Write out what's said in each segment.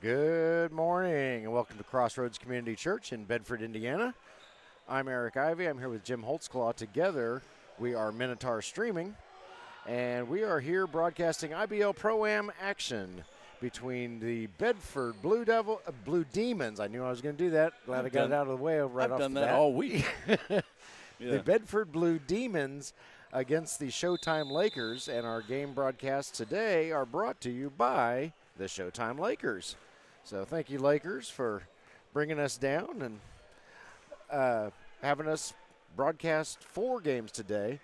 Good morning and welcome to Crossroads Community Church in Bedford, Indiana. I'm Eric Ivey. I'm here with Jim Holtzclaw. Together, we are Minotaur Streaming, and we are here broadcasting IBL ProAm action between the Bedford Blue Demons. I knew I was going to do that. Glad I got it out of the way right off the bat. I've done that all week. The Bedford Blue Demons against the Showtime Lakers, and our game broadcasts today are brought to you by the Showtime Lakers. So thank you, Lakers, for bringing us down and having us broadcast 4 games today.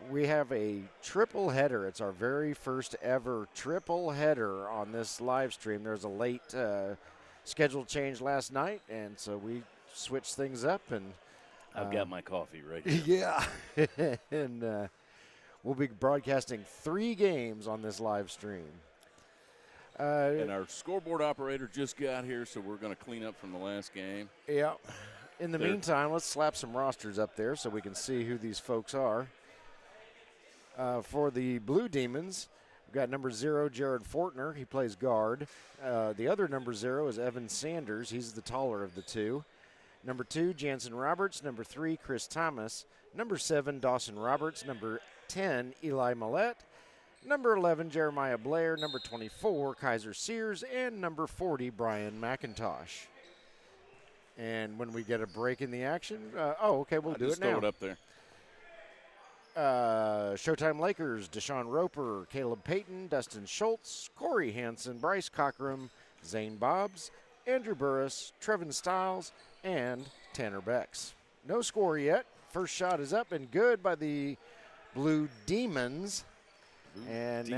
We have a triple header. It's our very first ever triple header on this live stream. There's a late schedule change last night, and so we switched things up. And I've got my coffee right here. Yeah. And we'll be broadcasting 3 games on this live stream. And our scoreboard operator just got here, so we're going to clean up from the last game. Yeah. In the meantime, let's slap some rosters up there so we can see who these folks are. For the Blue Demons, we've got number 0, Jared Fortner. He plays guard. The other number 0 is Evan Sanders. He's the taller of the two. Number 2, Jansen Roberts. Number 3, Chris Thomas. Number 7, Dawson Roberts. Number 10, Eli Millette. Number 11, Jeremiah Blair. Number 24, Kaiser Sears. And number 40, Brian McIntosh. And when we get a break in the action, okay, we'll do it now. Throw it up there. Showtime Lakers, Deshaun Roper, Caleb Payton, Dustin Schultz, Corey Hansen, Bryce Cockrum, Zane Bobbs, Andrew Burris, Trevin Stiles, and Tanner Becks. No score yet. First shot is up and good by the Blue Demons. And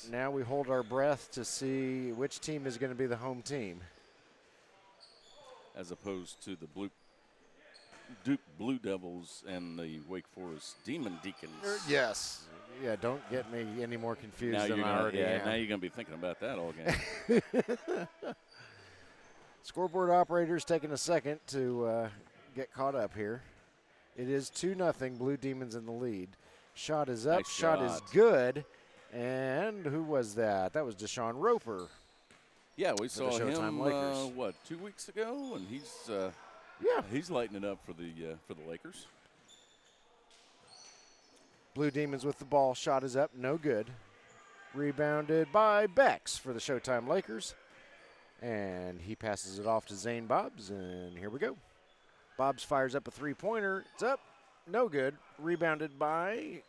now we hold our breath to see which team is going to be the home team. As opposed to the Duke Blue Devils and the Wake Forest Demon Deacons. Yes. Yeah, don't get me any more confused than I already am. Now you're going to be thinking about that all game. Scoreboard operator's taking a second to get caught up here. It is 2-0, Blue Demons in the lead. Shot is up, Nice shot is good. And who was that? That was Deshaun Roper. Yeah, we saw him, Lakers. 2 weeks ago, and he's lighting it up for the Lakers. Blue Demons with the ball. Shot is up, no good. Rebounded by Becks for the Showtime Lakers. And he passes it off to Zane Bobbs, and here we go. Bobbs fires up a three-pointer. It's up, no good. Rebounded by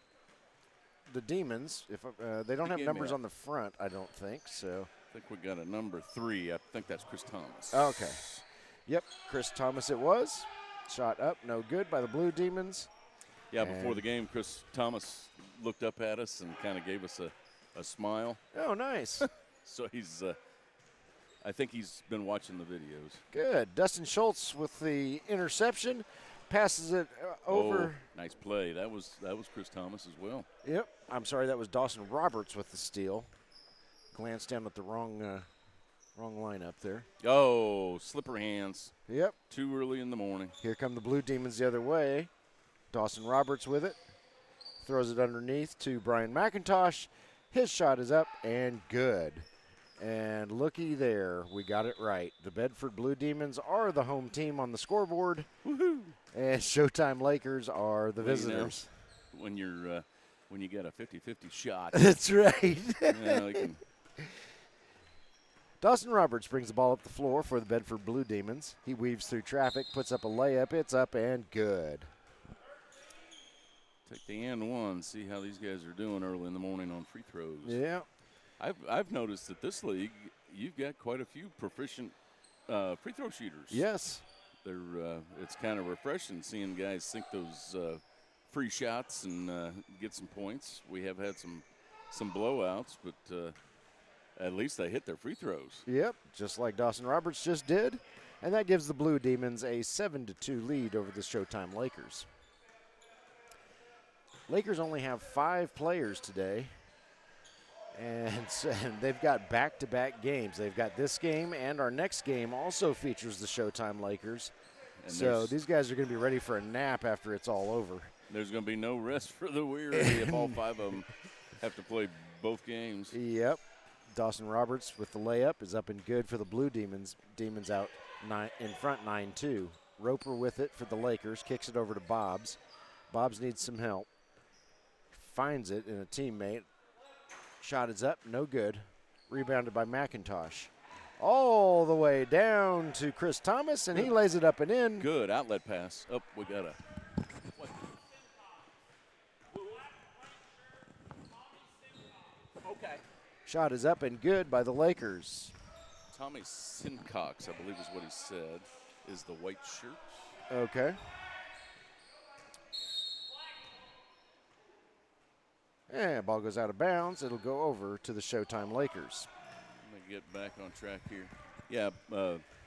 the Demons. If they don't have numbers on the front, I don't think so. I think we got a number 3. I think that's Chris Thomas. Okay. Yep, Chris Thomas it was. Shot up, no good by the Blue Demons. Yeah, before the game, Chris Thomas looked up at us and kind of gave us a smile. Oh, nice. So I think he's been watching the videos. Good. Dustin Schultz with the interception. Passes it over. Oh, nice play. That was Chris Thomas as well. Yep. I'm sorry, that was Dawson Roberts with the steal. Glanced down at the wrong lineup there. Oh, slipper hands. Yep. Too early in the morning. Here come the Blue Demons the other way. Dawson Roberts with it. Throws it underneath to Brian McIntosh. His shot is up and good. And looky there, we got it right. The Bedford Blue Demons are the home team on the scoreboard. Woohoo! And Showtime Lakers are the visitors. When you get a 50-50 shot. That's right. You can. Dawson Roberts brings the ball up the floor for the Bedford Blue Demons. He weaves through traffic, puts up a layup. It's up and good. Take the and one, see how these guys are doing early in the morning on free throws. Yeah. I've noticed that this league, you've got quite a few proficient free throw shooters. Yes. It's kind of refreshing seeing guys sink those free shots and get some points. We have had some blowouts, but at least they hit their free throws. Yep, just like Dawson Roberts just did. And that gives the Blue Demons a 7-2 lead over the Showtime Lakers. Lakers only have 5 players today. And they've got back-to-back games. They've got this game, and our next game also features the Showtime Lakers. And so these guys are going to be ready for a nap after it's all over. There's going to be no rest for the weary if all 5 of them have to play both games. Yep. Dawson Roberts with the layup is up and good for the Blue Demons. Demons out in front 9-2. Roper with it for the Lakers, kicks it over to Bobbs. Bobbs needs some help. Finds it in a teammate. Shot is up, no good. Rebounded by McIntosh. All the way down to Chris Thomas, and he lays it up and in. Good outlet pass. Oh, we got a. Okay. Shot is up and good by the Lakers. Tommy Sincox, I believe is what he said, is the white shirt. Okay. And ball goes out of bounds. It'll go over to the Showtime Lakers. Let me get back on track here. Yeah,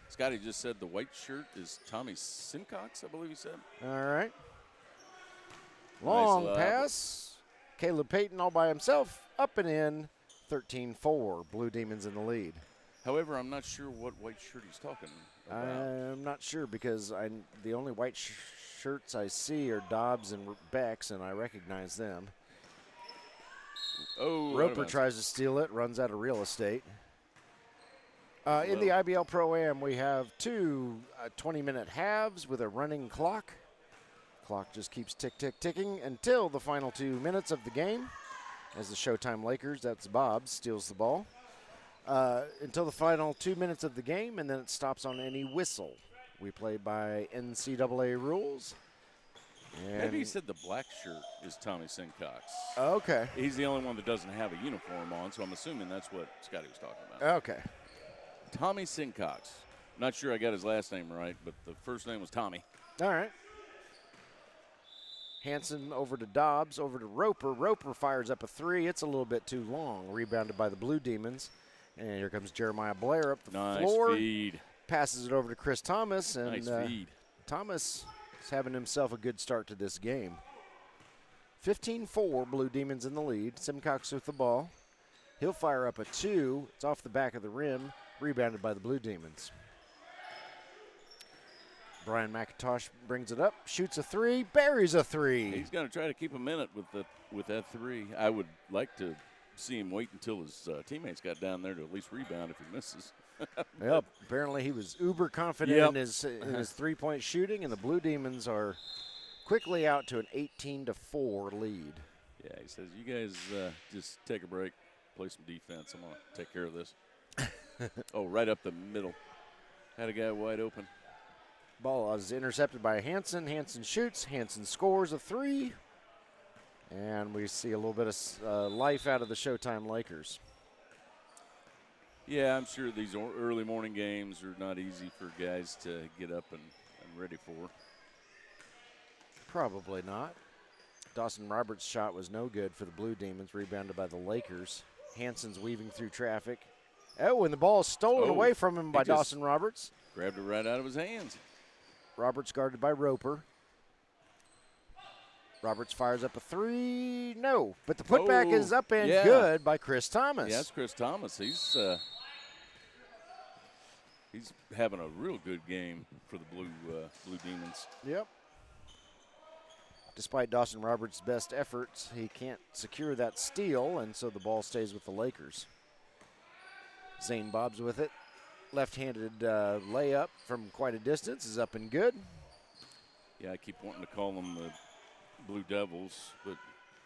Scotty just said the white shirt is Tommy Sincox, I believe he said. All right. Long pass. Caleb Payton all by himself. Up and in. 13-4. Blue Demons in the lead. However, I'm not sure what white shirt he's talking about. I'm not sure because the only white shirts I see are Dobbs and Beck's, and I recognize them. Oh, Roper tries to steal it, runs out of real estate. In the IBL ProAm, we have two 20-minute halves with a running clock. Clock just keeps ticking until the final 2 minutes of the game. As the Showtime Lakers, that's Bob, steals the ball. Until the final 2 minutes of the game, and then it stops on any whistle. We play by NCAA rules. And maybe he said the black shirt is Tommy Sincox. Okay. He's the only one that doesn't have a uniform on, so I'm assuming that's what Scotty was talking about. Okay. Tommy Sincox. Not sure I got his last name right, but the first name was Tommy. All right. Hanson over to Dobbs, over to Roper. Roper fires up a three. It's a little bit too long. Rebounded by the Blue Demons. And here comes Jeremiah Blair up the floor. Nice feed. Passes it over to Chris Thomas. And nice feed. Thomas is having himself a good start to this game. 15-4, Blue Demons in the lead. Simcox with the ball. He'll fire up a two. It's off the back of the rim. Rebounded by the Blue Demons. Brian McIntosh brings it up, shoots a three, buries a three. He's going to try to keep a minute with that three. I would like to see him wait until his teammates got down there to at least rebound if he misses. Yep, apparently he was uber confident in his three-point shooting, and the Blue Demons are quickly out to an 18-4 lead. Yeah, he says, you guys just take a break, play some defense. I'm going to take care of this. Oh, right up the middle. Had a guy wide open. Ball is intercepted by Hanson. Hanson shoots. Hanson scores a three. And we see a little bit of life out of the Showtime Lakers. Yeah, I'm sure these early morning games are not easy for guys to get up and ready for. Probably not. Dawson Roberts' shot was no good for the Blue Demons, rebounded by the Lakers. Hanson's weaving through traffic. Oh, and the ball is stolen away from him by Dawson Roberts. Grabbed it right out of his hands. Roberts guarded by Roper. Roberts fires up a three. No, but the putback is up and good by Chris Thomas. Yeah, it's Chris Thomas. He's having a real good game for the Blue Demons. Yep. Despite Dawson Roberts' best efforts, he can't secure that steal, and so the ball stays with the Lakers. Zane Bob's with it. Left-handed layup from quite a distance is up and good. Yeah, I keep wanting to call them the Blue Devils, but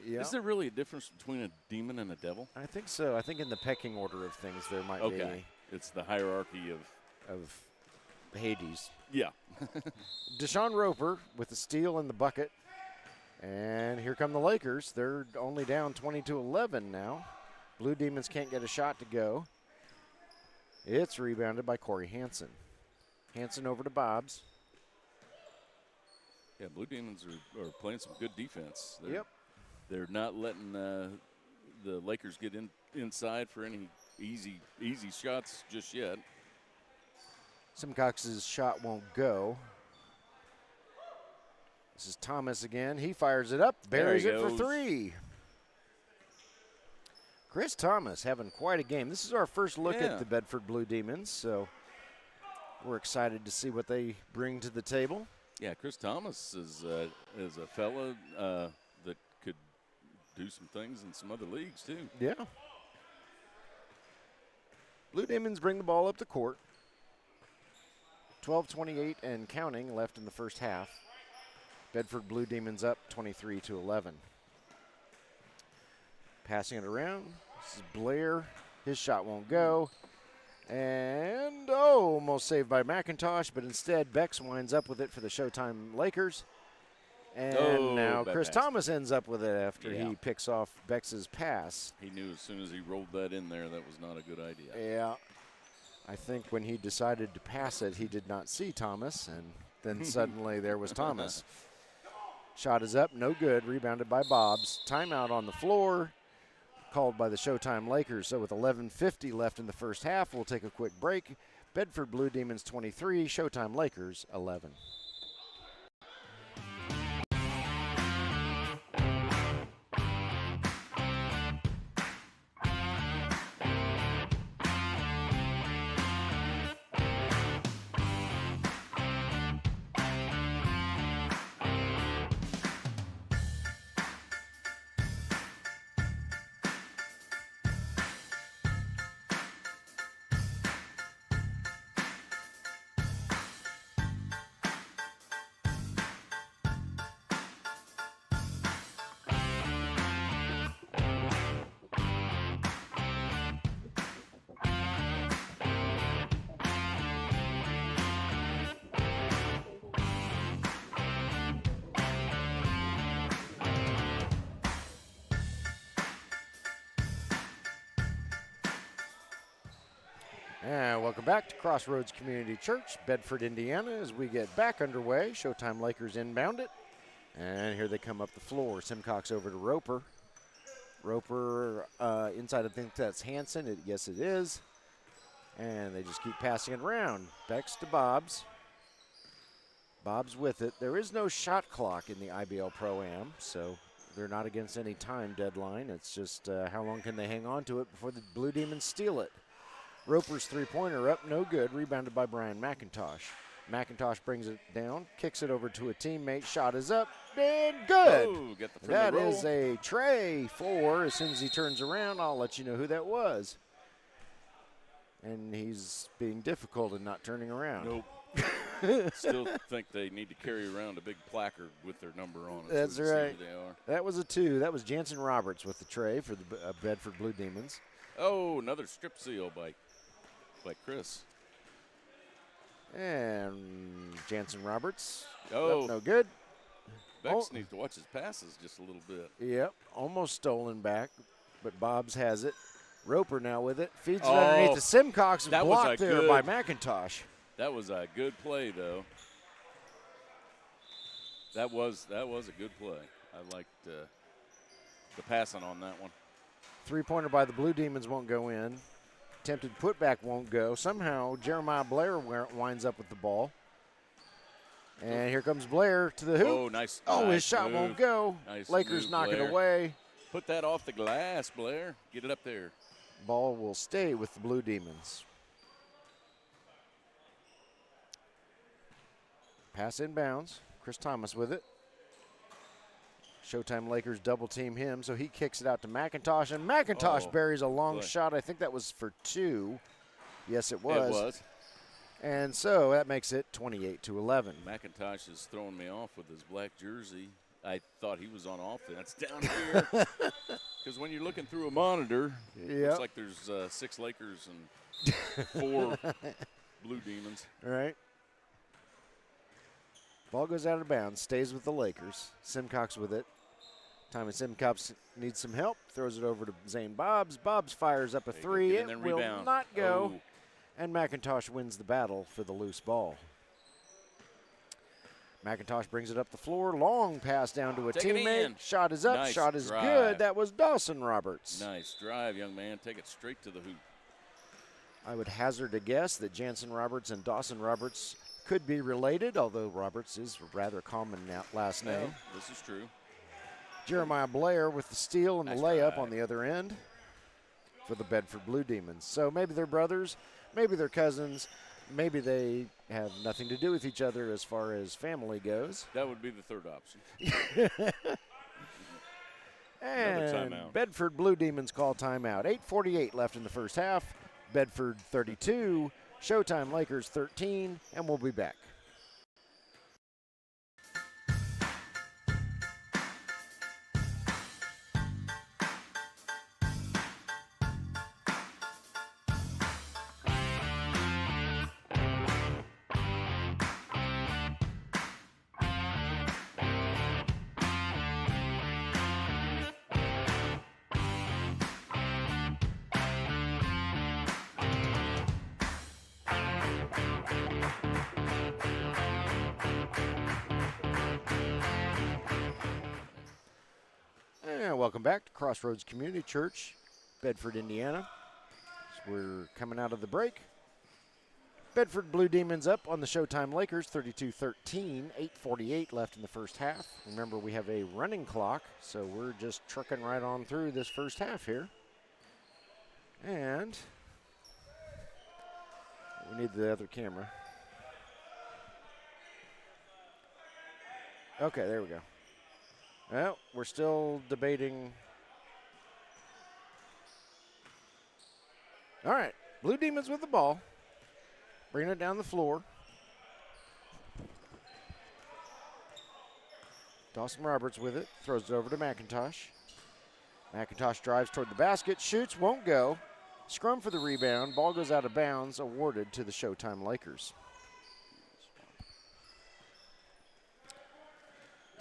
is there really a difference between a demon and a devil? I think so. I think in the pecking order of things there might be. Okay, it's the hierarchy of Hades. Yeah. Deshaun Roper with the steal in the bucket. And here come the Lakers. They're only down 20-11 now. Blue Demons can't get a shot to go. It's rebounded by Corey Hanson. Hanson over to Bobs. Yeah, Blue Demons are playing some good defense. They're not letting the Lakers get inside for any easy shots just yet. Simcox's shot won't go. This is Thomas again. He fires it up, buries it for three. Chris Thomas having quite a game. This is our first look at the Bedford Blue Demons, so we're excited to see what they bring to the table. Yeah, Chris Thomas is a fella that could do some things in some other leagues too. Yeah. Blue Demons bring the ball up the court. 12:28 and counting left in the first half. Bedford Blue Demons up 23-11. Passing it around. This is Blair. His shot won't go. And, almost saved by McIntosh, but instead Bex winds up with it for the Showtime Lakers. And now Chris Thomas ends up with it after he picks off Bex's pass. He knew as soon as he rolled that in there that was not a good idea. Yeah. I think when he decided to pass it, he did not see Thomas, and then suddenly there was Thomas. Shot is up, no good, rebounded by Bobs. Timeout on the floor, called by the Showtime Lakers. So with 11:50 left in the first half, we'll take a quick break. Bedford Blue Demons 23, Showtime Lakers 11. And welcome back to Crossroads Community Church, Bedford, Indiana, as we get back underway. Showtime Lakers inbound it. And here they come up the floor. Simcox over to Roper. Roper inside, I think that's Hanson. Yes, it is. And they just keep passing it around. Bex to Bobs. Bobs with it. There is no shot clock in the IBL ProAm, so they're not against any time deadline. It's just how long can they hang on to it before the Blue Demons steal it. Roper's three-pointer up, no good, rebounded by Brian McIntosh. McIntosh brings it down, kicks it over to a teammate, shot is up, and good. Oh, get the that roll. is a tray for, as soon as he turns around, I'll let you know who that was. And he's being difficult and not turning around. Nope. Still think they need to carry around a big placard with their number on it. That's so we can right. see who they are. That was a 2. That was Jansen Roberts with the tray for the Bedford Blue Demons. Oh, another strip seal by Chris. And Jansen Roberts. Oh, no good. Bex needs to watch his passes just a little bit. Yep, almost stolen back, but Bobs has it. Roper now with it. Feeds it underneath the Simcox. That blocked was there by McIntosh. That was a good play, though. That was a good play. I liked the passing on that one. Three-pointer by the Blue Demons won't go in. Attempted putback won't go. Somehow Jeremiah Blair winds up with the ball. And here comes Blair to the hoop. Oh, nice. Oh, nice his shot move. won't go. Nice Lakers move, knock Blair. it away. Put that off the glass, Blair. Get it up there. Ball will stay with the Blue Demons. Pass inbounds. Chris Thomas with it. Showtime Lakers double team him, so he kicks it out to McIntosh, and McIntosh buries a long shot. I think that was for 2. Yes, it was. It was. And so that makes it 28-11. McIntosh is throwing me off with his black jersey. I thought he was on offense down here. Because when you're looking through a monitor, it looks like there's 6 Lakers and 4 Blue Demons. All right. Ball goes out of bounds, stays with the Lakers. Simcox with it. Tommy Simcox needs some help, throws it over to Zane Bobs. Bobs fires up a 3. It will rebound. not go. Oh. And McIntosh wins the battle for the loose ball. McIntosh brings it up the floor. Long pass down to a teammate. Shot is up. Nice shot is drive. good. That was Dawson Roberts. Nice drive, young man. Take it straight to the hoop. I would hazard a guess that Jansen Roberts and Dawson Roberts could be related, although Roberts is a rather common last name. Well, this is true. Jeremiah Blair with the steal and the layup drive. on the other end for the Bedford Blue Demons. So maybe they're brothers, maybe they're cousins, maybe they have nothing to do with each other as far as family goes. That would be the third option. And Bedford Blue Demons call timeout. 8:48 left in the first half. Bedford 32, Showtime Lakers 13, and we'll be back. And welcome back to Crossroads Community Church, Bedford, Indiana. As we're coming out of the break. Bedford Blue Demons up on the Showtime Lakers, 32-13, 8:48 left in the first half. Remember, we have a running clock, so we're just trucking right on through this first half here. And we need the other camera. Okay, there we go. Well, we're still debating. All right, Blue Demons with the ball. Bringing it down the floor. Dawson Roberts with it. Throws it over to McIntosh. McIntosh drives toward the basket. Shoots, won't go. Scrum for the rebound. Ball goes out of bounds. Awarded to the Showtime Lakers.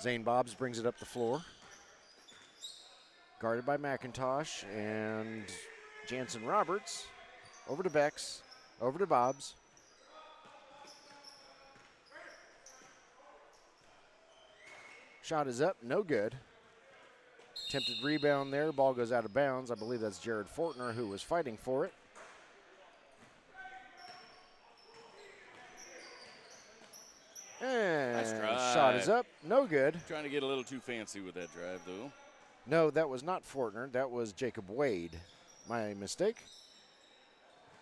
Zane Bobs brings it up the floor. Guarded by McIntosh and Jansen Roberts. Over to Bex. Over to Bobs. Shot is up, no good. Attempted rebound there, ball goes out of bounds. I believe that's Jared Fortner who was fighting for it. And Nice drive. Shot is up, no good. Trying to get a little too fancy with that drive, though. No, that was not Fortner, that was Jacob Wade. My mistake.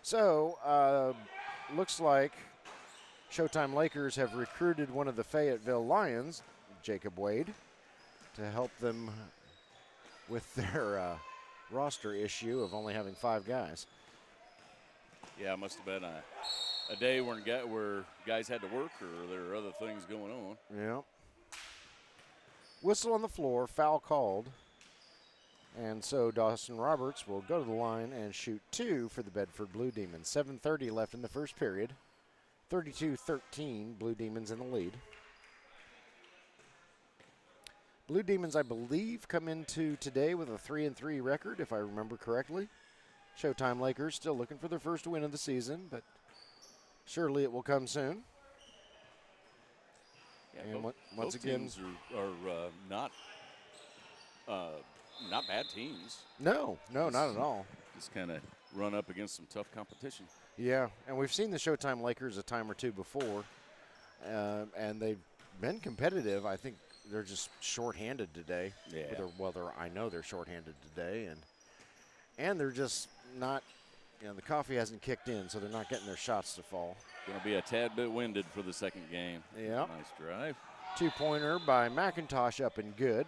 So, looks like Showtime Lakers have recruited one of the Fayetteville Lions, Jacob Wade, to help them with their roster issue of only having 5 guys. Yeah, it must have been a day where guys had to work or there are other things going on. Yeah. Whistle on the floor, foul called. And so Dawson Roberts will go to the line and shoot 2 for the Bedford Blue Demons. 7:30 left in the first period. 32-13, Blue Demons in the lead. Blue Demons, I believe, come into today with a 3-3 record, if I remember correctly. Showtime Lakers still looking for their first win of the season, but surely it will come soon. Yeah, And both once again, teams are not bad teams. No, not at all. Just kind of run up against some tough competition. Yeah, and we've seen the Showtime Lakers a time or two before, and they've been competitive. I think they're just shorthanded today. Yeah. I know they're shorthanded today, and they're just not. The coffee hasn't kicked in, so they're not getting their shots to fall. Going to be a tad bit winded for the second game. Yeah. Nice drive. 2-pointer by McIntosh up and good.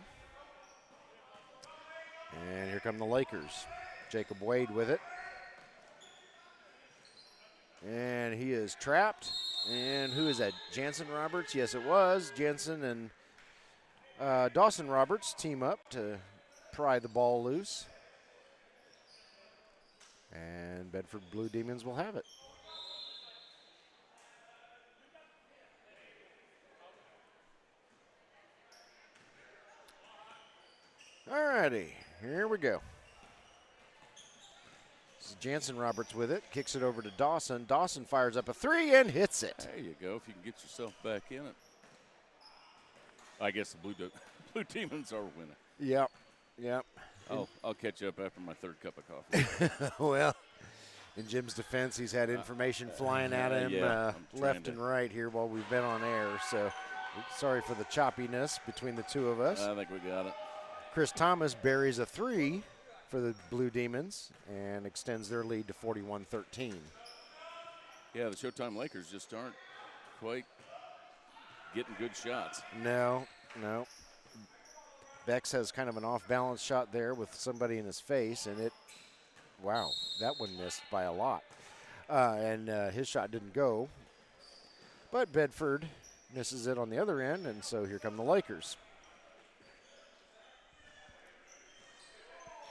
And here come the Lakers. Jacob Wade with it. And he is trapped. And who is that? Jansen Roberts? Yes, it was. Jansen and Dawson Roberts team up to pry the ball loose. And Bedford Blue Demons will have it. All righty, here we go. This is Jansen Roberts with it. Kicks it over to Dawson. Dawson fires up a 3 and hits it. There you go. If you can get yourself back in it. I guess the Blue Demons are winning. Yep. I'll catch up after my third cup of coffee. Well, in Jim's defense, he's had information flying at him left and right here while we've been on air. So sorry for the choppiness between the two of us. I think we got it. Chris Thomas buries a 3 for the Blue Demons and extends their lead to 41-13. Yeah, the Showtime Lakers just aren't quite getting good shots. No. Bex has kind of an off-balance shot there with somebody in his face, and it Wow, that one missed by a lot. And his shot didn't go. But Bedford misses it on the other end, and so here come the Lakers.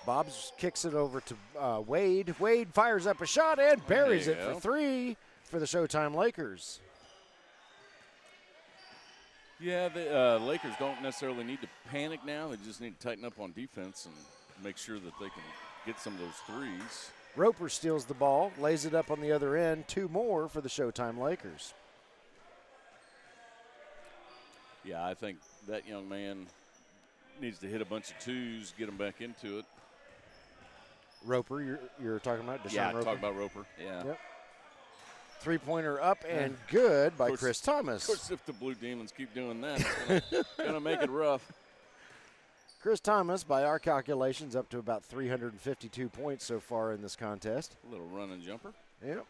Bobs kicks it over to Wade. Wade fires up a shot and buries it for 3 for the Showtime Lakers. Yeah, the Lakers don't necessarily need to panic now. They just need to tighten up on defense and make sure that they can get some of those threes. Roper steals the ball, lays it up on the other end. 2 more for the Showtime Lakers. Yeah, I think that young man needs to hit a bunch of 2s, get them back into it. Roper, you're talking about? Deshaun Yeah, Roper? talking about Roper, yeah. Yep. 3-pointer up and good by Chris Thomas. Of course, if the Blue Demons keep doing that, it's going to make it rough. Chris Thomas, by our calculations, up to about 352 points so far in this contest. A little running jumper. Yep.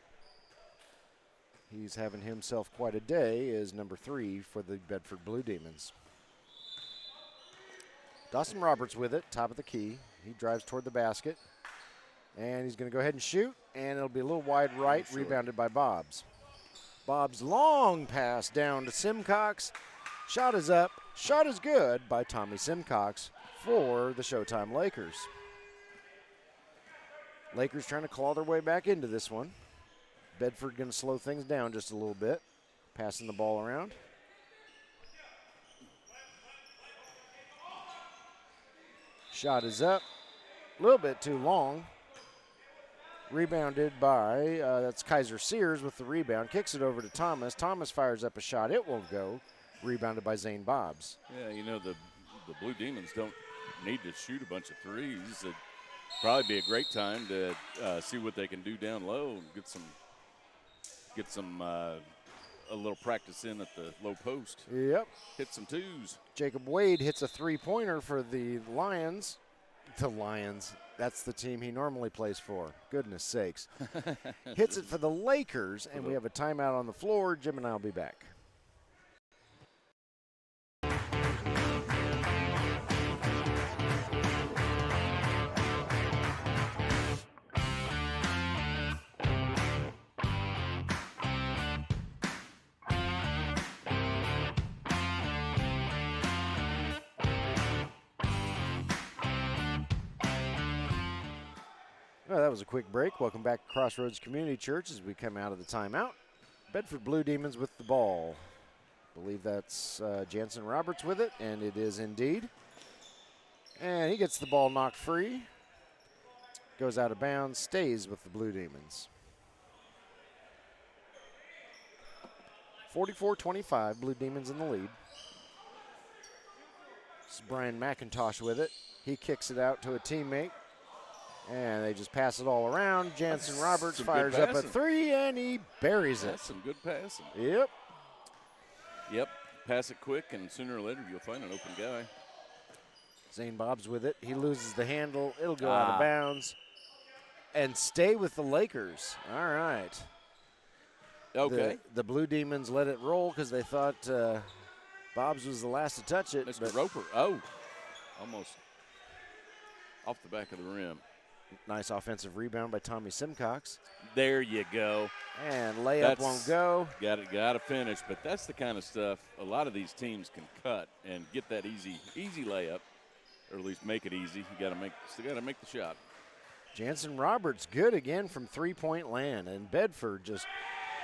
He's having himself quite a day as number 3 for the Bedford Blue Demons. Dawson Roberts with it, top of the key. He drives toward the basket. And he's going to go ahead and shoot, and it'll be a little wide right, rebounded by Bobs. Bobs' long pass down to Simcox. Shot is up. Shot is good by Tommy Simcox for the Showtime Lakers. Lakers trying to claw their way back into this one. Bedford going to slow things down just a little bit, passing the ball around. Shot is up. A little bit too long. Rebounded by, that's Kaiser Sears with the rebound. Kicks it over to Thomas. Thomas fires up a shot. It won't go. Rebounded by Zane Bobs. Yeah, you know, the Blue Demons don't need to shoot a bunch of threes. It'd probably be a great time to see what they can do down low and get some a little practice in at the low post. Yep. Hit some 2s. Jacob Wade hits a 3-pointer for the Lions. The Lions. That's the team he normally plays for. Goodness sakes. Hits it for the Lakers, and we have a timeout on the floor. Jim and I will be back. Well, that was a quick break. Welcome back to Crossroads Community Church as we come out of the timeout. Bedford Blue Demons with the ball. I believe that's Jansen Roberts with it, and it is indeed. And he gets the ball knocked free. Goes out of bounds, stays with the Blue Demons. 44-25, Blue Demons in the lead. This is Brian McIntosh with it. He kicks it out to a teammate. And they just pass it all around. Jansen Roberts fires up a 3, and he buries it. That's some good passing. Yep. Yep. Pass it quick, and sooner or later you'll find an open guy. Zane Bobs with it. He loses the handle. It'll go out of bounds. And stay with the Lakers. All right. Okay. The Blue Demons let it roll because they thought Bobs was the last to touch it. Mr. Roper. Oh, almost off the back of the rim. Nice offensive rebound by Tommy Simcox. There you go. And layup won't go. Got to finish, but that's the kind of stuff a lot of these teams can cut and get that easy layup, or at least make it easy. You still got to make the shot. Jansen Roberts good again from three-point land, and Bedford just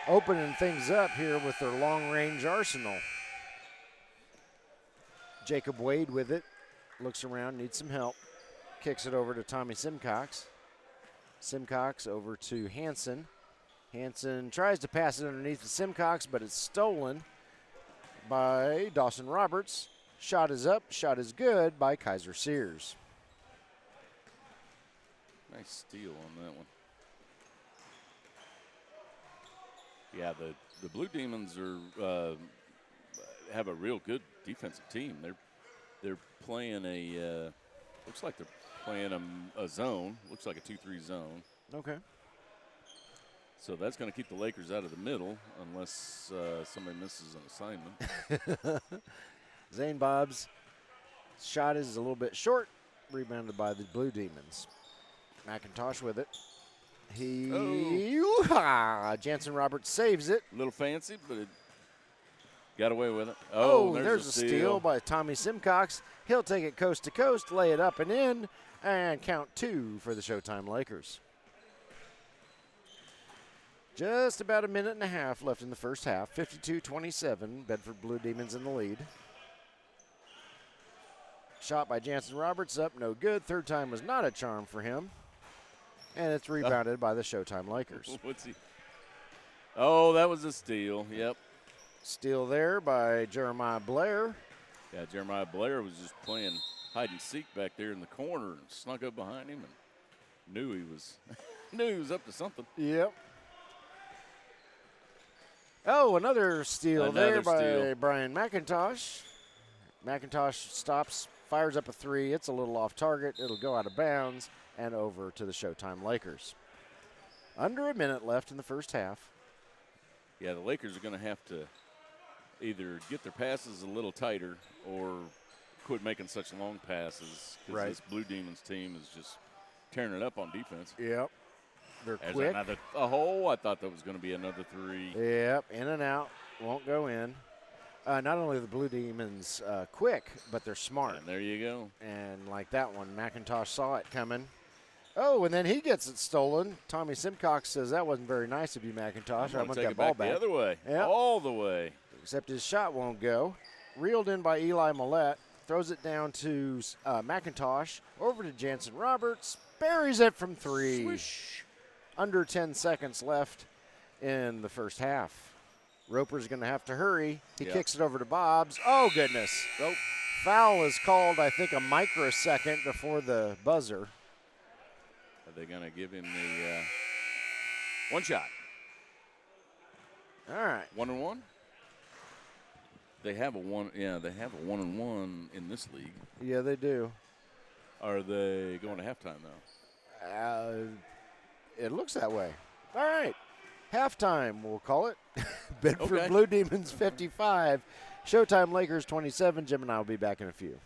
opening things up here with their long-range arsenal. Jacob Wade with it, looks around, needs some help. Kicks it over to Tommy Simcox. Simcox over to Hansen. Hansen tries to pass it underneath the Simcox, but it's stolen by Dawson Roberts. Shot is up, shot is good by Kaiser Sears. Nice steal on that one. Yeah, the Blue Demons have a real good defensive team. They're playing looks like they're playing a zone. Looks like a 2-3 zone. Okay. So that's going to keep the Lakers out of the middle unless somebody misses an assignment. Zane Bob's shot is a little bit short, rebounded by the Blue Demons. McIntosh with it. Jansen Roberts saves it. A little fancy, but it got away with it. There's a steal by Tommy Simcox. He'll take it coast to coast, lay it up and in, and count 2 for the Showtime Lakers. Just about a minute and a half left in the first half. 52-27, Bedford Blue Demons in the lead. Shot by Jansen Roberts, up no good. Third time was not a charm for him. And it's rebounded by the Showtime Lakers. What's he? Oh, that was a steal. Yep. Steal there by Jeremiah Blair. Yeah, Jeremiah Blair was just playing hide and seek back there in the corner and snuck up behind him and knew he was up to something. Yep. Oh, another steal by Brian McIntosh. McIntosh stops, fires up a 3. It's a little off target. It'll go out of bounds and over to the Showtime Lakers. Under a minute left in the first half. Yeah, the Lakers are going to have to either get their passes a little tighter or quit making such long passes because this Blue Demons team is just tearing it up on defense. Yep. They're There's quick. I thought that was going to be another 3. Yep, in and out. Won't go in. Not only are the Blue Demons quick, but they're smart. And there you go. And like that one, McIntosh saw it coming. Oh, and then he gets it stolen. Tommy Simcox says, that wasn't very nice of you, McIntosh. I'm going to take that ball back. The other way. Yep. All the way. Except his shot won't go. Reeled in by Eli Millette. Throws it down to McIntosh. Over to Jansen Roberts. Buries it from 3. Swish. Under 10 seconds left in the first half. Roper's going to have to hurry. He kicks it over to Bobs. Oh, goodness. Oh, foul is called, I think, a microsecond before the buzzer. Are they going to give him the one shot? All right. 1-and-1? They have a 1. Yeah, they have a 1-and-1 in this league. Yeah, they do. Are they going to halftime, though? It looks that way. All right. Halftime, we'll call it. Bedford Blue Demons 55. Showtime Lakers 27. Jim and I will be back in a few.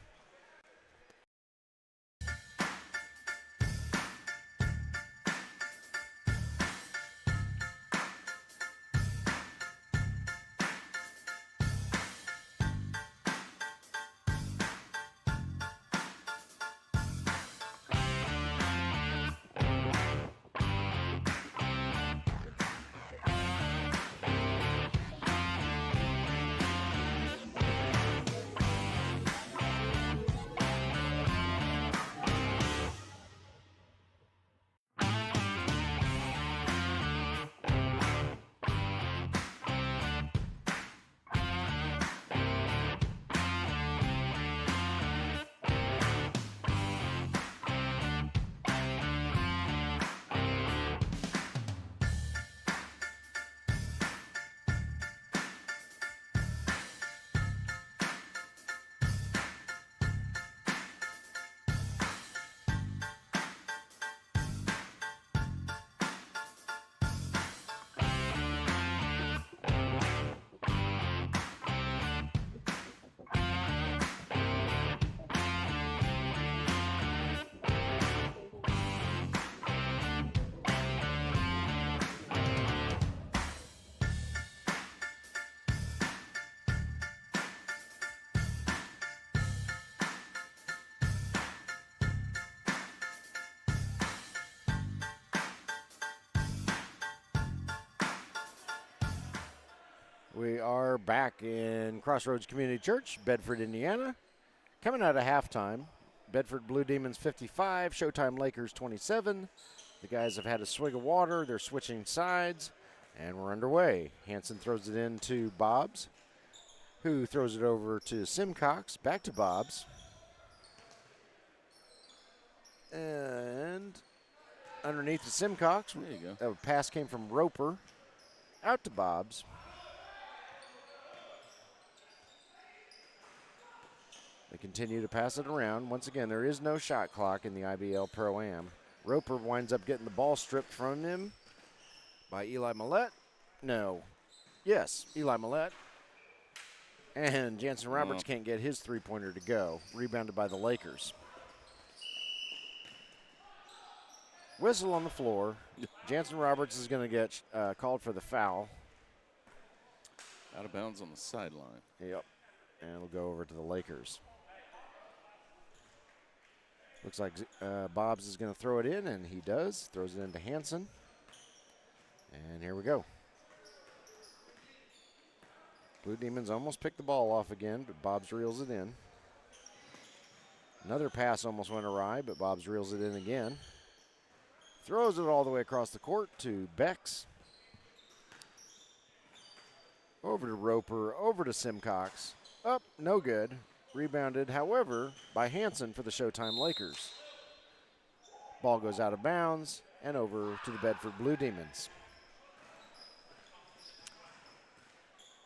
We are back in Crossroads Community Church, Bedford, Indiana. Coming out of halftime, Bedford Blue Demons 55, Showtime Lakers 27. The guys have had a swig of water. They're switching sides, and we're underway. Hansen throws it in to Bobs, who throws it over to Simcox, back to Bobs. And underneath the Simcox, there you go. A pass came from Roper out to Bobs. They continue to pass it around. Once again, there is no shot clock in the IBL ProAm. Roper winds up getting the ball stripped from him by Eli Millette. No. Yes, Eli Millette. And Jansen Roberts can't get his three-pointer to go. Rebounded by the Lakers. Whistle on the floor. Jansen Roberts is going to get called for the foul. Out of bounds on the sideline. Yep. And it'll go over to the Lakers. Looks like Bobs is going to throw it in, and he does. Throws it into Hansen. And here we go. Blue Demons almost picked the ball off again, but Bobs reels it in. Another pass almost went awry, but Bobs reels it in again. Throws it all the way across the court to Bex. Over to Roper, over to Simcox. Up, no good. Rebounded, however, by Hansen for the Showtime Lakers. Ball goes out of bounds and over to the Bedford Blue Demons.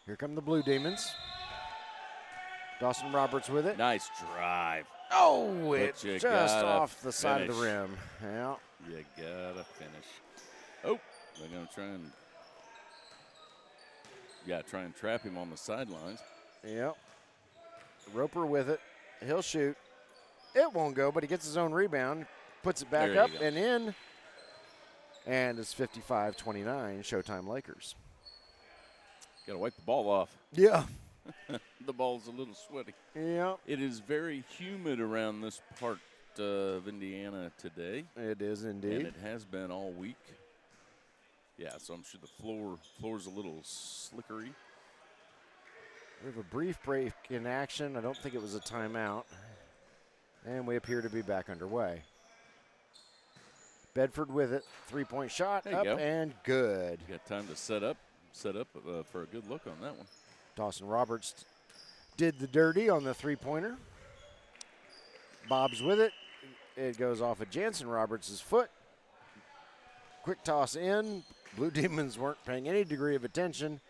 Here come the Blue Demons. Dawson Roberts with it. Nice drive. Oh, it's you just gotta off the side of the finish. rim. Yeah. You gotta finish. Oh, they're gonna try and trap him on the sidelines. Yep. Roper with it. He'll shoot. It won't go, but he gets his own rebound, puts it back There you up go. and in. And it's 55-29, Showtime Lakers. Gotta wipe the ball off. Yeah. The ball's a little sweaty. Yeah. It is very humid around this part of Indiana today. It is And indeed. it has been all week. Yeah, so I'm sure the floor's a little slickery. We have a brief break in action. I don't think it was a timeout. And we appear to be back underway. Bedford with it. Three-point shot There you up go. and good. You got time to set up for a good look on that one. Dawson Roberts did the dirty on the three-pointer. Bob's with it. It goes off of Jansen Roberts' foot. Quick toss in. Blue Demons weren't paying any degree of attention,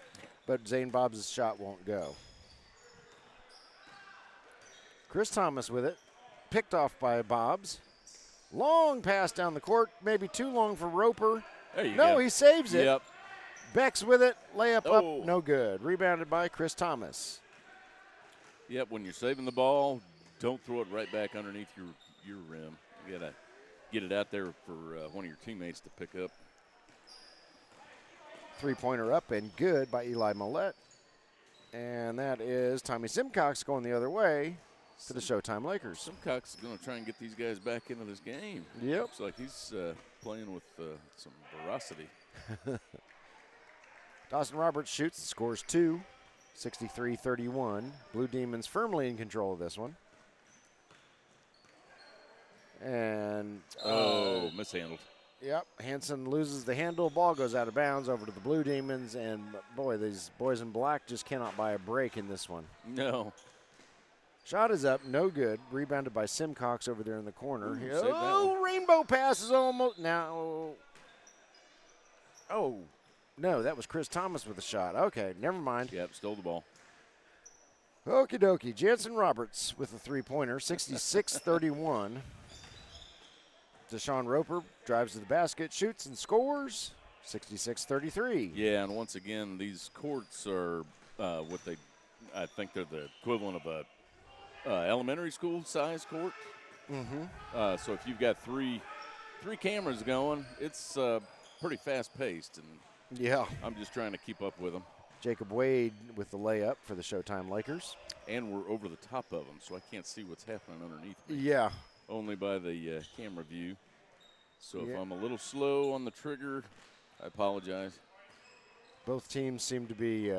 but Zane Bob's shot won't go. Chris Thomas with it. Picked off by Bobs. Long pass down the court. Maybe too long for Roper. There you No, go. he saves it. Yep. Beck's with it. Layup Oh. up. No good. Rebounded by Chris Thomas. Yep, when you're saving the ball, don't throw it right back underneath your rim. You got to get it out there for one of your teammates to pick up. Three-pointer up and good by Eli Millette. And that is Tommy Simcox going the other way to the Showtime Lakers. Simcox is going to try and get these guys back into this game. Yep. Looks like he's playing with some ferocity. Dawson Roberts shoots and scores two, 63-31. Blue Demons firmly in control of this one. And Mishandled. yep, Hansen loses the handle. Ball goes out of bounds over to the Blue Demons. And boy, these boys in black just cannot buy a break in this one. No. Shot is up, no good. Rebounded by Simcox over there in the corner. Ooh, saved that Oh, rainbow pass is almost now. Oh, no, that was Chris Thomas with a shot. Okay, never mind. Yep, stole the ball. Okie dokie. Jansen Roberts with a three-pointer, 66-31. Deshaun Roper drives to the basket, shoots and scores, 66-33. Yeah, and once again, these courts are I think they're the equivalent of a elementary school size court. Mm-hmm. So if you've got three cameras going, it's pretty fast-paced, and Yeah. I'm just trying to keep up with them. Jacob Wade with the layup for the Showtime Lakers. And we're over the top of them, so I can't see what's happening underneath me. Yeah. Only by the camera view. So Yeah. if I'm a little slow on the trigger, I apologize. Both teams seem to be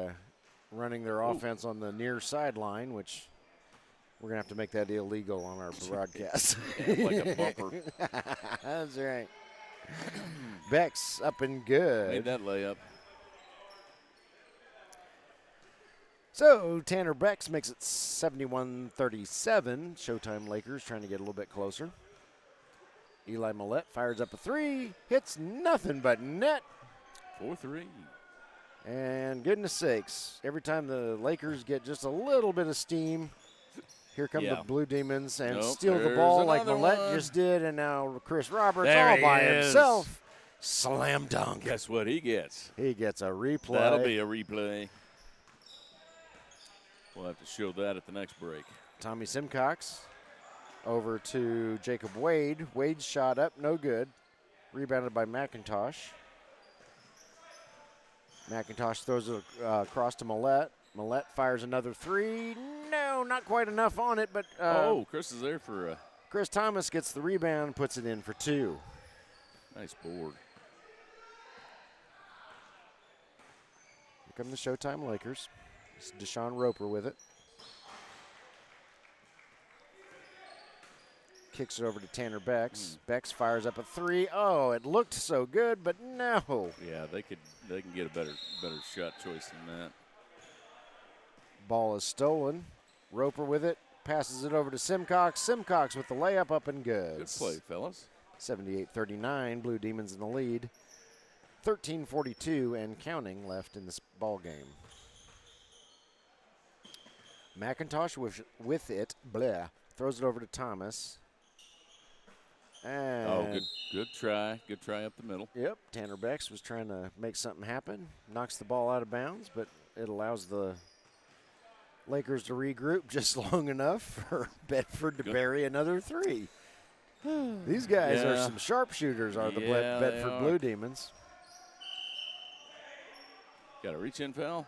running their offense on the near sideline, which we're going to have to make that illegal on our broadcast. Like a bumper. That's right. Beck's up and good. Made that layup. So Tanner Bex makes it 71-37. Showtime Lakers trying to get a little bit closer. Eli Millette fires up a three. Hits nothing but net. 4-3. And goodness sakes, every time the Lakers get just a little bit of steam, here come the Blue Demons and Nope, steal the there's ball like another Millette one. just did, and now Chris Roberts There all he by is. himself. Slam dunk. Guess what he gets? He gets a replay. That'll be a replay. We'll have to show that at the next break. Tommy Simcox over to Jacob Wade. Wade's shot up, no good. Rebounded by McIntosh. McIntosh throws it across to Millette. Millette fires another three. No, not quite enough on it, but Chris is there for Chris Thomas gets the rebound and puts it in for 2. nice board. Here come the Showtime Lakers. It's Deshaun Roper with it. Kicks it over to Tanner Becks. Becks fires up a 3. Oh, it looked so good, but no. Yeah, they can get a better shot choice than that. Ball is stolen. Roper with it. Passes it over to Simcox. Simcox with the layup up and good. Good play, fellas. 78-39. Blue Demons in the lead. 13:42 and counting left in this ball game. McIntosh with it. Blah. Throws it over to Thomas. And good try. Good try up the middle. Yep, Tanner Becks was trying to make something happen. Knocks the ball out of bounds, but it allows the Lakers to regroup just long enough for Bedford to bury another 3. These guys are some sharpshooters, are the Bedford Blue Demons. Got a reach-in foul?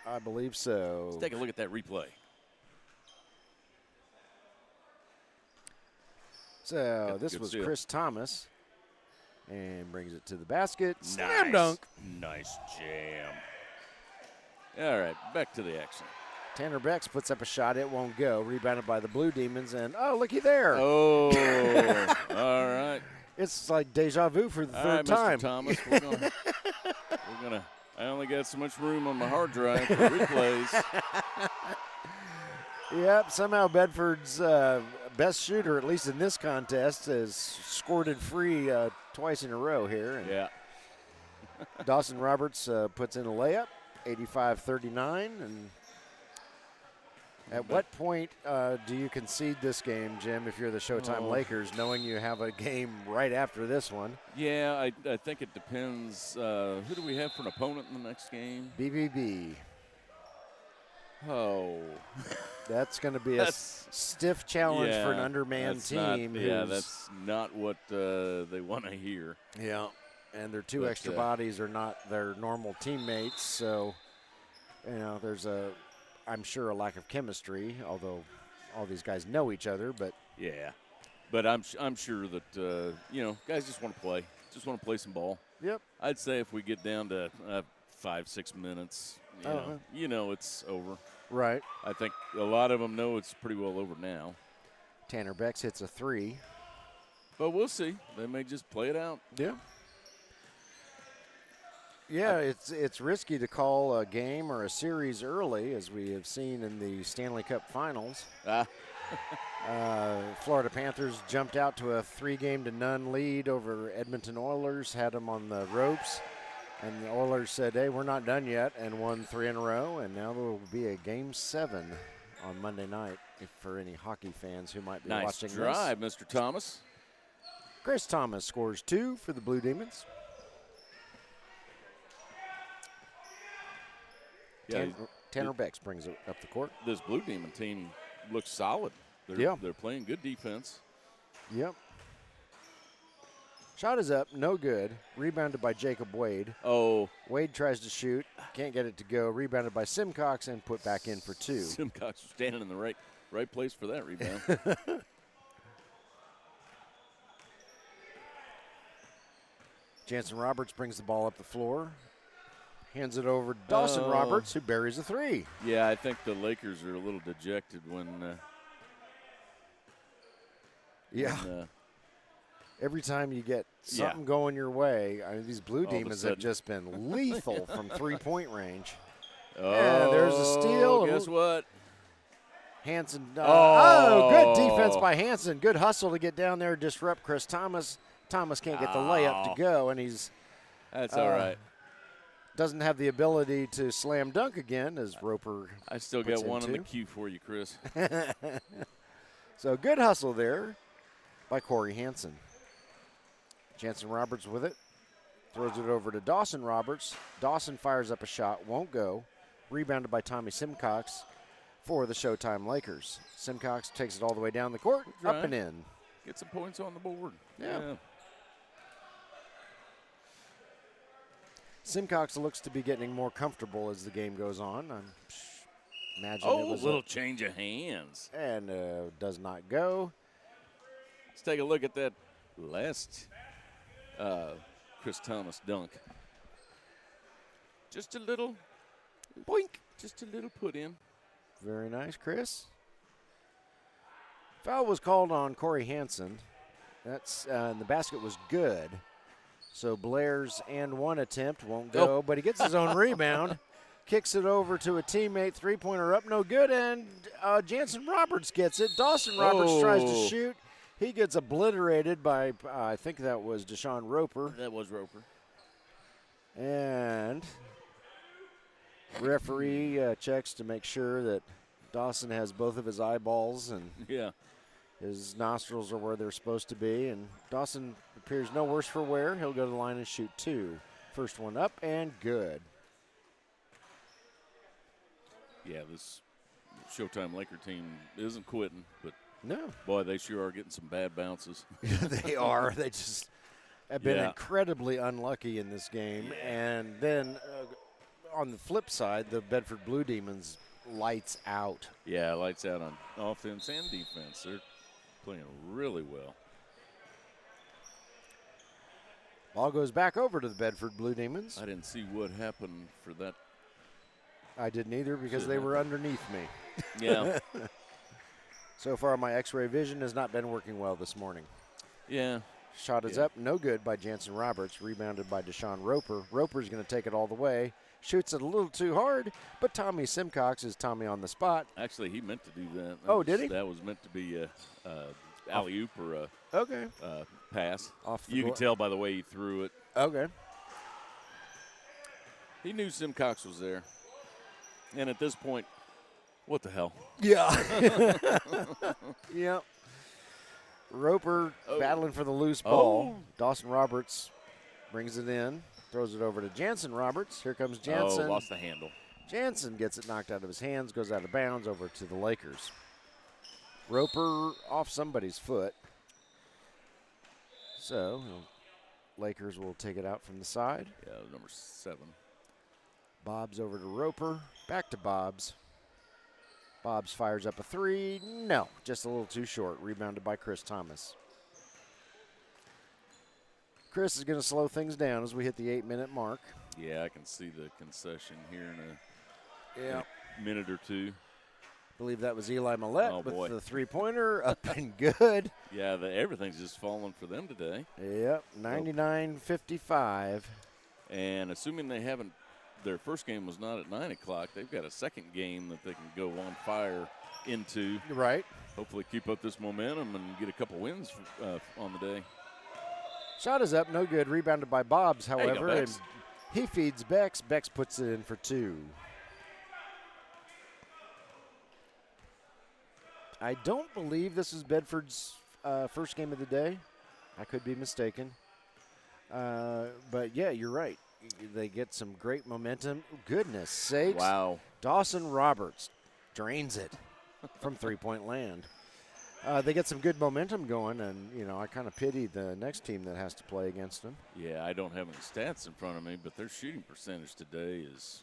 I believe so. Let's take a look at that replay. So this was steal. Chris Thomas, and brings it to the basket. Nice. Slam dunk. Nice jam. All right, back to the action. Tanner Becks puts up a shot. It won't go. Rebounded by the Blue Demons, and looky there. Oh, all right. It's like deja vu for the All third right, time. Mr. Thomas, we're gonna. I only got so much room on my hard drive for replays. Yep, somehow Bedford's best shooter, at least in this contest, has scored it free twice in a row here. And Yeah. Dawson Roberts puts in a layup, 85-39. And at what point do you concede this game, Jim, if you're the Showtime Lakers, knowing you have a game right after this one? Yeah, I think it depends. Who do we have for an opponent in the next game? BBB. Oh. That's going to be a stiff challenge for an undermanned team. That's not what they want to hear. Yeah, and their 2 extra bodies are not their normal teammates, so there's I'm sure a lack of chemistry. Although all these guys know each other, but but I'm sure that guys just want to play some ball. Yep. I'd say if we get down to 5-6 minutes, it's over. Right. I think a lot of them know it's pretty well over now. Tanner Becks hits a 3. But we'll see. They may just play it out. Yeah. Yeah, it's risky to call a game or a series early, as we have seen in the Stanley Cup Finals. Florida Panthers jumped out to a 3-0 lead over Edmonton Oilers, had them on the ropes. And the Oilers said, hey, we're not done yet, and won 3 in a row. And now there will be a Game 7 on Monday night for any hockey fans who might be watching this. Nice drive, Mr. Thomas. Chris Thomas scores 2 for the Blue Demons. Yeah, Tanner Becks brings it up the court. This Blue Demon team looks solid. They're playing good defense. Yep. Shot is up, no good. Rebounded by Jacob Wade. Oh. Wade tries to shoot, can't get it to go. Rebounded by Simcox and put back in for 2. Simcox was standing in the right place for that rebound. Jansen Roberts brings the ball up the floor. Hands it over to Dawson Roberts, who buries a 3. Yeah, I think the Lakers are a little dejected when every time you get something going your way, these Blue Demons have just been lethal from 3-point range. Oh, there's a steal. Guess what? Hansen. Good defense by Hansen. Good hustle to get down there, disrupt Chris Thomas. Thomas can't get the layup to go, and that's all right. Doesn't have the ability to slam dunk again, as Roper. I still got one in the queue for you, Chris. So good hustle there by Corey Hansen. Jansen Roberts with it. Throws it over to Dawson Roberts. Dawson fires up a shot. Won't go. Rebounded by Tommy Simcox for the Showtime Lakers. Simcox takes it all the way down the court. Up and in. Get some points on the board. Yeah. Simcox looks to be getting more comfortable as the game goes on. I'm imagine Oh, it was a little change of hands. and does not go. Let's take a look at that last Chris Thomas dunk. Just a little boink, just a little put in. Very nice, Chris. Foul was called on Corey Hansen. That's and the basket was good. So Blair's and one attempt won't go, but he gets his own rebound. Kicks it over to a teammate. Three-pointer up, no good, and Jansen Roberts gets it. Dawson Roberts tries to shoot. He gets obliterated by, I think that was Deshaun Roper. That was Roper. And referee checks to make sure that Dawson has both of his eyeballs and his nostrils are where they're supposed to be. And Dawson appears no worse for wear. He'll go to the line and shoot two. First one up and good. Yeah, this Showtime Laker team isn't quitting, but no, boy, they sure are getting some bad bounces. They are. They just have been incredibly unlucky in this game. And then on the flip side, the Bedford Blue Demons lights out. Yeah, lights out on offense and defense. They're playing really well. Ball goes back over to the Bedford Blue Demons. I didn't see what happened for that. I didn't either because they were underneath me. Yeah. So far, my X-ray vision has not been working well this morning. Yeah. Shot is up, no good by Jansen Roberts, rebounded by Deshaun Roper. Roper's going to take it all the way. Shoots it a little too hard, but Tommy Simcox is Tommy on the spot. Actually, he meant to do that. Did he? That was meant to be a alley-oop or a pass. You can tell by the way he threw it. Okay. He knew Simcox was there. And at this point, what the hell? Yeah. Yeah. Roper battling for the loose ball. Dawson Roberts brings it in, throws it over to Jansen Roberts. Here comes Jansen. Lost the handle. Jansen gets it knocked out of his hands, goes out of bounds over to the Lakers. Roper off somebody's foot. So, Lakers will take it out from the side. Yeah, number 7. Bob's over to Roper. Back to Bob's. Bob's fires up a three. No, just a little too short. Rebounded by Chris Thomas. Chris is going to slow things down as we hit the 8-minute mark. Yeah, I can see the concession here in a minute or two. I believe that was Eli Millette with the three-pointer up and good. Yeah, everything's just falling for them today. Yep, 99-55. And assuming they haven't, their first game was not at 9 o'clock, they've got a second game that they can go on fire into. Right. Hopefully keep up this momentum and get a couple wins on the day. Shot is up, no good. Rebounded by Bob's, however. Go, and he feeds Bex. Bex puts it in for two. I don't believe this is Bedford's first game of the day. I could be mistaken. But, yeah, you're right. They get some great momentum. Goodness sakes. Wow. Dawson Roberts drains it from three-point land. They get some good momentum going, and, I kind of pity the next team that has to play against them. Yeah, I don't have any stats in front of me, but their shooting percentage today is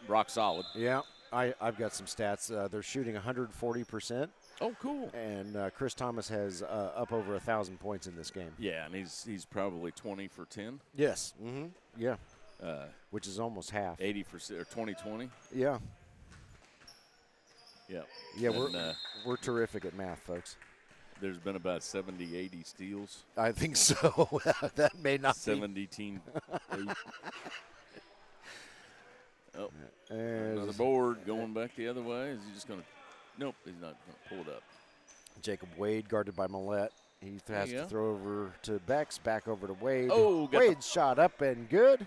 rock solid. Yeah, I've got some stats. They're shooting 140%. Oh, cool. And Chris Thomas has up over 1,000 points in this game. Yeah, and he's probably 20 for 10. Yes. Mm-hmm. Yeah. Which is almost half. 80% or 20-20. Yeah. Yeah. Yeah, we're terrific at math, folks. There's been about 70, 80 steals. I think so. That may not 17. Oh, and another board going back the other way. Is he just going to? Nope, he's not going to pull it up. Jacob Wade guarded by Millette. He has to throw over to Bex, back over to Wade. Oh, Wade's shot up and good.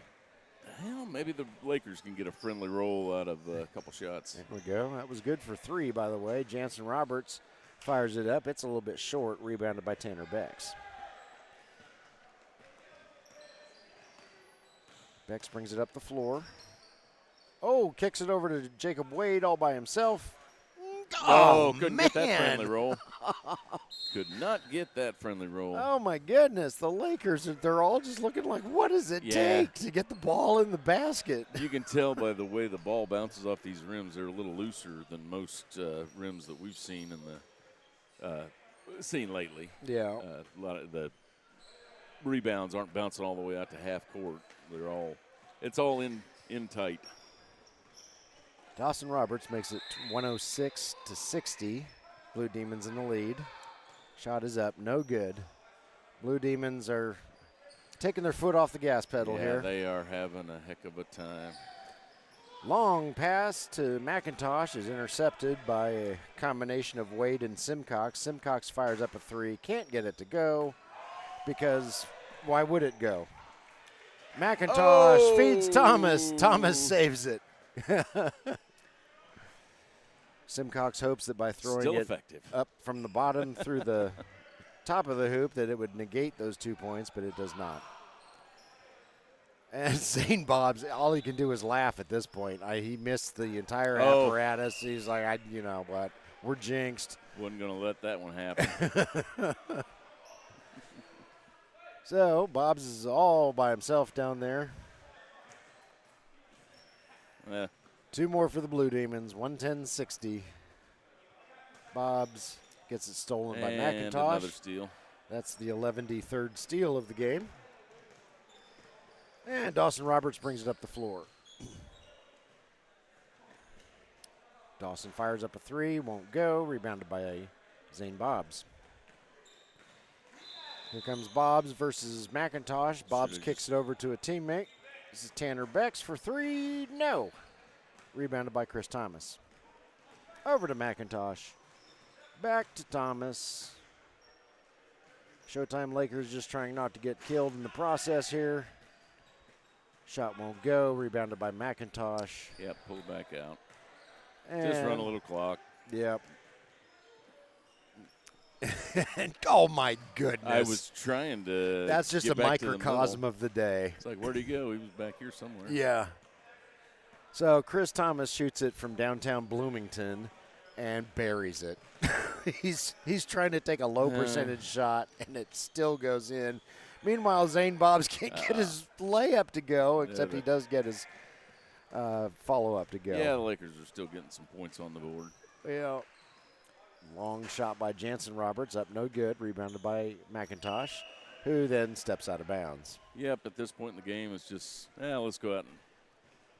Well, maybe the Lakers can get a friendly roll out of a couple shots. There we go. That was good for three, by the way. Jansen Roberts fires it up. It's a little bit short, rebounded by Tanner Bex. Bex brings it up the floor. Oh, kicks it over to Jacob Wade all by himself. Oh, couldn't get that friendly roll. Could not get that friendly roll. Oh, my goodness. The Lakers, they're all just looking like, what does it take to get the ball in the basket? You can tell by the way the ball bounces off these rims. They're a little looser than most rims that we've seen in the seen lately. Yeah. A lot of the rebounds aren't bouncing all the way out to half court. It's all in tight. Dawson Roberts makes it 106-60. Blue Demons in the lead. Shot is up, no good. Blue Demons are taking their foot off the gas pedal here. Yeah, they are having a heck of a time. Long pass to McIntosh is intercepted by a combination of Wade and Simcox. Simcox fires up a three, can't get it to go because why would it go? McIntosh feeds Thomas. Thomas saves it. Simcox hopes that by throwing it up from the bottom through the top of the hoop that it would negate those 2 points, but it does not. And Zane Bob's, all he can do is laugh at this point. He missed the entire apparatus. He's like, you know what, we're jinxed. Wasn't going to let that one happen. So Bob's is all by himself down there. Yeah. 2 more for the Blue Demons, 110-60. Bob's gets it stolen by McIntosh. Another steal. That's the 11-3rd steal of the game. And Dawson Roberts brings it up the floor. Dawson fires up a three, won't go. Rebounded by Zane Bobs. Here comes Bobs versus McIntosh. Bobs kicks it over to a teammate. This is Tanner Becks for three. No. Rebounded by Chris Thomas. Over to McIntosh. Back to Thomas. Showtime Lakers just trying not to get killed in the process here. Shot won't go. Rebounded by McIntosh. Yep, pull back out. And just run a little clock. Yep. And, oh, my goodness. I was trying to That's just get a back to the microcosm middle. of the day. It's like, where'd he go? He was back here somewhere. Yeah. So Chris Thomas shoots it from downtown Bloomington and buries it. he's trying to take a low percentage shot, and it still goes in. Meanwhile, Zane Bobs can't get his layup to go, except he does get his follow-up to go. Yeah, the Lakers are still getting some points on the board. Yeah. Long shot by Jansen Roberts, up no good. Rebounded by McIntosh, who then steps out of bounds. Yep, at this point in the game, it's just, let's go out and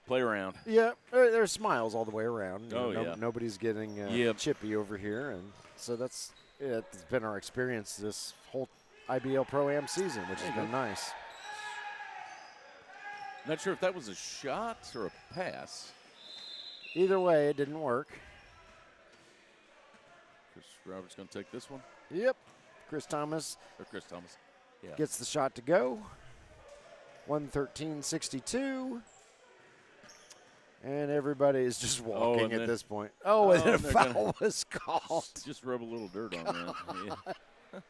play around. Yeah, there's smiles all the way around. Yeah. Nobody's getting chippy over here, and so it's been our experience this whole IBL ProAm season, which has been nice. Not sure if that was a shot or a pass. Either way, it didn't work. Chris Roberts going to take this one. Yep, Chris Thomas Yeah. gets the shot to go. 113-62. And everybody is just walking at this point. And then a foul was called. Just rub a little dirt on that.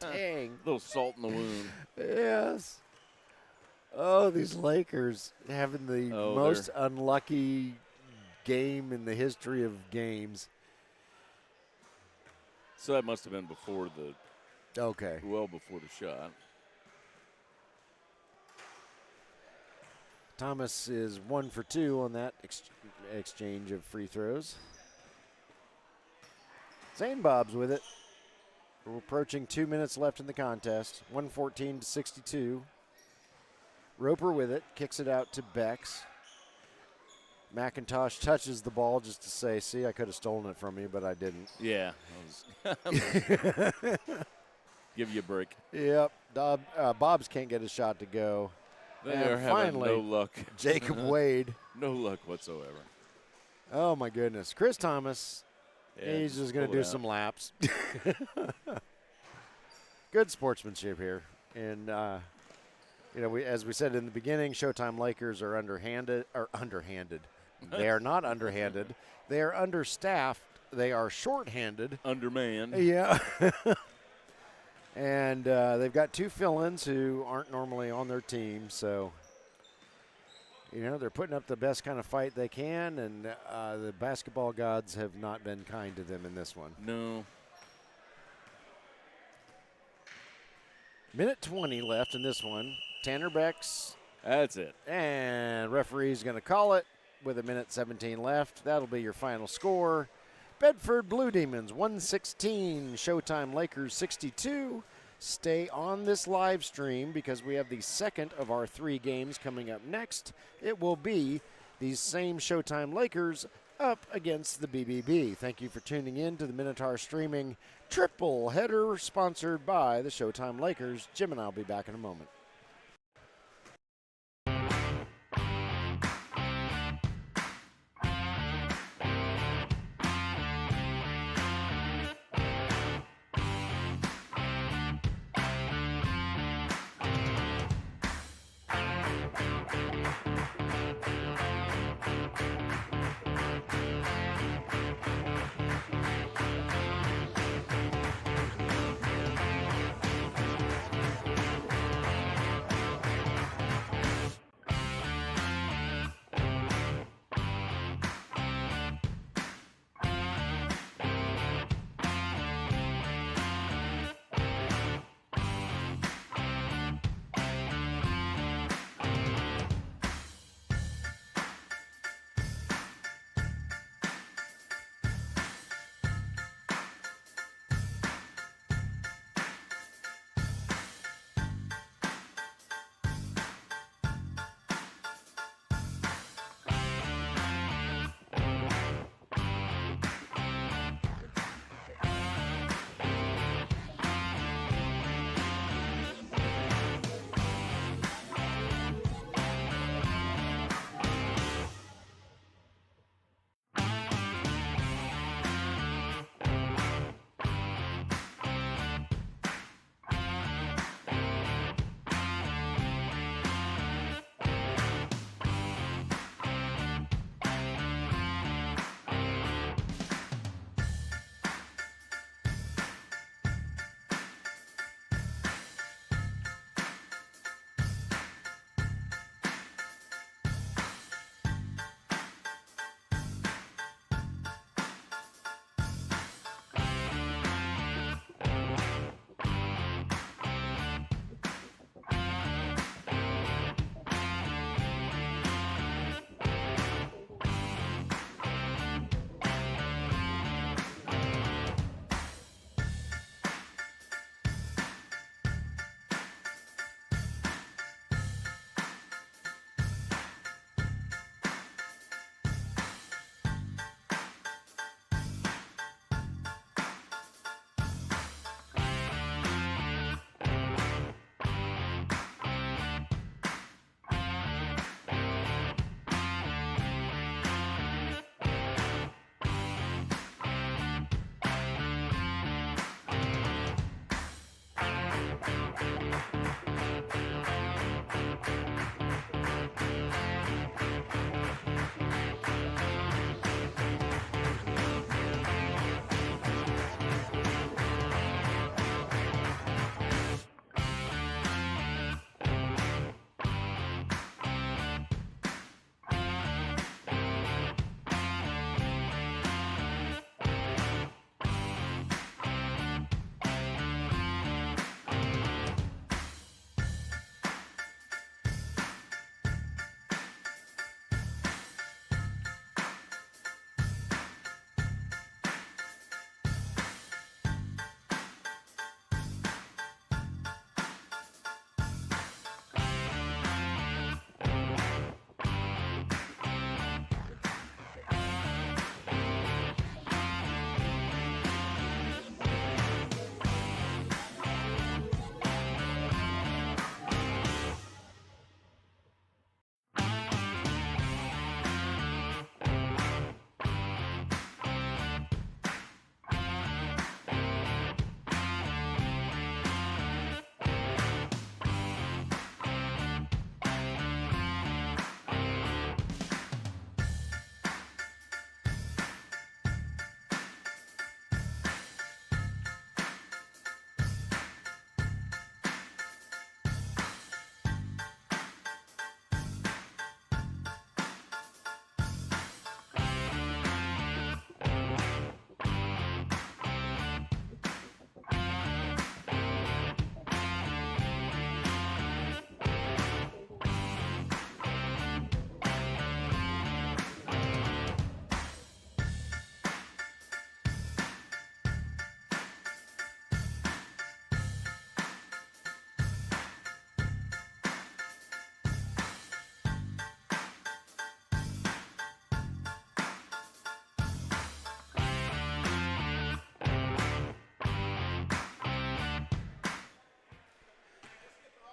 Dang. A little salt in the wound. Yes. Oh, these Lakers having the most unlucky game in the history of games. So that must have been before well before the shot. Thomas is 1 for 2 on that exchange of free throws. Zane Bobs with it. We're approaching 2 minutes left in the contest. 114-62. Roper with it, kicks it out to Becks. McIntosh touches the ball just to say, see, I could have stolen it from you, but I didn't. Yeah. Give you a break. Yep. Bobs can't get a shot to go. They are having no luck. Jacob Wade. No luck whatsoever. Oh, my goodness. Chris Thomas, he's just going to do some laps. Good sportsmanship here. And, as we said in the beginning, Showtime Lakers are underhanded. They are not underhanded. They are understaffed. They are shorthanded. Undermanned. Yeah. And they've got 2 fill-ins who aren't normally on their team, so You know, they're putting up the best kind of fight they can, and the basketball gods have not been kind to them in this one. No. Minute 20 left in this one. Tanner Becks. That's it. And referee's going to call it with a minute 17 left. That'll be your final score. Bedford Blue Demons 116, Showtime Lakers 62. Stay on this live stream because we have the second of our 3 games coming up next. It will be these same Showtime Lakers up against the BBB. Thank you for tuning in to the Minotaur Streaming Triple Header, sponsored by the Showtime Lakers. Jim and I will be back in a moment.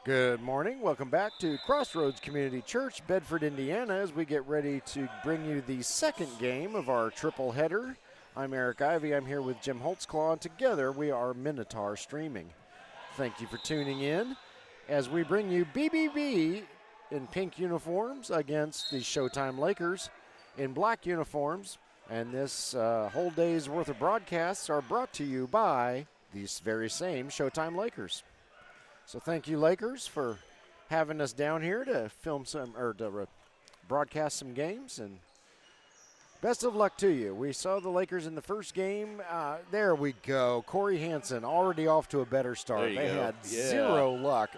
Good morning. Welcome back to Crossroads Community Church, Bedford, Indiana, as we get ready to bring you the second game of our triple header. I'm Eric Ivey. I'm here with Jim Holtzclaw, and together we are Minotaur streaming. Thank you for tuning in as we bring you BBB in pink uniforms against the Showtime Lakers in black uniforms. And this whole day's worth of broadcasts are brought to you by these very same Showtime Lakers. So thank you, Lakers, for having us down here to film some or to broadcast some games, and best of luck to you. We saw the Lakers in the first game. There we go. Corey Hansen already off to a better start. They had zero luck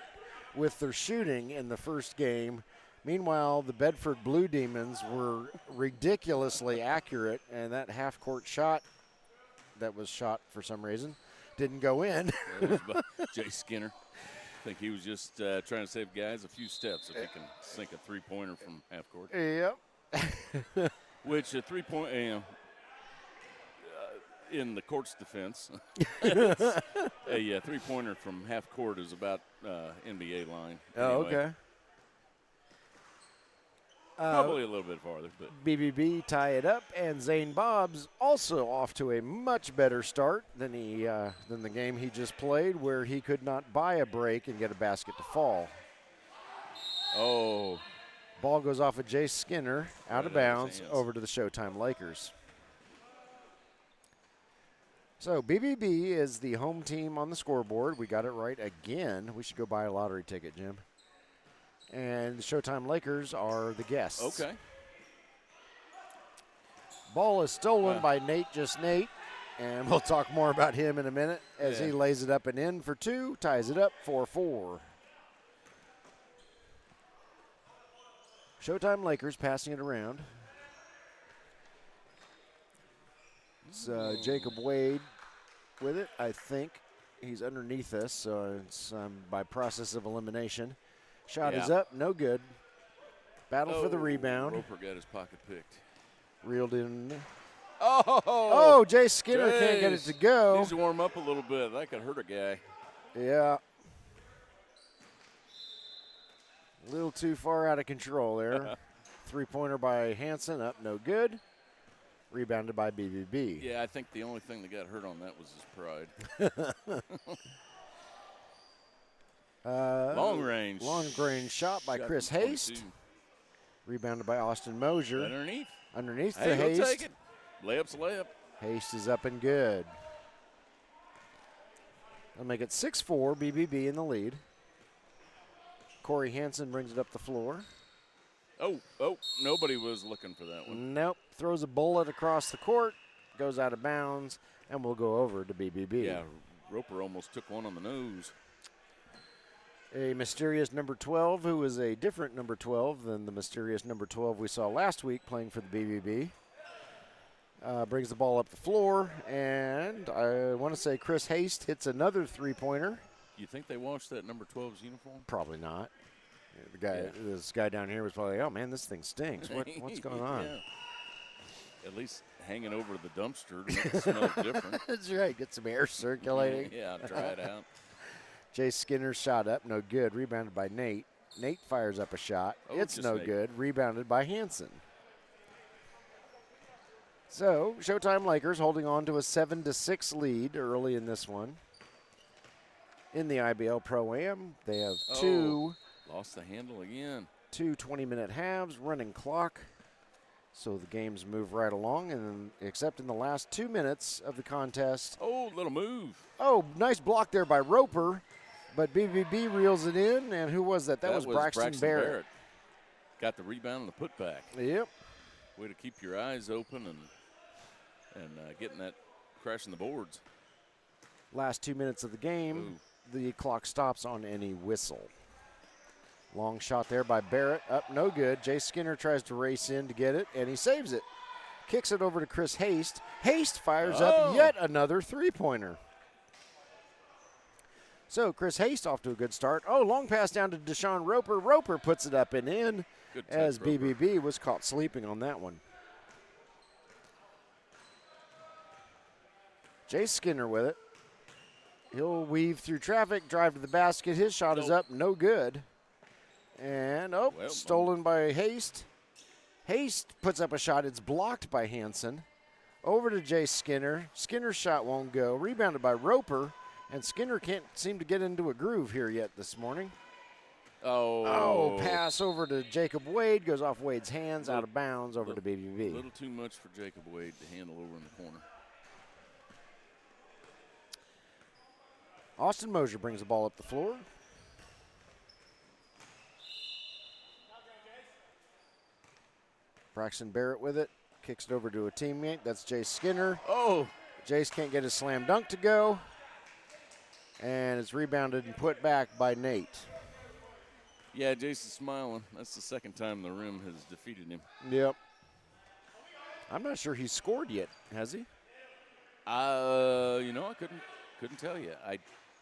with their shooting in the first game. Meanwhile, the Bedford Blue Demons were ridiculously accurate, and that half-court shot that was shot for some reason didn't go in. Jay Skinner. I think he was just trying to save guys a few steps if he can sink a three-pointer from half court. Yep. Which a three-point, in the court's defense, a three-pointer from half court is about NBA line. Oh, anyway. okay. Probably a little bit farther, but BBB tie it up, and Zane Bob's also off to a much better start than the game he just played, where he could not buy a break and get a basket to fall. Oh. Ball goes off of Jay Skinner, out of bounds, over to the Showtime Lakers. So BBB is the home team on the scoreboard. We got it right again. We should go buy a lottery ticket, Jim. And the Showtime Lakers are the guests. Okay. Ball is stolen by Nate, and we'll talk more about him in a minute as he lays it up and in for two, ties it up 4-4. Showtime Lakers passing it around. It's Jacob Wade with it, I think. He's underneath us, so it's by process of elimination. Shot is up, no good. Battle for the rebound. Roper got his pocket picked. Reeled in. Oh, Jay Skinner can't get it to go. Needs to warm up a little bit. That could hurt a guy. Yeah. A little too far out of control there. Three-pointer by Hansen, up no good. Rebounded by BBB. Yeah, I think the only thing that got hurt on that was his pride. Long range shot by Chris Haste. Rebounded by Austin Mosier. Underneath the Haste. Take it. Layup's a layup. Haste is up and good. That'll make it 6-4, BBB in the lead. Corey Hansen brings it up the floor. Oh, nobody was looking for that one. Nope. Throws a bullet across the court, goes out of bounds, and we'll go over to BBB. Yeah, Roper almost took one on the nose. A mysterious number 12, who is a different number 12 than the mysterious number 12 we saw last week playing for the BBB. Brings the ball up the floor, and I want to say Chris Haste hits another three-pointer. You think they washed that number 12's uniform? Probably not. This guy down here was probably, oh, man, this thing stinks. What's going on? Yeah. At least hanging over the dumpster to make it smell different. That's right. Get some air circulating. Yeah, try it out. Jay Skinner shot up, no good. Rebounded by Nate. Nate fires up a shot. It's no good. Rebounded by Hansen. So, Showtime Lakers holding on to a 7-6 lead early in this one. In the IBL ProAm, they have lost the handle again. 2 20-minute halves, running clock. So the games move right along, and except in the last 2 minutes of the contest. Oh, little move. Oh, nice block there by Roper, but BBB reels it in, and who was that? That was Braxton Barrett. Got the rebound and the putback. Yep. Way to keep your eyes open and getting that crashing the boards. Last 2 minutes of the game, the clock stops on any whistle. Long shot there by Barrett, up no good. Jay Skinner tries to race in to get it, and he saves it. Kicks it over to Chris Haste. Haste fires up yet another three-pointer. So Chris Haste off to a good start. Oh, long pass down to Deshaun Roper. Roper puts it up and in as BBB was caught sleeping on that one. Jay Skinner with it. He'll weave through traffic, drive to the basket. His shot is up, no good. And, stolen by Haste. Haste puts up a shot. It's blocked by Hansen. Over to Jay Skinner. Skinner's shot won't go. Rebounded by Roper. And Skinner can't seem to get into a groove here yet this morning. Oh, Pass over to Jacob Wade. Goes off Wade's hands, out of bounds, over to BBB. A little too much for Jacob Wade to handle over in the corner. Austin Mosier brings the ball up the floor. Braxton Barrett with it. Kicks it over to a teammate. That's Jay Skinner. Oh. Jace can't get his slam dunk to go. And it's rebounded and put back by Nate. Yeah, Jason's smiling. That's the second time the rim has defeated him. Yep. I'm not sure he's scored yet, has he? I couldn't tell you.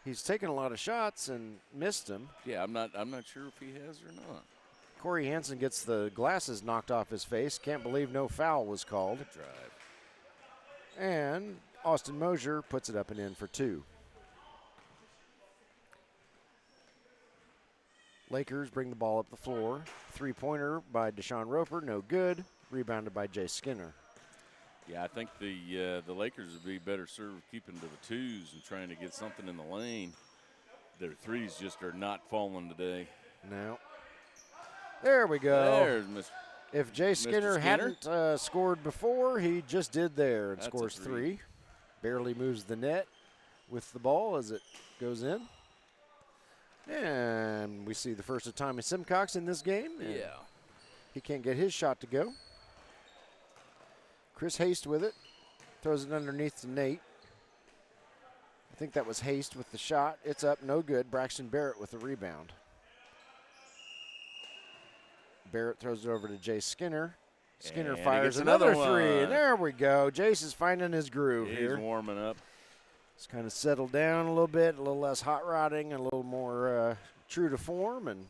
He's taken a lot of shots and missed them. Yeah, I'm not sure if he has or not. Corey Hansen gets the glasses knocked off his face. Can't believe no foul was called. Good drive. And Austin Mosier puts it up and in for 2. Lakers bring the ball up the floor. 3-pointer by Deshaun Roper, no good. Rebounded by Jay Skinner. Yeah, I think the Lakers would be better served keeping to the twos and trying to get something in the lane. Their threes just are not falling today. No. There we go. There's Mr. If Jay Skinner hadn't scored before, he just did there and scores 3. Barely moves the net with the ball as it goes in. And we see the first of Tommy Simcox in this game. Yeah. He can't get his shot to go. Chris Haste with it. Throws it underneath to Nate. I think that was Haste with the shot. It's up, no good. Braxton Barrett with the rebound. Barrett throws it over to Jay Skinner. Skinner and fires another 3. And there we go. Jace is finding his groove here. He's warming up. It's kind of settled down a little bit, a little less hot rodding, a little more true to form, and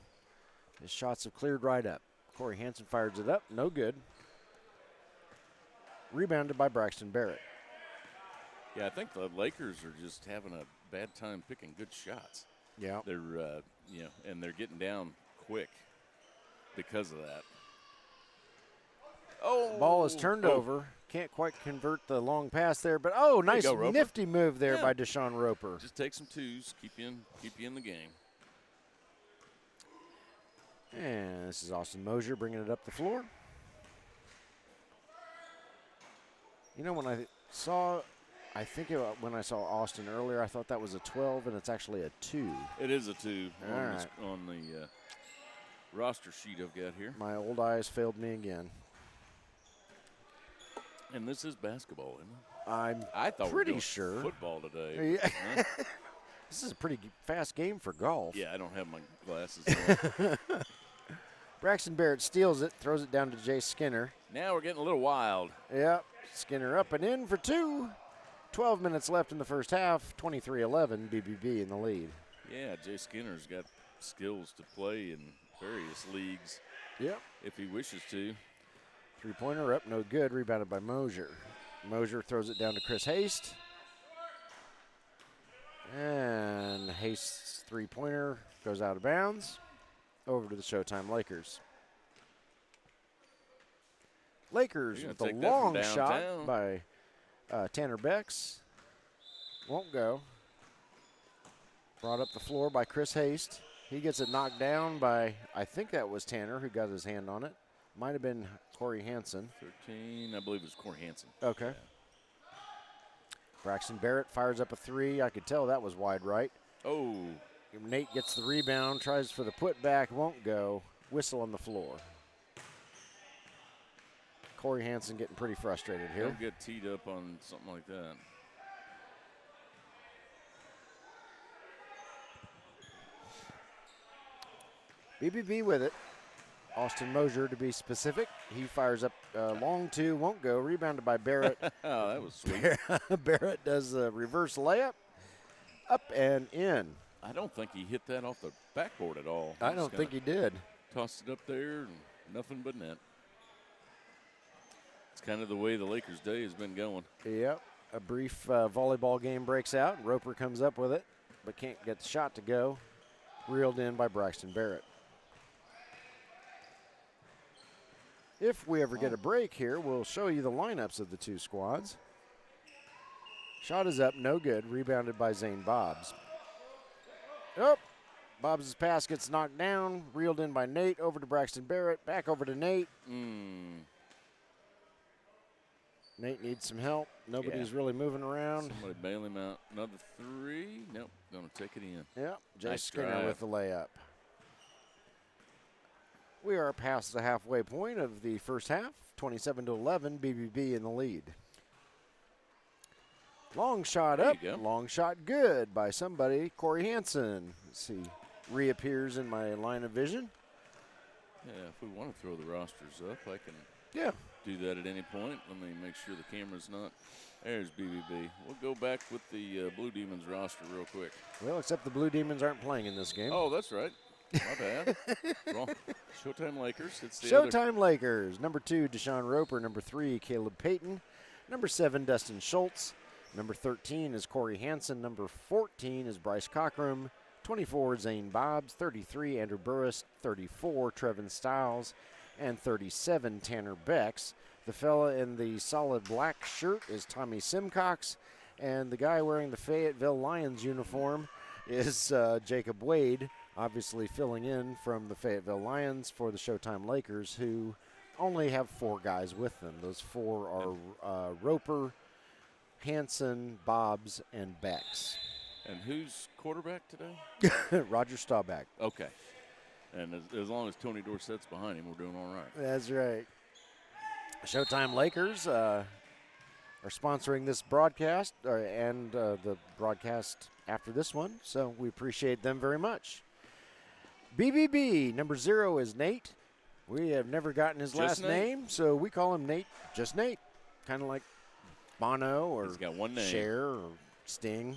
his shots have cleared right up. Corey Hansen fires it up, no good. Rebounded by Braxton Barrett. Yeah, I think the Lakers are just having a bad time picking good shots. Yeah. They're, and they're getting down quick because of that. Oh. Ball is turned over. Can't quite convert the long pass there, but nice nifty move there by Deshaun Roper. Just take some twos, keep you in the game. And this is Austin Mosier bringing it up the floor. You know, when I saw Austin earlier, I thought that was a 12, and it's actually a 2. It is a 2 right. on the roster sheet I've got here. My old eyes failed me again. And this is basketball, isn't it? I thought pretty we were sure football today. Yeah. This is a pretty fast game for golf. Yeah, I don't have my glasses on. Braxton Barrett steals it, throws it down to Jay Skinner. Now we're getting a little wild. Yep, Skinner up and in for 2. 12 minutes left in the first half, 23-11, BBB in the lead. Yeah, Jay Skinner's got skills to play in various leagues. Yep. If he wishes to. 3-pointer up, no good, rebounded by Mosier. Mosier throws it down to Chris Haste. And Haste's 3-pointer goes out of bounds. Over to the Showtime Lakers. Lakers with a long shot by Tanner Becks. Won't go. Brought up the floor by Chris Haste. He gets it knocked down by, I think that was Tanner who got his hand on it. Might have been Corey Hansen. 13, I believe it was Corey Hansen. Okay. Yeah. Braxton Barrett fires up a 3. I could tell that was wide right. Oh. Nate gets the rebound, tries for the putback, won't go. Whistle on the floor. Corey Hansen getting pretty frustrated here. He'll get teed up on something like that. BBB with it. Austin Mosier, to be specific. He fires up long 2, won't go. Rebounded by Barrett. Oh, that was sweet. Barrett does a reverse layup. Up and in. I don't think he hit that off the backboard at all. I don't think he did. Tossed it up there and nothing but net. It's kind of the way the Lakers' day has been going. Yep. A brief volleyball game breaks out. Roper comes up with it. but can't get the shot to go. Reeled in by Braxton Barrett. If we ever get a break here, we'll show you the lineups of the two squads. Shot is up, no good. Rebounded by Zane Bobbs. Oh, Bobbs' pass gets knocked down. Reeled in by Nate. Over to Braxton Barrett. Back over to Nate. Nate needs some help. Nobody's really moving around. Somebody bail him out. Another three. Nope, going to take it in. Yep, Jay Nice Skinner drive. with the layup. We are past the halfway point of the first half. 27-11, BBB in the lead. Long shot There up, you go. long shot good by somebody. Corey Hansen. Let's see, reappears in my line of vision. Yeah, if we want to throw the rosters up, I can do that at any point. Let me make sure the camera's not. There's BBB. We'll go back with the Blue Demons roster real quick. Well, except the Blue Demons aren't playing in this game. Oh, that's right. My bad. Wrong. Showtime Lakers. It's the Showtime Lakers. Number 2, Deshaun Roper. Number 3, Caleb Payton. Number 7, Dustin Schultz. Number 13 is Corey Hansen. Number 14 is Bryce Cockrum. 24, Zane Bobbs. 33, Andrew Burris. 34, Trevin Stiles. And 37, Tanner Becks. The fella in the solid black shirt is Tommy Simcox. And the guy wearing the Fayetteville Lions uniform is Jacob Wade, obviously filling in from the Fayetteville Lions for the Showtime Lakers, who only have 4 guys with them. Those 4 are Roper, Hansen, Bobbs, and Becks. And who's quarterback today? Roger Staubach. Okay. And as long as Tony Dorsett's behind him, we're doing all right. That's right. Showtime Lakers are sponsoring this broadcast and the broadcast after this one, so we appreciate them very much. BBB, number 0 is Nate. We have never gotten his last name, so we call him Nate, just Nate. Kind of like Bono or He's got one name. Cher or Sting.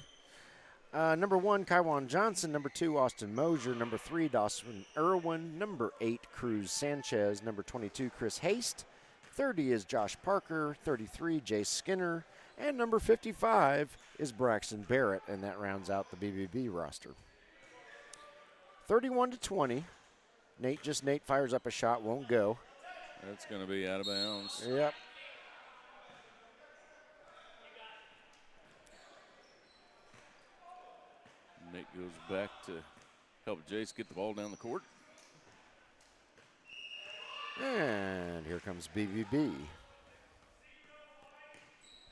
Number 1, Kywan Johnson. Number 2, Austin Mosier. Number 3, Dawson Irwin. Number 8, Cruz Sanchez. Number 22, Chris Haste. 30 is Josh Parker. 33, Jay Skinner. And number 55 is Braxton Barrett, and that rounds out the BBB roster. 31-20. Nate fires up a shot, won't go. That's going to be out of bounds. Yep. Nate goes back to help Jace get the ball down the court. And here comes BBB.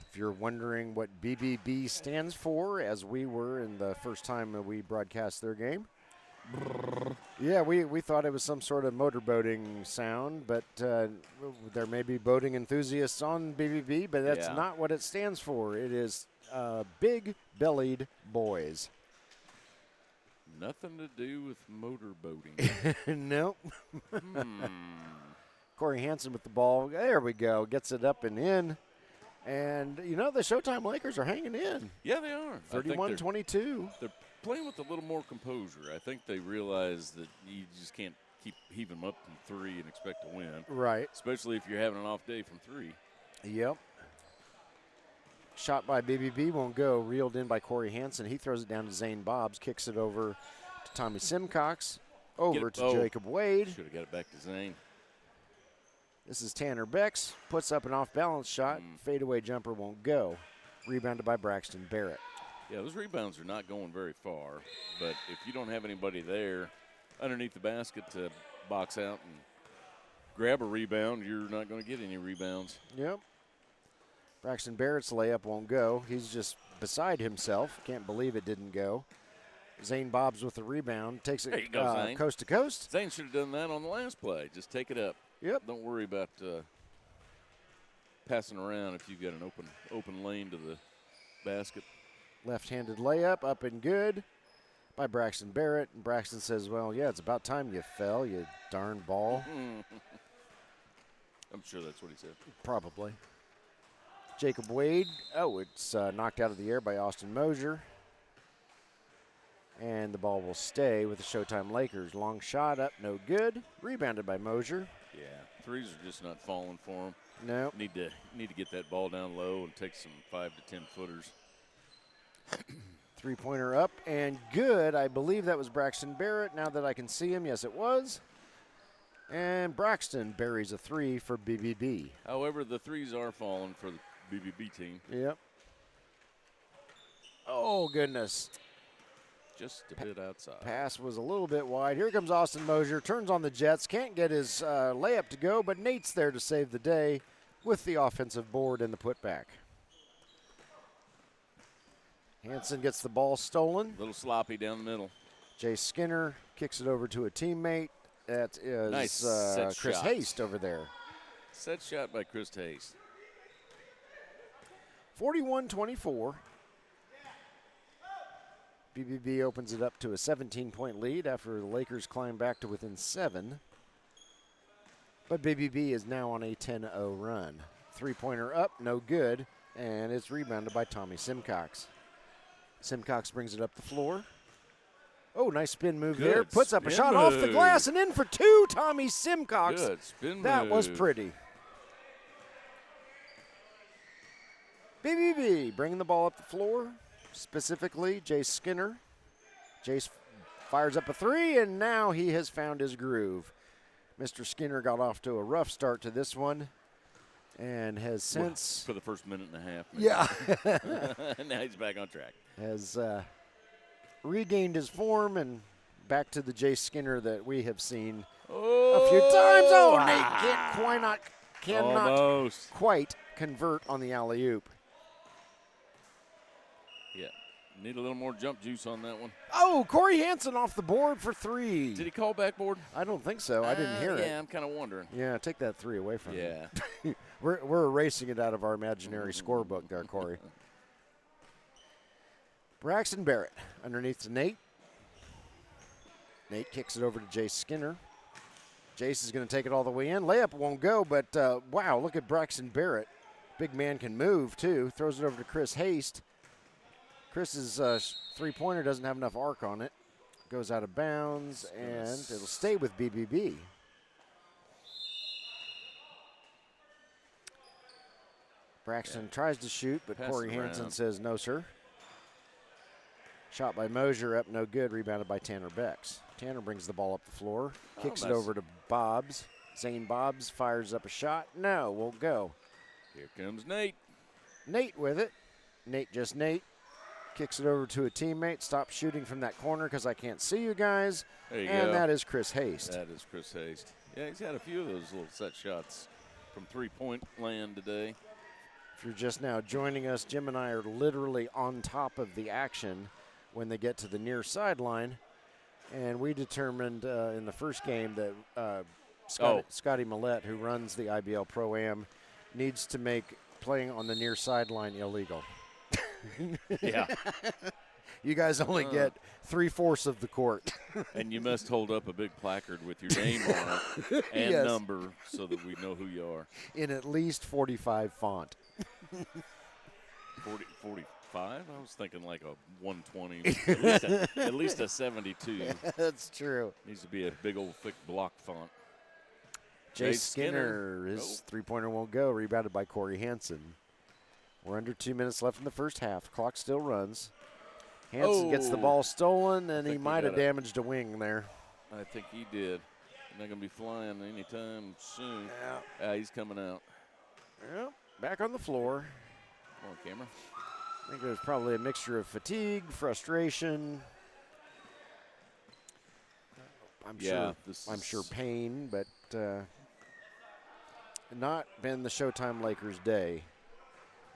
If you're wondering what BBB stands for, as we were in the first time that we broadcast their game, yeah, we thought it was some sort of motorboating sound, but there may be boating enthusiasts on BBB, but that's not what it stands for. It is big-bellied boys. Nothing to do with motorboating. Nope. Corey Hansen with the ball. There we go. Gets it up and in. And, you know, the Showtime Lakers are hanging in. Yeah, they are. 31-22. They're playing with a little more composure. I think they realize that you just can't keep heaving them up from 3 and expect to win. Right. Especially if you're having an off day from 3. Yep. Shot by BBB won't go. Reeled in by Corey Hansen. He throws it down to Zane Bobbs. Kicks it over to Tommy Simcox. Over to Jacob Wade. Should have got it back to Zane. This is Tanner Becks. Puts up an off-balance shot. Fadeaway jumper won't go. Rebounded by Braxton Barrett. Yeah, those rebounds are not going very far. But if you don't have anybody there underneath the basket to box out and grab a rebound, you're not going to get any rebounds. Yep. Braxton Barrett's layup won't go. He's just beside himself. Can't believe it didn't go. Zane Bobbs with the rebound. Takes it coast to coast. Zane should have done that on the last play. Just take it up. Yep. Don't worry about passing around if you've got an open lane to the basket. Left-handed layup, up and good by Braxton Barrett. And Braxton says, well, yeah, it's about time you fell, you darn ball. I'm sure that's what he said. Probably. Jacob Wade. Oh, it's knocked out of the air by Austin Mosier. And the ball will stay with the Showtime Lakers. Long shot up, no good. Rebounded by Mosier. Yeah, threes are just not falling for him. No. Need to get that ball down low and take some 5 to 10 footers. Three-pointer up and good. I believe that was Braxton Barrett. Now that I can see him, yes, it was. And Braxton buries a three for BBB. However, the threes are falling for the BBB team. Yep. Oh, goodness. Just a bit outside. Pass was a little bit wide. Here comes Austin Mosier. Turns on the Jets. Can't get his layup to go, but Nate's there to save the day with the offensive board and the putback. Hansen gets the ball stolen. A little sloppy down the middle. Jay Skinner kicks it over to a teammate. That is Nice Chris shot. Haste over there. Set shot by Chris Haste. 41-24. BBB opens it up to a 17-point lead after the Lakers climb back to within 7. But BBB is now on a 10-0 run. Three-pointer up, no good, and it's rebounded by Tommy Simcox. Simcox brings it up the floor. Oh, nice spin move there. Puts up a shot off the glass and in for two. Tommy Simcox. Good spin That move. was pretty. BBB bringing the ball up the floor. Specifically, Jay Skinner. Jace fires up a three, and now he has found his groove. Mr. Skinner got off to a rough start to this one and has since... For the first minute and a half. Yeah. Now he's back on track. Has regained his form and back to the Jay Skinner that we have seen a few times. Oh, Nate cannot Almost. quite convert on the alley-oop. Yeah. Need a little more jump juice on that one. Oh, Corey Hansen off the board for three. Did he call backboard? I don't think so. I didn't hear it. Yeah, I'm kind of wondering. Yeah, take that three away from Yeah. him. We're erasing it out of our imaginary scorebook there, Corey. Braxton Barrett underneath to Nate. Nate kicks it over to Jace Skinner. Jace is going to take it all the way in. Layup won't go, but wow, look at Braxton Barrett. Big man can move, too. Throws it over to Chris Haste. Chris's three-pointer doesn't have enough arc on it. Goes out of bounds, and it'll stay with BBB. Braxton tries to shoot, but Pass Corey it Hansen around. says no, sir. Shot by Mosier up, no good. Rebounded by Tanner Becks. Tanner brings the ball up the floor, kicks it nice. over to Bobbs. Zane Bobbs fires up a shot. No, won't go. Here comes Nate. Nate with it. Nate. Kicks it over to a teammate. Stop shooting from that corner because I can't see you guys. There you and go. that is Chris Haste. That is Chris Haste. Yeah, he's had a few of those little set shots from three-point land today. If you're just now joining us, Jim and I are literally on top of the action when they get to the near sideline. And we determined in the first game that Scotty Millette, who runs the IBL ProAm, needs to make playing on the near sideline illegal. Yeah. You guys only get 3/4 of the court. And you must hold up a big placard with your name on it and Yes. number so that we know who you are. In at least 45 font. 45? I was thinking like a 120. At least a 72. That's true. Needs to be a big old thick block font. Jay Jay Skinner, Skinner. his three-pointer won't go. Rebounded by Corey Hansen. We're under 2 minutes left in the first half. Clock still runs. Hansen gets the ball stolen, and he think he might have got it. damaged a wing there. I think he did. Not going to be flying anytime soon. Yeah. He's coming out. Well, back on the floor. Come on, camera. I think there's probably a mixture of fatigue, frustration. I'm sure pain, but not been the Showtime Lakers day.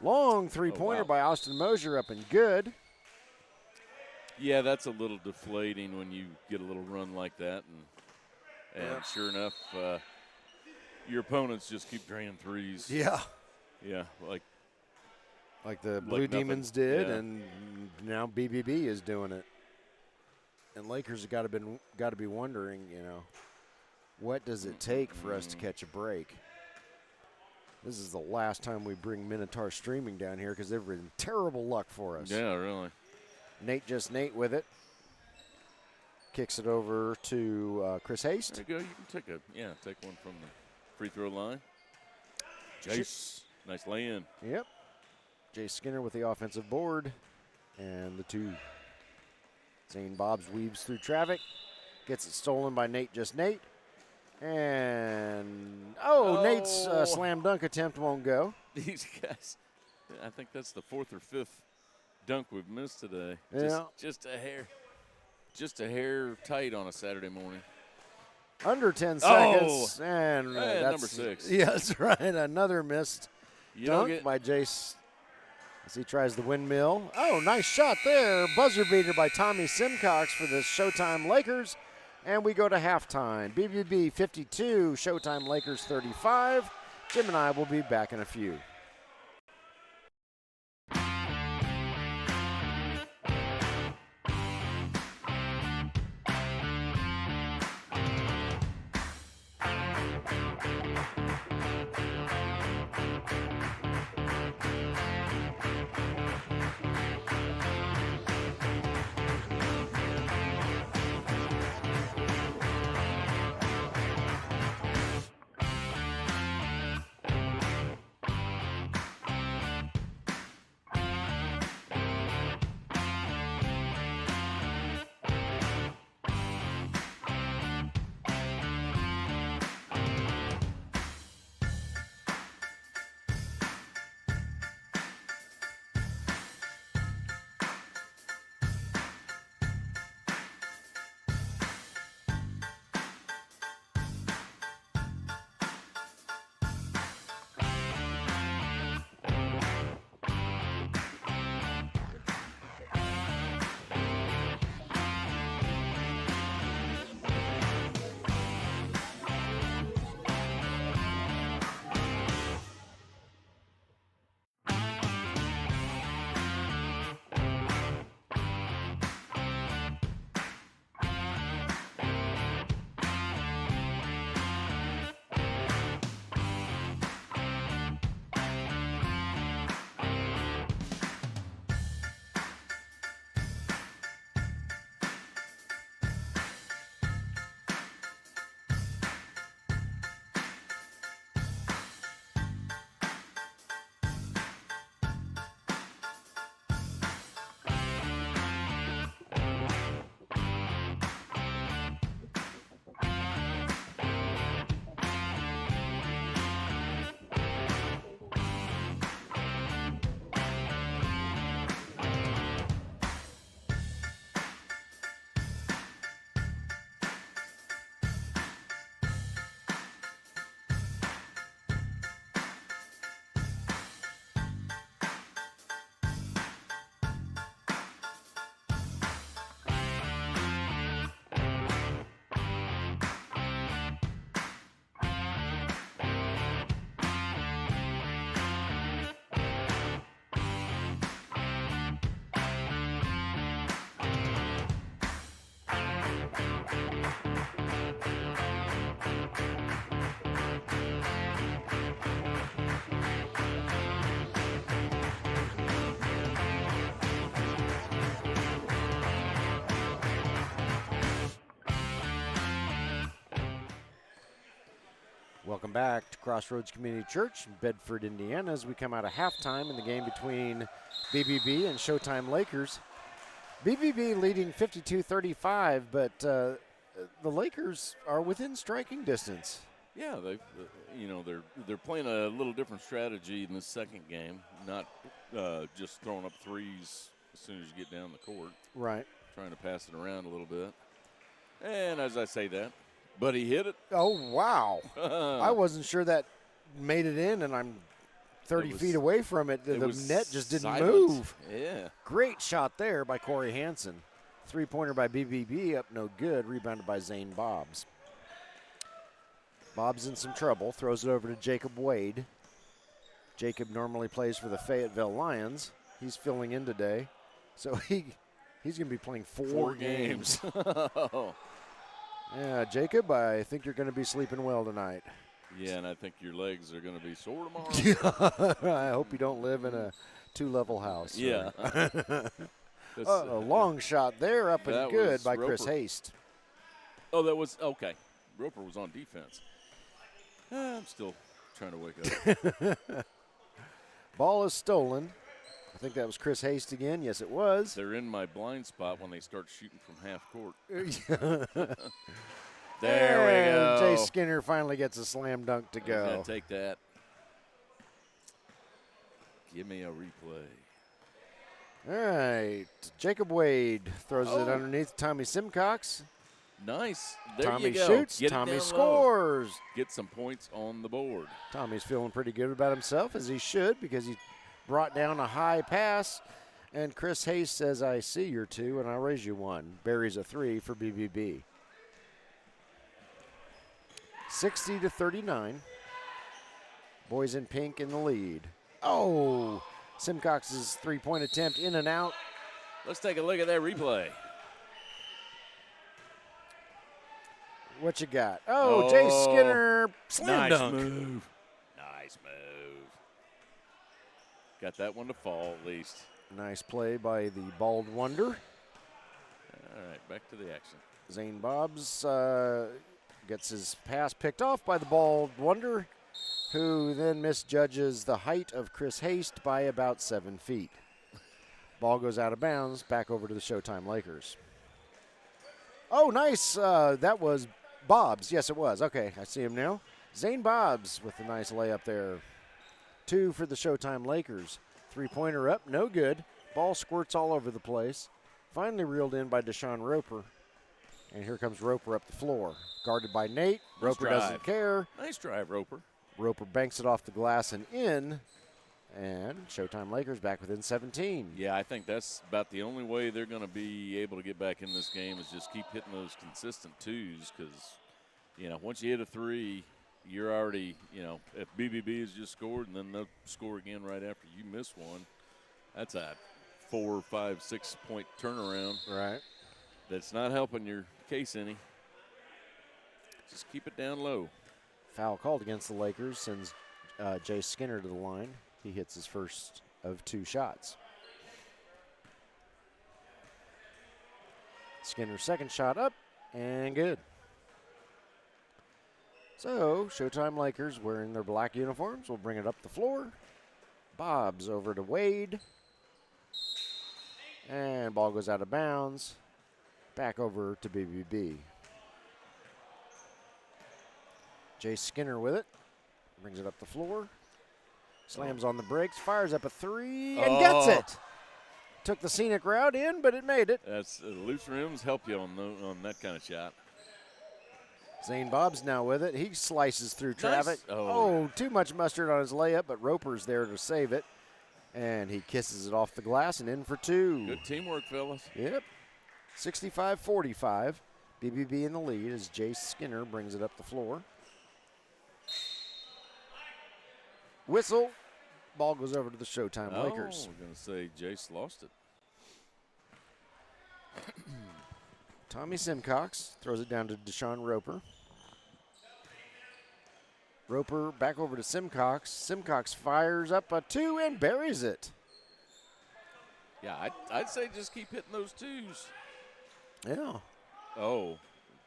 Long three-pointer by Austin Mosier up and good. Yeah, that's a little deflating when you get a little run like that, and sure enough, your opponents just keep draining threes. Yeah. Yeah, Like the Blue Demons did, and now BBB is doing it. And Lakers have got to be wondering, what does it take for us to catch a break? This is the last time we bring Minotaur streaming down here because they've been terrible luck for us. Yeah, really. Nate with it. Kicks it over to Chris Haste. There you go. You can take one from the free throw line. Jace, nice lay-in. Yep. Jay Skinner with the offensive board. And the 2. Zane Bobs weaves through traffic. Gets it stolen by Nate Nate. And, Nate's slam dunk attempt won't go. These guys, I think that's the 4th or 5th dunk we've missed today. Yeah. Just a hair tight on a Saturday morning. Under 10 seconds. And that's number 6. Yeah, that's right. Another missed dunk by Jace as he tries the windmill. Nice shot there. Buzzer beater by Tommy Simcox for the Showtime Lakers. And we go to halftime. BBB 52, Showtime Lakers 35. Jim and I will be back in a few. Welcome back to Crossroads Community Church in Bedford, Indiana, as we come out of halftime in the game between BBB and Showtime Lakers. BBB leading 52-35, but the Lakers are within striking distance. Yeah, they're playing a little different strategy in the second game, not just throwing up threes as soon as you get down the court. Right. Trying to pass it around a little bit. And as I say that, but he hit it. Oh, wow. I wasn't sure that made it in, and I'm 30 feet away from it. The net just didn't move. Yeah. Great shot there by Corey Hansen. Three-pointer by BBB, up no good. Rebounded by Zane Bobs. Bob's in some trouble. Throws it over to Jacob Wade. Jacob normally plays for the Fayetteville Lions. He's filling in today. So he's going to be playing four games. Yeah, Jacob, I think you're going to be sleeping well tonight. Yeah, and I think your legs are going to be sore tomorrow. I hope you don't live in a two-level house. Yeah. A long shot there, up and good by Roper. Chris Haste. Oh, that was – okay. Roper was on defense. I'm still trying to wake up. Ball is stolen. I think that was Chris Haste again. Yes, it was. They're in my blind spot when they start shooting from half court. There There we go. Jay Skinner finally gets a slam dunk to He's go. gonna take that. Give me a replay. All right. Jacob Wade throws it underneath Tommy Simcox. Nice. There Tommy you go. shoots. Get it Tommy down low. scores. Get some points on the board. Tommy's feeling pretty good about himself, as he should, because he brought down a high pass. And Chris Hayes says, I see your two, and I'll raise you one. Buries a three for BBB. 60-39. Boys in pink in the lead. Oh, Simcox's three-point attempt in and out. Let's take a look at that replay. What you got? Oh, Jay Skinner, slam nice dunk. move. Nice move. Got that one to fall at least. Nice play by the Bald Wonder. All right, back to the action. Zane Bobs gets his pass picked off by the Bald Wonder, who then misjudges the height of Chris Haste by about 7 feet. Ball goes out of bounds, back over to the Showtime Lakers. Oh, nice. That was Bobs. Yes, it was. Okay, I see him now. Zane Bobs with a nice layup there. 2 for the Showtime Lakers. Three-pointer up, no good. Ball squirts all over the place. Finally reeled in by Deshaun Roper. And here comes Roper up the floor. Guarded by Nate. Nice Roper drive. doesn't care. Nice drive, Roper. Roper banks it off the glass and in. And Showtime Lakers back within 17. Yeah, I think that's about the only way they're going to be able to get back in this game is just keep hitting those consistent twos because, you know, once you hit a three, you're already, you know, if BBB has just scored and then they'll score again right after you miss one, that's a 4, 5, 6 point turnaround. Right. That's not helping your case any. Just keep it down low. Foul called against the Lakers sends Jay Skinner to the line. He hits his first of 2 shots. Skinner's second shot up and good. So, Showtime Lakers wearing their black uniforms will bring it up the floor. Bob's over to Wade. And ball goes out of bounds. Back over to BBB. Jay Skinner with it. Brings it up the floor. Slams on the brakes, fires up a three, and gets it. Took the scenic route in, but it made it. That's loose rims help you on that kind of shot. Zane Bob's now with it. He slices through traffic. Nice. Oh, too much mustard on his layup, but Roper's there to save it. And he kisses it off the glass and in for 2. Good teamwork, fellas. Yep. 65-45. BBB in the lead as Jay Skinner brings it up the floor. Whistle. Ball goes over to the Showtime Lakers. We're going to say Jace lost it. Tommy Simcox throws it down to Deshaun Roper. Roper back over to Simcox. Simcox fires up a 2 and buries it. Yeah, I'd say just keep hitting those twos. Yeah. Oh,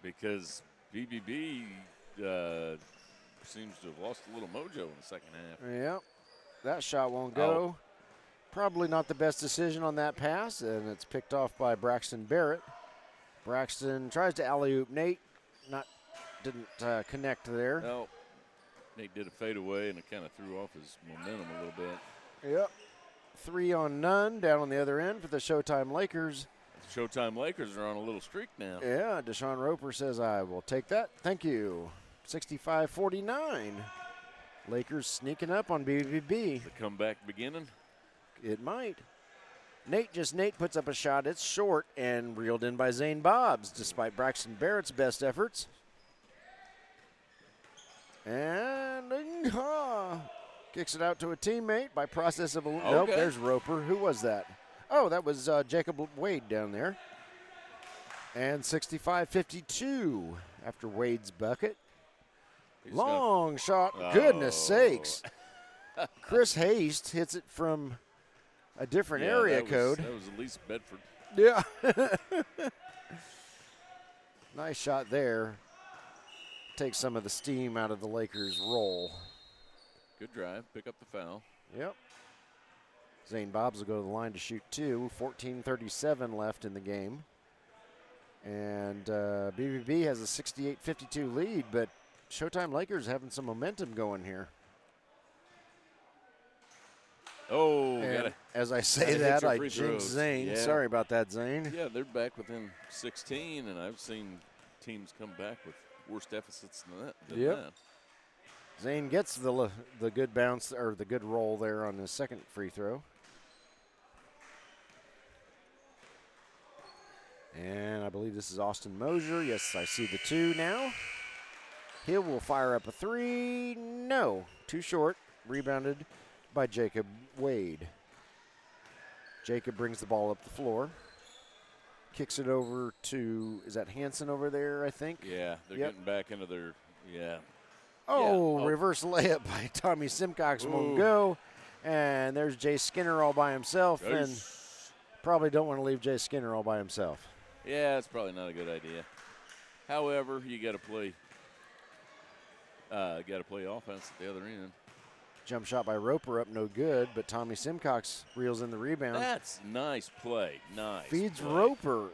because BBB seems to have lost a little mojo in the second half. Yep. That shot won't go. Probably not the best decision on that pass, and it's picked off by Braxton Barrett. Braxton tries to alley-oop Nate. Didn't connect there. No. Nate did a fadeaway, and it kind of threw off his momentum a little bit. Yep. 3 on none down on the other end for the Showtime Lakers. The Showtime Lakers are on a little streak now. Yeah, Deshaun Roper says, I will take that. Thank you. 65-49. Lakers sneaking up on BBB. The comeback beginning. It might. Nate puts up a shot. It's short and reeled in by Zane Bobs, despite Braxton Barrett's best efforts. And kicks it out to a teammate by process of nope, there's Roper. Who was that? Oh, that was Jacob Wade down there. And 65-52 after Wade's bucket. Long shot. Goodness sakes. Chris Haste hits it from a different area code. That was at least Bedford. Yeah. Nice shot there. Take some of the steam out of the Lakers' roll. Good drive. Pick up the foul. Yep. Zane Bobs will go to the line to shoot 2. 14:37 left in the game. And BBB has a 68-52 lead, but Showtime Lakers having some momentum going here. Oh, as I say that, I jinx throws. Zane. Yeah. Sorry about that, Zane. Yeah, they're back within 16, and I've seen teams come back with worse deficits than that. Zane gets the good bounce or the good roll there on his second free throw. And I believe this is Austin Mosier. Yes, I see the 2 now. Hill will fire up a 3. No, too short. Rebounded by Jacob Wade. Jacob brings the ball up the floor. Kicks it over to, is that Hansen over there, I think? Yeah, they're getting back into their, reverse layup by Tommy Simcox won't go. And there's Jay Skinner all by himself. Nice. And probably don't want to leave Jay Skinner all by himself. Yeah, it's probably not a good idea. However, you got to play offense at the other end. Jump shot by Roper up no good, but Tommy Simcox reels in the rebound. That's nice play. Nice. Feeds play. Roper.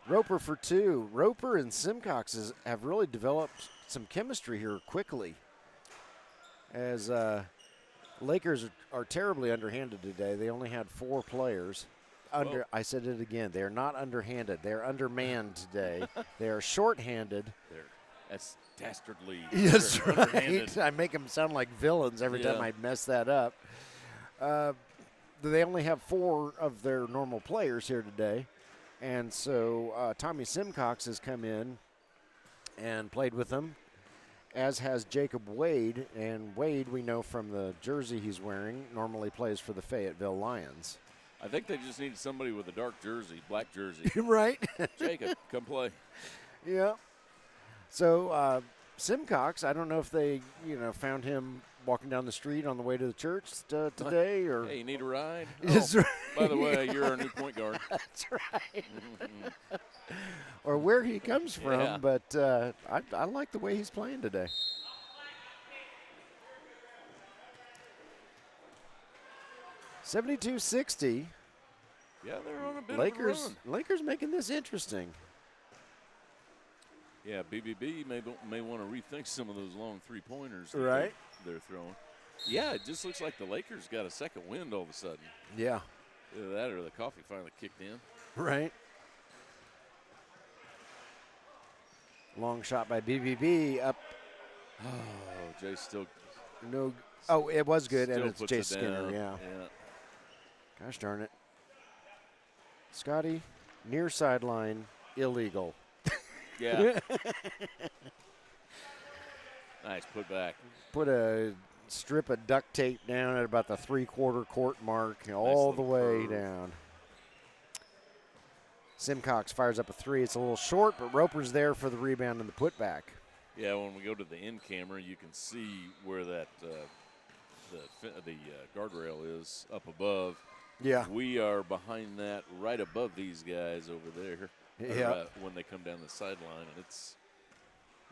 Roper for 2. Roper and Simcox have really developed some chemistry here quickly. As Lakers are terribly underhanded today. They only had 4 players. I said it again. They're not underhanded. They're undermanned today. They are shorthanded. That's dastardly. That's right. I make them sound like villains every time I mess that up. They only have 4 of their normal players here today. And so Tommy Simcox has come in and played with them, as has Jacob Wade. And Wade, we know from the jersey he's wearing, normally plays for the Fayetteville Lions. I think they just needed somebody with a dark jersey, black jersey. Right. Jacob, come play. Yeah. So Simcox, I don't know if they, found him walking down the street on the way to the church today, or. Hey, you need a ride? That's right. By the way, you're our new point guard. That's right. Or where he comes from, but I like the way he's playing today. $72-60. Yeah, they're on a bit of a run. Lakers making this interesting. Yeah, BBB may want to rethink some of those long three-pointers they're throwing. Yeah, it just looks like the Lakers got a second wind all of a sudden. Yeah. Either that or the coffee finally kicked in. Right. Long shot by BBB up. Oh, Jay still. No. Oh, it was good, and it's puts Jay it Skinner. down. Yeah. Gosh darn it. Scotty, near sideline, illegal. Yeah. Nice put back. Put a strip of duct tape down at about the 3/4 court mark, all the way down. Simcox fires up a 3. It's a little short, but Roper's there for the rebound and the putback. Yeah, when we go to the end camera, you can see where that the guardrail is up above. Yeah. We are behind that, right above these guys over there. Yeah. When they come down the sideline, and it's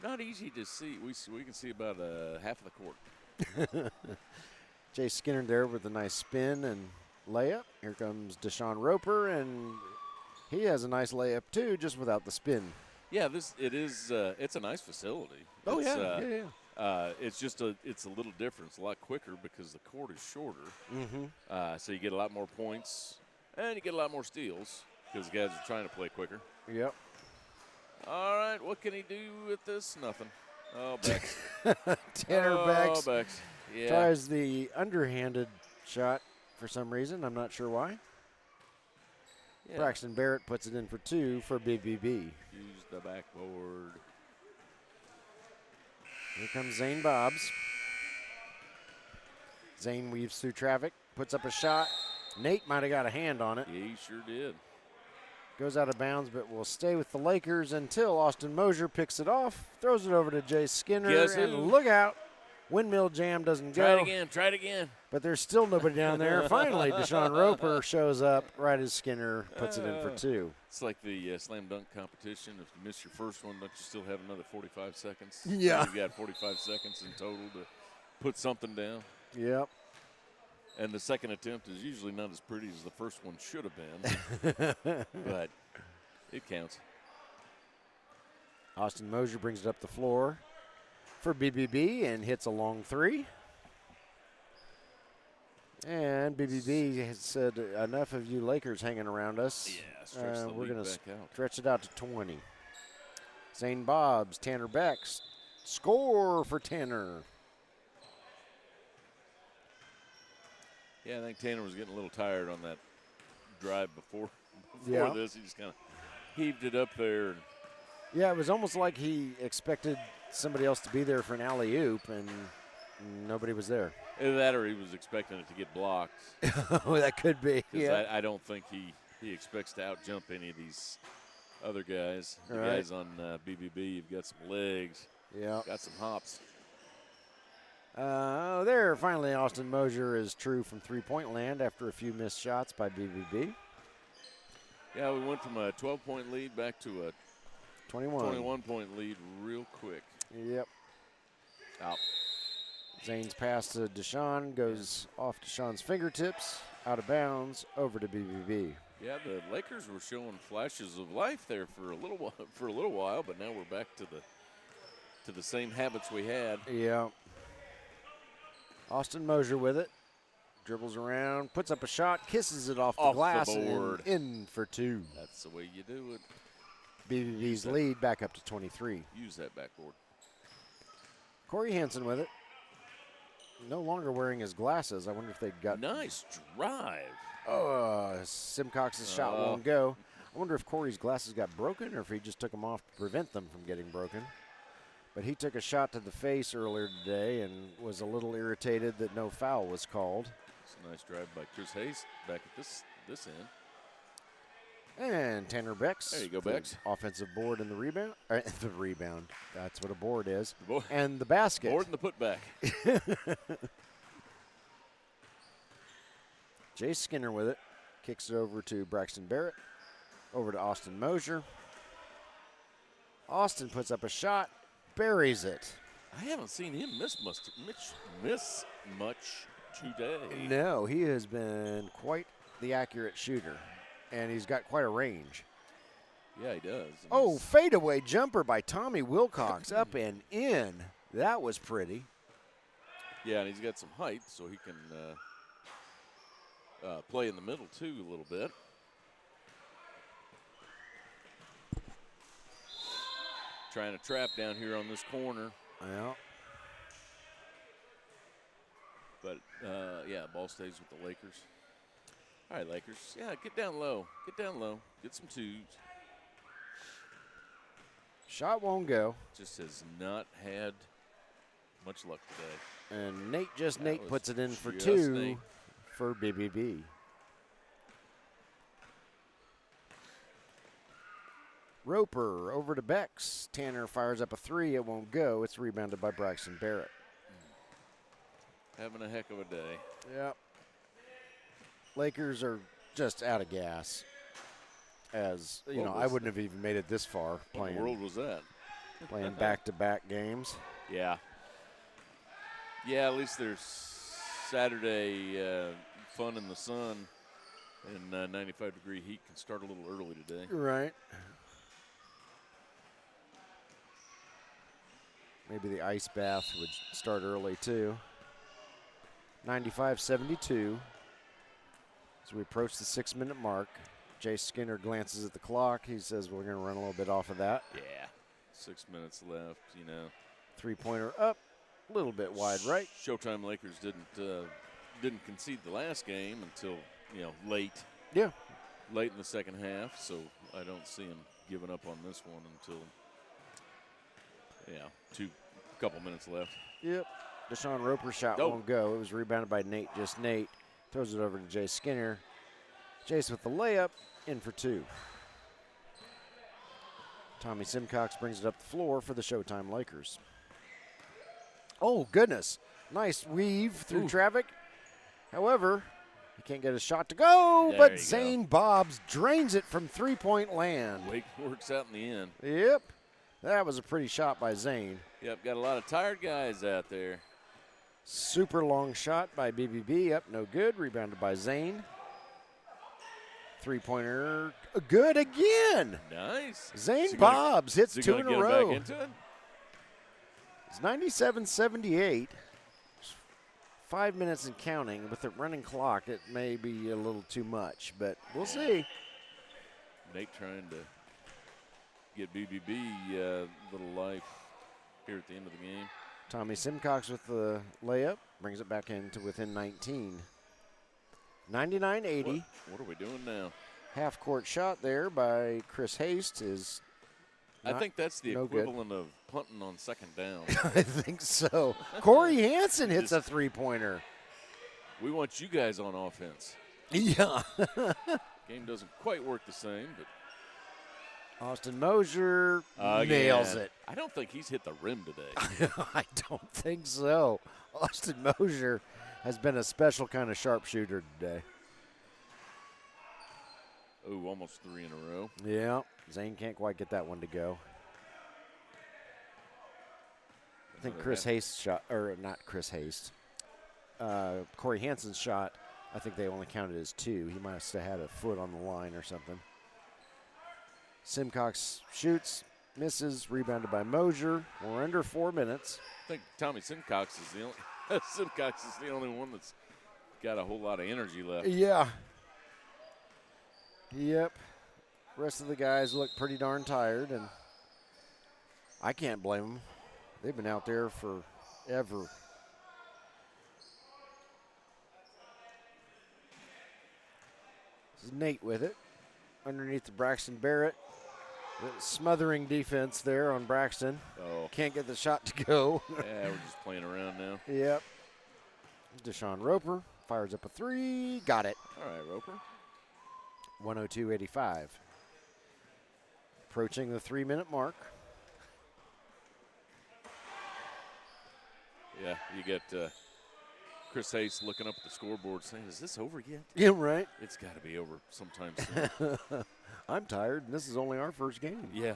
not easy to see. We can see about half of the court. Jay Skinner there with a nice spin and layup. Here comes Deshaun Roper, and he has a nice layup too, just without the spin. Yeah, it's a nice facility. Oh, yeah. It's a little different. It's a lot quicker because the court is shorter. Mm-hmm. So you get a lot more points, and you get a lot more steals because the guys are trying to play quicker. Yep. All right, what can he do with this? Nothing. Oh, Bex. Tanner Bex. Oh, Bex. Yeah. Tries the underhanded shot for some reason. I'm not sure why. Yeah. Braxton Barrett puts it in for 2 for BBB. Use the backboard. Here comes Zane Bobs. Zane weaves through traffic, puts up a shot. Nate might have got a hand on it. Yeah, he sure did. Goes out of bounds, but will stay with the Lakers until Austin Mosier picks it off, throws it over to Jay Skinner, and look out. Windmill jam doesn't go. Try it again. But there's still nobody down there. Finally, Deshaun Roper shows up right as Skinner puts it in for 2. It's like the slam dunk competition. If you miss your first one, don't you still have another 45 seconds? Yeah. You've got 45 seconds in total to put something down. Yep. And the second attempt is usually not as pretty as the first one should have been. But it counts. Austin Mosier brings it up the floor for BBB and hits a long three. And BBB has said, enough of you Lakers hanging around us. Yeah, stretch the we're lead going to back out. stretch it out to 20. Zane Bobs, Tanner Becks. Score for Tanner. Yeah, I think Tanner was getting a little tired on that drive before Yeah. this. He just kind of heaved it up there. And Yeah, it was almost like he expected somebody else to be there for an alley-oop, and nobody was there. either that or he was expecting it to get blocked. Oh, that could be. 'Cause Yeah. I don't think he expects to out-jump any of these other guys. The Right. guys on BBB, you've got some legs, Yeah. got some hops. There, finally, Austin Mosier is true from three-point land after a few missed shots by BBB. Yeah, we went from a 12-point lead back to a 21. 21-point lead real quick. Yep. Out. Zane's pass to Deshaun goes off Deshaun's fingertips, out of bounds, over to BBB. Yeah, the Lakers were showing flashes of life there for a little while, but now we're back to the same habits we had. Yeah. Austin Mosier with it. Dribbles around, puts up a shot, kisses it off the glass, board. and in for two. That's the way you do it. BBB's lead back up to 23. Use that backboard. Corey Hansen with it. No longer wearing his glasses. I wonder if they got. Nice drive. Simcox's shot won't go. I wonder if Corey's glasses got broken or if he just took them off to prevent them from getting broken. But he took a shot to the face earlier today and was a little irritated that no foul was called. It's a nice drive by Chris Hayes back at this end. And Tanner Becks. There you go, the Becks. Offensive board and the rebound. The rebound. That's what a board is. The And the basket. board and the putback. Jay Skinner with it. Kicks it over to Braxton Barrett. Over to Austin Mosier. Austin puts up a shot. Buries it. I haven't seen him miss much today. No, he has been quite the accurate shooter. And he's got quite a range. Yeah, he does. And Oh, he's- fadeaway jumper by Tommy Wilcox. Up and in. That was pretty. yeah, and he's got some height, so he can play in the middle too a little bit. Trying to trap down here on this corner, Well, but yeah, ball stays with the Lakers. All right, Lakers. Yeah, get down low. Get down low. Get some twos. shot won't go. Just has not had much luck today. And Nate That was puts it in for just two Nate. for BBB. Roper over to Becks. Tanner fires up a three. It won't go. It's rebounded by Braxton Barrett. Having a heck of a day. Yep. Lakers are just out of gas. As you What know, I was wouldn't have even made it this far What in the world was that? playing back-to-back games. Yeah. Yeah, at least there's Saturday fun in the sun, and 95-degree heat can start a little early today. Right. Maybe the ice bath would start early too. 95-72. As we approach the 6-minute mark, Jay Skinner glances at the clock. He says we're going to run a little bit off of that. Yeah. 6 minutes left, you know. Three-pointer up, a little bit wide right. Showtime Lakers didn't concede the last game until, you know, late Yeah. in the second half, so I don't see them giving up on this one until, yeah, couple minutes left. Yep. Deshaun Roper's shot Go. won't go. It was rebounded by Nate. Throws it over to Jay Skinner. Jace with the layup, in for two. Tommy Simcox brings it up the floor for the Showtime Lakers. Oh, goodness. Nice weave through traffic. However, he can't get a shot to go, There but you Zane Bobs drains it from three-point land. Wake works out in the end. Yep. That was a pretty shot by Zane. Yep, got a lot of tired guys out there. Super long shot by BBB. Up, no good. Rebounded by Zane. Three-pointer, good again. Nice. Zane Bobs hits 2 in a row. Back into it? It's 97-78. 5 minutes and counting. With the running clock, it may be a little too much, but we'll see. Nate trying to get BBB a little life here at the end of the game. Tommy Simcox with the layup. Brings it back into within 19. 99-80. What are we doing now? Half-court shot there by Chris Haste is I think that's the no equivalent of punting on second down. I think so. Corey Hansen hits a three-pointer. We want you guys on offense. Yeah. Game doesn't quite work the same, but Austin Mosier nails it. I don't think he's hit the rim today. I don't think so. Austin Mosier has been a special kind of sharpshooter today. Oh, almost 3 in a row. Yeah. Zane can't quite get that one to go. I think Chris Haste shot, or not Chris Haste. Corey Hansen's shot, I think they only counted as 2. He must have had a foot on the line or something. Simcox shoots, misses, rebounded by Mosier. We're under 4 minutes. I think Tommy Simcox is the only Simcox is the only one that's got a whole lot of energy left. Yeah. Yep. Rest of the guys look pretty darn tired, and I can't blame them. They've been out there forever. This is Nate with it. Underneath to Braxton Barrett. The smothering defense there on Braxton. Oh. Can't get the shot to go. Yeah, we're just playing around now. Yep. Deshaun Roper fires up a 3. Got it. All right, Roper. 102-85. Approaching the 3-minute mark. Yeah, you get Chris Hayes looking up at the scoreboard saying, is this over yet? Yeah, right. It's got to be over sometime soon. I'm tired, and this is only our first game. Yeah.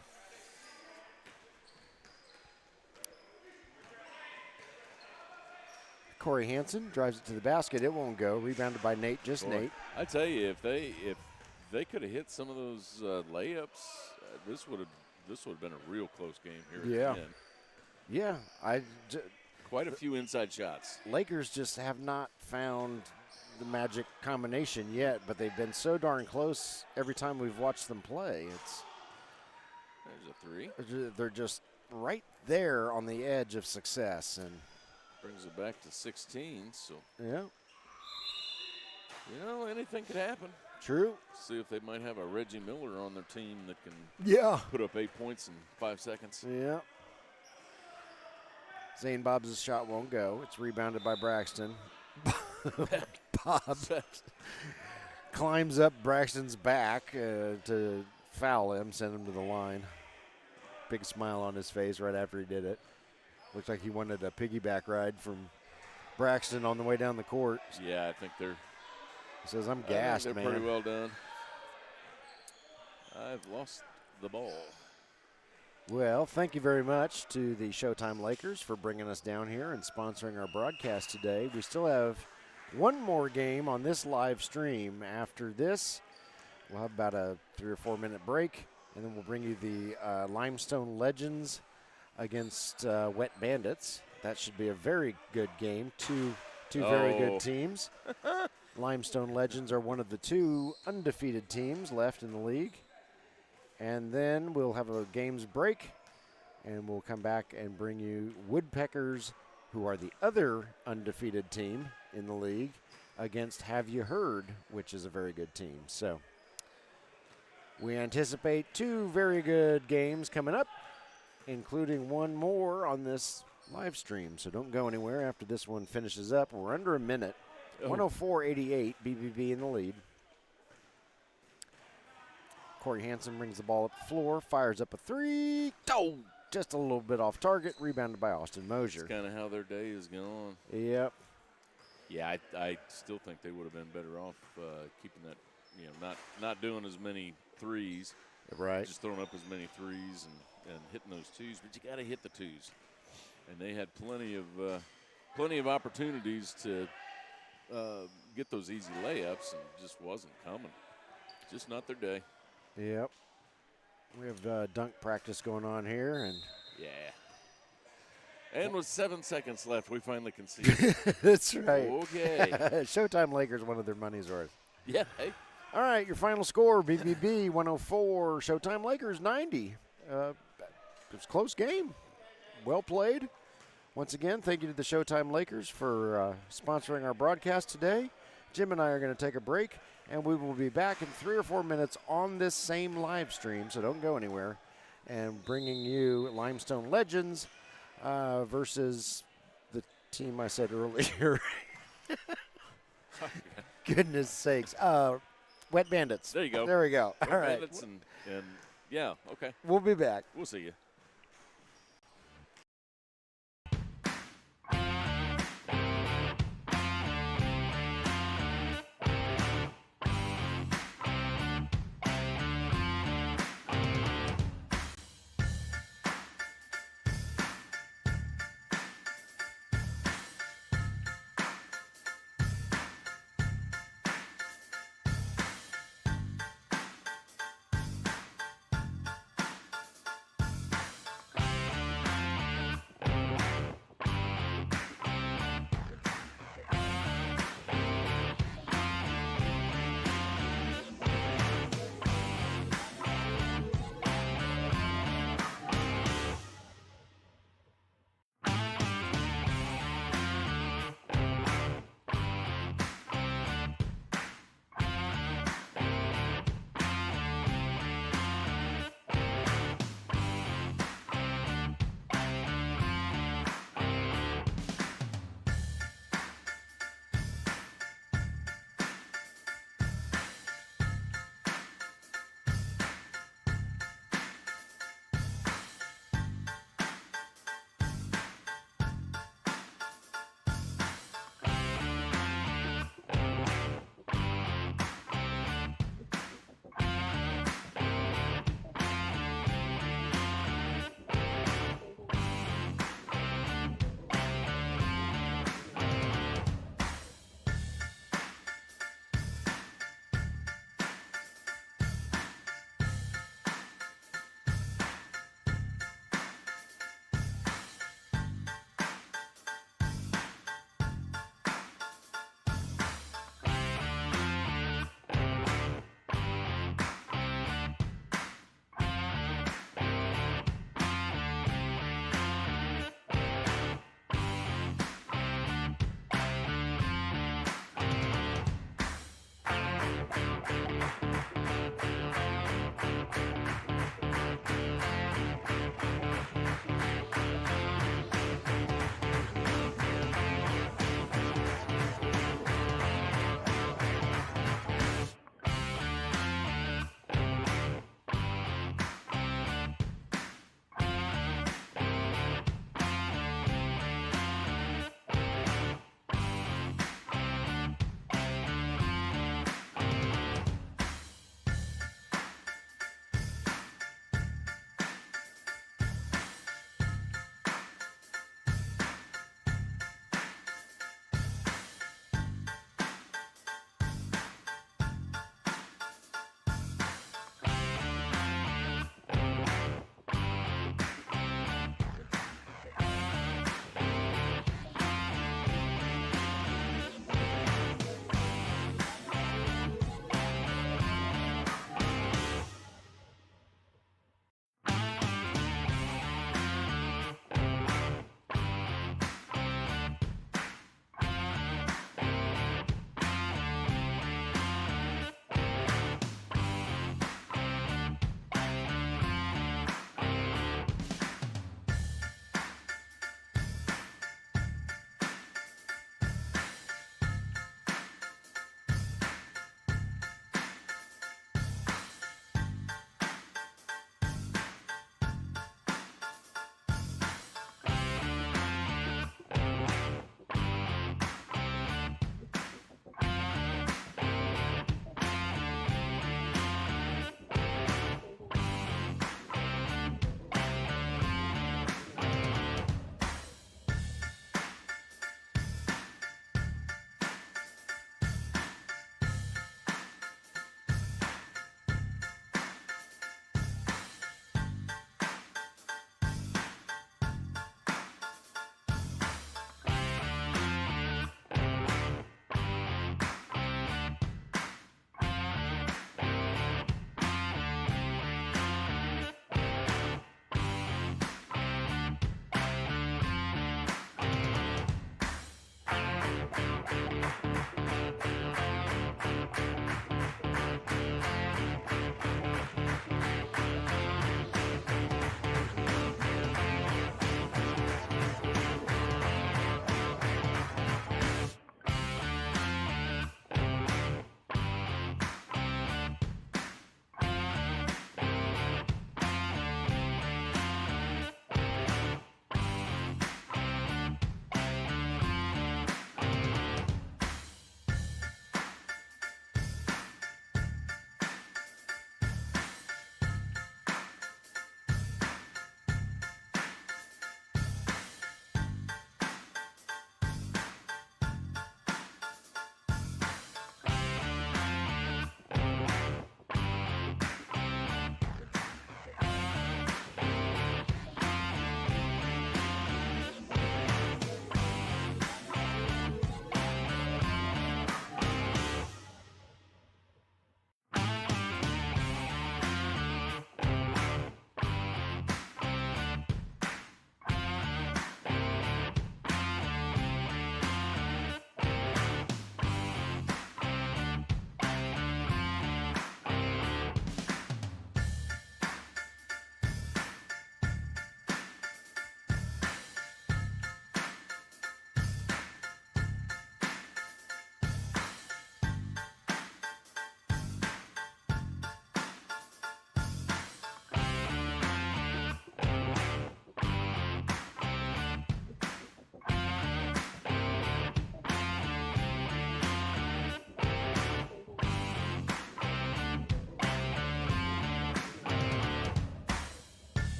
Corey Hansen drives it to the basket. It won't go. Rebounded by Nate, Nate. I tell you, if they could have hit some of those layups, this would have been a real close game here at the end. Yeah, quite a few inside shots. Lakers just have not found the magic combination yet, but they've been so darn close every time we've watched them play. There's a 3. They're just right there on the edge of success, and brings it back to 16. So yeah, anything could happen. True. See if they might have a Reggie Miller on their team that can put up 8 points in 5 seconds. Yeah. Zane Bob's shot won't go. It's rebounded by Braxton. Bob climbs up Braxton's back to foul him, send him to the line. Big smile on his face right after he did it. Looks like he wanted a piggyback ride from Braxton on the way down the court. Yeah, I think they're. He says, I'm gassed, they're man. Pretty well done. I've lost the ball. Well, thank you very much to the Showtime Lakers for bringing us down here and sponsoring our broadcast today. We still have one more game on this live stream. After this, we'll have about a 3 or 4 minute break, and then we'll bring you the Limestone Legends against Wet Bandits. That should be a very good game. Two very good teams. Limestone Legends are one of the 2 undefeated teams left in the league. And then we'll have a games break, and we'll come back and bring you Woodpeckers, who are the other undefeated team in the league, against Have You Heard, which is a very good team. So we anticipate 2 very good games coming up, including one more on this live stream. So don't go anywhere after this one finishes up. We're under a minute. 104-88, BBB in the lead. Corey Hansen brings the ball up the floor, fires up a 3. Oh, just a little bit off target, rebounded by Austin Mosier. That's kind of how their day is going. Yep. Yeah, I still think they would have been better off keeping that, not doing as many threes. Right. Just throwing up as many threes and hitting those 2s, but you got to hit the 2s. And they had plenty of plenty of opportunities to get those easy layups, and just wasn't coming. Just not their day. Yep. We have dunk practice going on here, and yeah. And with 7 seconds left, we finally conceded. That's right. Okay. Showtime Lakers wanted their money's worth. Yeah. Hey. All right, your final score: BBB 104, Showtime Lakers 90. It was a close game. Well played. Once again, thank you to the Showtime Lakers for sponsoring our broadcast today. Jim and I are going to take a break, and we will be back in 3 or 4 minutes on this same live stream, so don't go anywhere, and bringing you Limestone Legends versus the team I said earlier. Goodness sakes. Wet Bandits. There you go. There we go. Wet All right. Bandits and yeah, okay. We'll be back. We'll see you.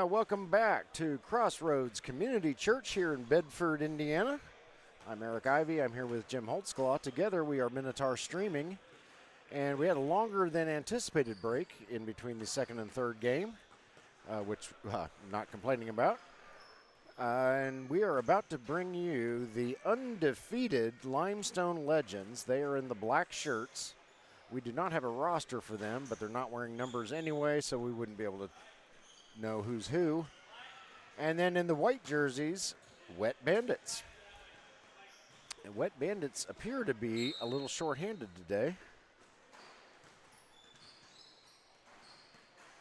Welcome back to Crossroads Community Church here in Bedford, Indiana. I'm Eric Ivey. I'm here with Jim Holtzclaw. Together we are Minotaur Streaming, and we had a longer than anticipated break in between the second and third game, which I'm not complaining about. And we are about to bring you the undefeated Limestone Legends. They are in the black shirts. We do not have a roster for them, but they're not wearing numbers anyway, so we wouldn't be able to know who's who. And then in the white jerseys, Wet Bandits. And Wet Bandits appear to be a little short-handed today.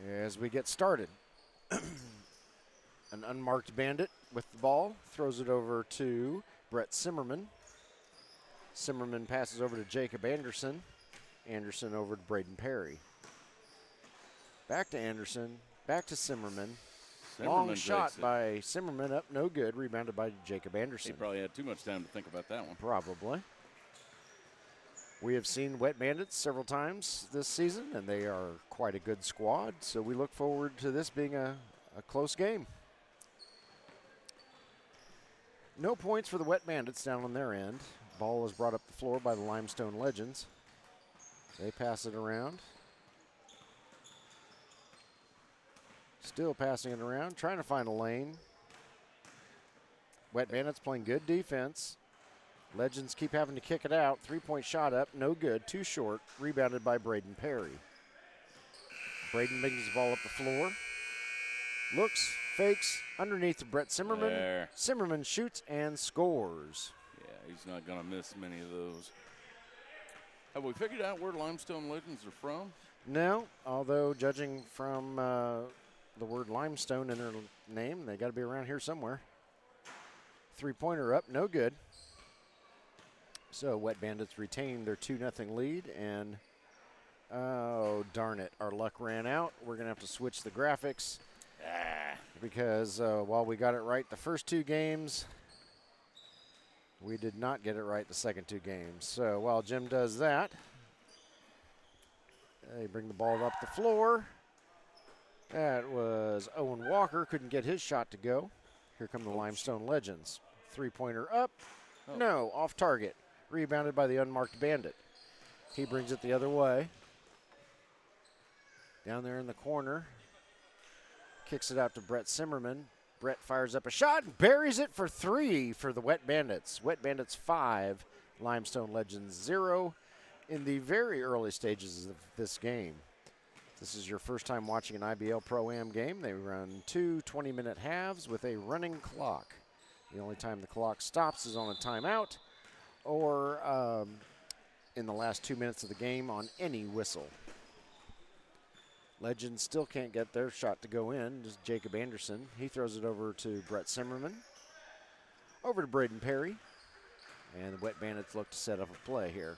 As we get started, an unmarked Bandit with the ball, throws it over to Brett Zimmerman. Zimmerman passes over to Jacob Anderson. Anderson over to Braden Perry. Back to Anderson, back to Zimmerman. Long shot by Zimmerman, up no good, rebounded by Jacob Anderson. He probably had too much time to think about that one. Probably. We have seen Wet Bandits several times this season, and they are quite a good squad, so we look forward to this being a close game. No points for the Wet Bandits down on their end. Ball is brought up the floor by the Limestone Legends. They pass it around. Still passing it around, trying to find a lane. Wet Bandits playing good defense. Legends keep having to kick it out. Three-point shot up, no good, too short. Rebounded by Braden Perry. Braden brings the ball up the floor. Looks, fakes, underneath to Brett Zimmerman. There. Zimmerman shoots and scores. Yeah, he's not going to miss many of those. Have we figured out where Limestone Legends are from? No, although judging from the word limestone in their name, they got to be around here somewhere. Three-pointer up, no good. So Wet Bandits retain their 2-0 lead, and oh, darn it, our luck ran out. We're going to have to switch the graphics because while we got it right the first two games, we did not get it right the second two games. So while Jim does that, they bring the ball up the floor. That was Owen Walker, couldn't get his shot to go. Here come the Limestone Legends. Three-pointer up, no, off target. Rebounded by the unmarked Bandit. He brings it the other way. Down there in the corner. Kicks it out to Brett Zimmerman. Brett fires up a shot and buries it for three for the Wet Bandits. Wet Bandits 5, Limestone Legends 0 in the very early stages of this game. This is your first time watching an IBL ProAm game. They run two 20-minute halves with a running clock. The only time the clock stops is on a timeout or in the last 2 minutes of the game on any whistle. Legends still can't get their shot to go in. Just Jacob Anderson. He throws it over to Brett Zimmerman. Over to Braden Perry. And the Wet Bandits look to set up a play here.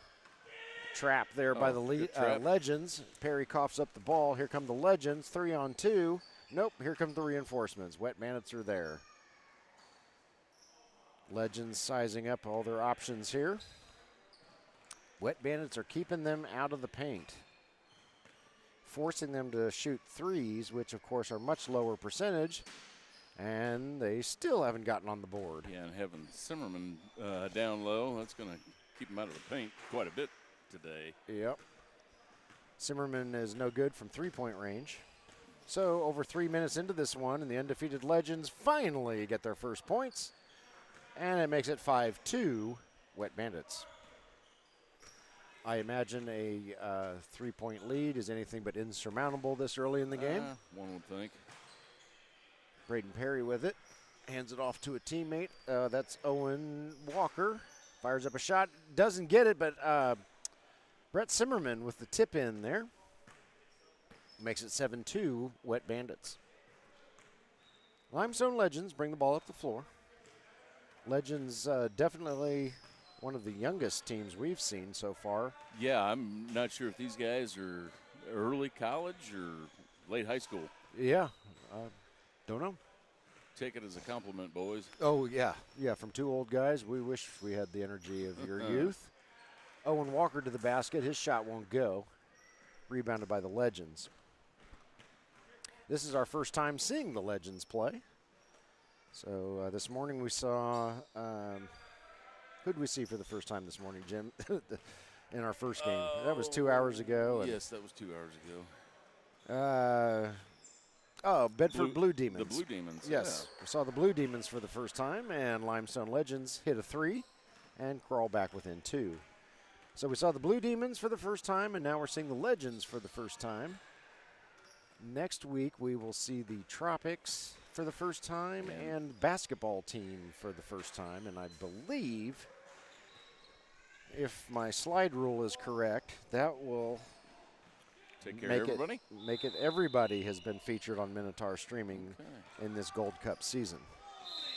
Trap there by the Legends. Perry coughs up the ball. Here come the Legends. 3-on-2. Nope, here come the reinforcements. Wet Bandits are there. Legends sizing up all their options here. Wet Bandits are keeping them out of the paint, forcing them to shoot threes, which of course are much lower percentage, and they still haven't gotten on the board. Yeah, and having Zimmerman down low, that's going to keep him out of the paint quite a bit today. Yep. Zimmerman is no good from three-point range. So over 3 minutes into this one, and the undefeated Legends finally get their first points, and it makes it 5-2 Wet Bandits. I imagine a three-point lead is anything but insurmountable this early in the game. One would think. Braden Perry with it. Hands it off to a teammate. That's Owen Walker. Fires up a shot. Doesn't get it, but Brett Zimmerman with the tip in there. Makes it 7-2 Wet Bandits. Limestone Legends bring the ball up the floor. Legends definitely one of the youngest teams we've seen so far. Yeah, I'm not sure if these guys are early college or late high school. Yeah, don't know. Take it as a compliment, boys. Oh, yeah. Yeah, from two old guys, we wish we had the energy of your youth. Owen Walker to the basket. His shot won't go. Rebounded by the Legends. This is our first time seeing the Legends play. So this morning we saw, who did we see for the first time this morning, Jim, in our first game? That was 2 hours ago. Yes, that was 2 hours ago. Bedford Blue Demons. The Blue Demons, yes. yeah. We saw the Blue Demons for the first time, and Limestone Legends hit a 3 and crawl back within 2. So we saw the Blue Demons for the first time, and now we're seeing the Legends for the first time. Next week, we will see the Tropics for the first time and basketball team for the first time. And I believe, if my slide rule is correct, that will take care of everybody. Make it everybody has been featured on Minotaur streaming in this Gold Cup season.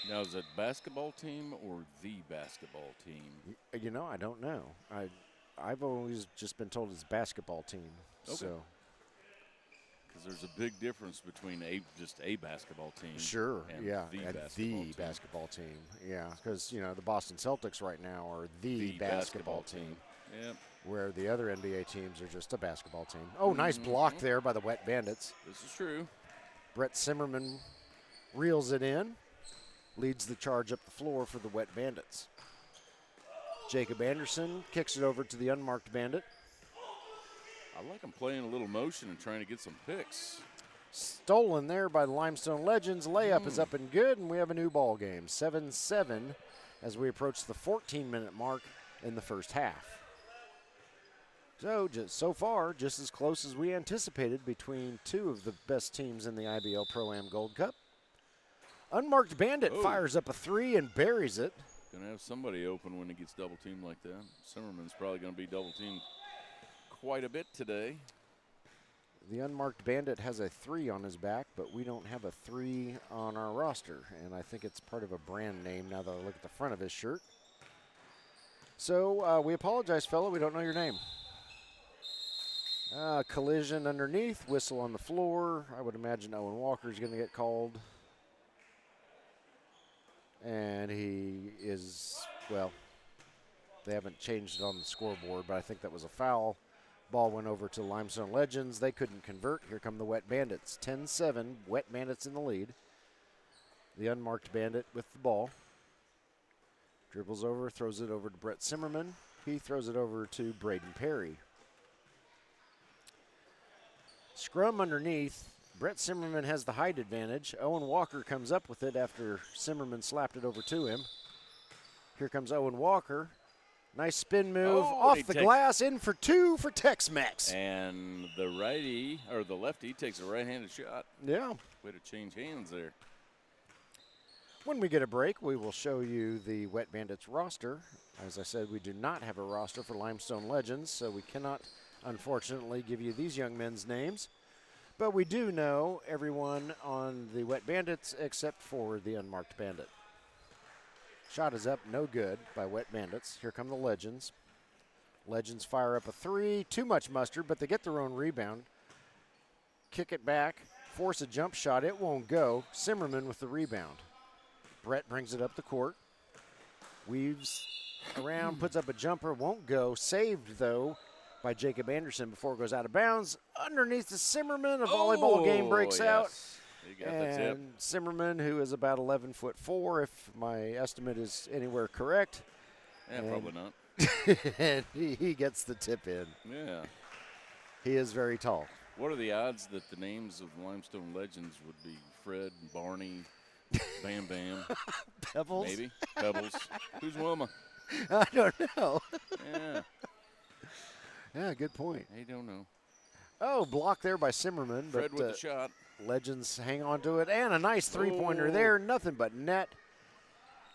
Now, is it basketball team or the basketball team? You know, I don't know. I've always just been told it's basketball team. Okay. So. Because there's a big difference between just a basketball team. Sure, and the basketball team. Yeah, because, you know, the Boston Celtics right now are the basketball team. Yep. Where the other NBA teams are just a basketball team. Oh, nice block there by the Wet Bandits. This is true. Brett Simmerman reels it in, leads the charge up the floor for the Wet Bandits. Jacob Anderson kicks it over to the unmarked Bandit. I like him playing a little motion and trying to get some picks. Stolen there by the Limestone Legends. Layup is up and good, and we have a new ball game. 7-7 as we approach the 14-minute mark in the first half. So far, just as close as we anticipated between two of the best teams in the IBL ProAm Gold Cup. Unmarked Bandit fires up a 3 and buries it. Going to have somebody open when he gets double teamed like that. Zimmerman's probably going to be double teamed quite a bit today. The unmarked Bandit has a 3 on his back, but we don't have a 3 on our roster, and I think it's part of a brand name now that I look at the front of his shirt. So we apologize, fella. We don't know your name. Collision underneath, whistle on the floor. I would imagine Owen Walker's going to get called. And he is, well, they haven't changed it on the scoreboard, but I think that was a foul. Ball went over to Limestone Legends. They couldn't convert. Here come the Wet Bandits. 10-7, Wet Bandits in the lead. The unmarked Bandit with the ball. Dribbles over, throws it over to Brett Simmerman. He throws it over to Braden Perry. Scrum underneath. Brett Simmerman has the height advantage. Owen Walker comes up with it after Simmerman slapped it over to him. Here comes Owen Walker. Nice spin move off the glass, in for 2 for Tex-Mex. And the righty, or the lefty, takes a right-handed shot. Yeah. Way to change hands there. When we get a break, we will show you the Wet Bandits roster. As I said, we do not have a roster for Limestone Legends, so we cannot, unfortunately, give you these young men's names. But we do know everyone on the Wet Bandits except for the unmarked Bandit. Shot is up, no good by Wet Bandits. Here come the Legends. Legends fire up a 3. Too much mustard, but they get their own rebound. Kick it back, force a jump shot. It won't go. Simmerman with the rebound. Brett brings it up the court. Weaves around, puts up a jumper, won't go. Saved, though, by Jacob Anderson before it goes out of bounds. Underneath the Simmerman, a volleyball game breaks out. You got the tip. And Simmerman, who is about 11'4", if my estimate is anywhere correct. Yeah, probably not. And he gets the tip in. Yeah. He is very tall. What are the odds that the names of Limestone Legends would be Fred, Barney, Bam Bam? Pebbles? Maybe. Pebbles. Who's Wilma? I don't know. Yeah. Yeah, good point. I don't know. Oh, block there by Simmerman. Fred but, with the shot. Legends hang on to it. And a nice three-pointer there. Nothing but net.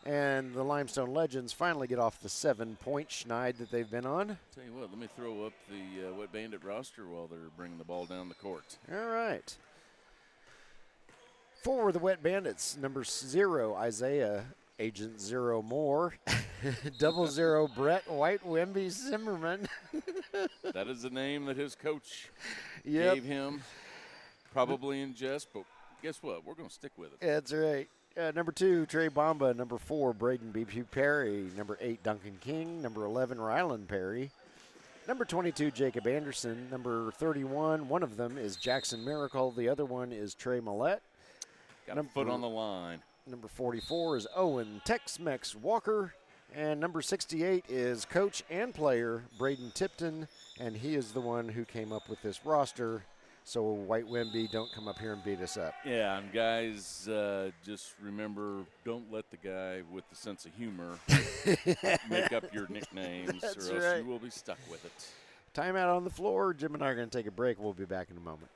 And the Limestone Legends finally get off the 7-point schneid that they've been on. Tell you what, let me throw up the Wet Bandit roster while they're bringing the ball down the court. All right. For the Wet Bandits, number 0, Isaiah, Agent 0 Moore. 00, Brett White Wemby Zimmerman. That is the name that his coach gave him, probably in jest, but guess what? We're going to stick with it. That's right. Number 2, Trey Bomba. Number 4, Braden B.P. Perry. Number 8, Duncan King. Number 11, Rylan Perry. Number 22, Jacob Anderson. Number 31, one of them is Jackson Miracle. The other one is Trey Millette. Got a foot on the line. Number 44 is Owen Tex-Mex Walker. And number 68 is coach and player Braden Tipton, and he is the one who came up with this roster. So White Wemby, don't come up here and beat us up. Yeah, and guys, just remember, don't let the guy with the sense of humor make up your nicknames, That's or else right. you will be stuck with it. Timeout on the floor. Jim and I are going to take a break. We'll be back in a moment.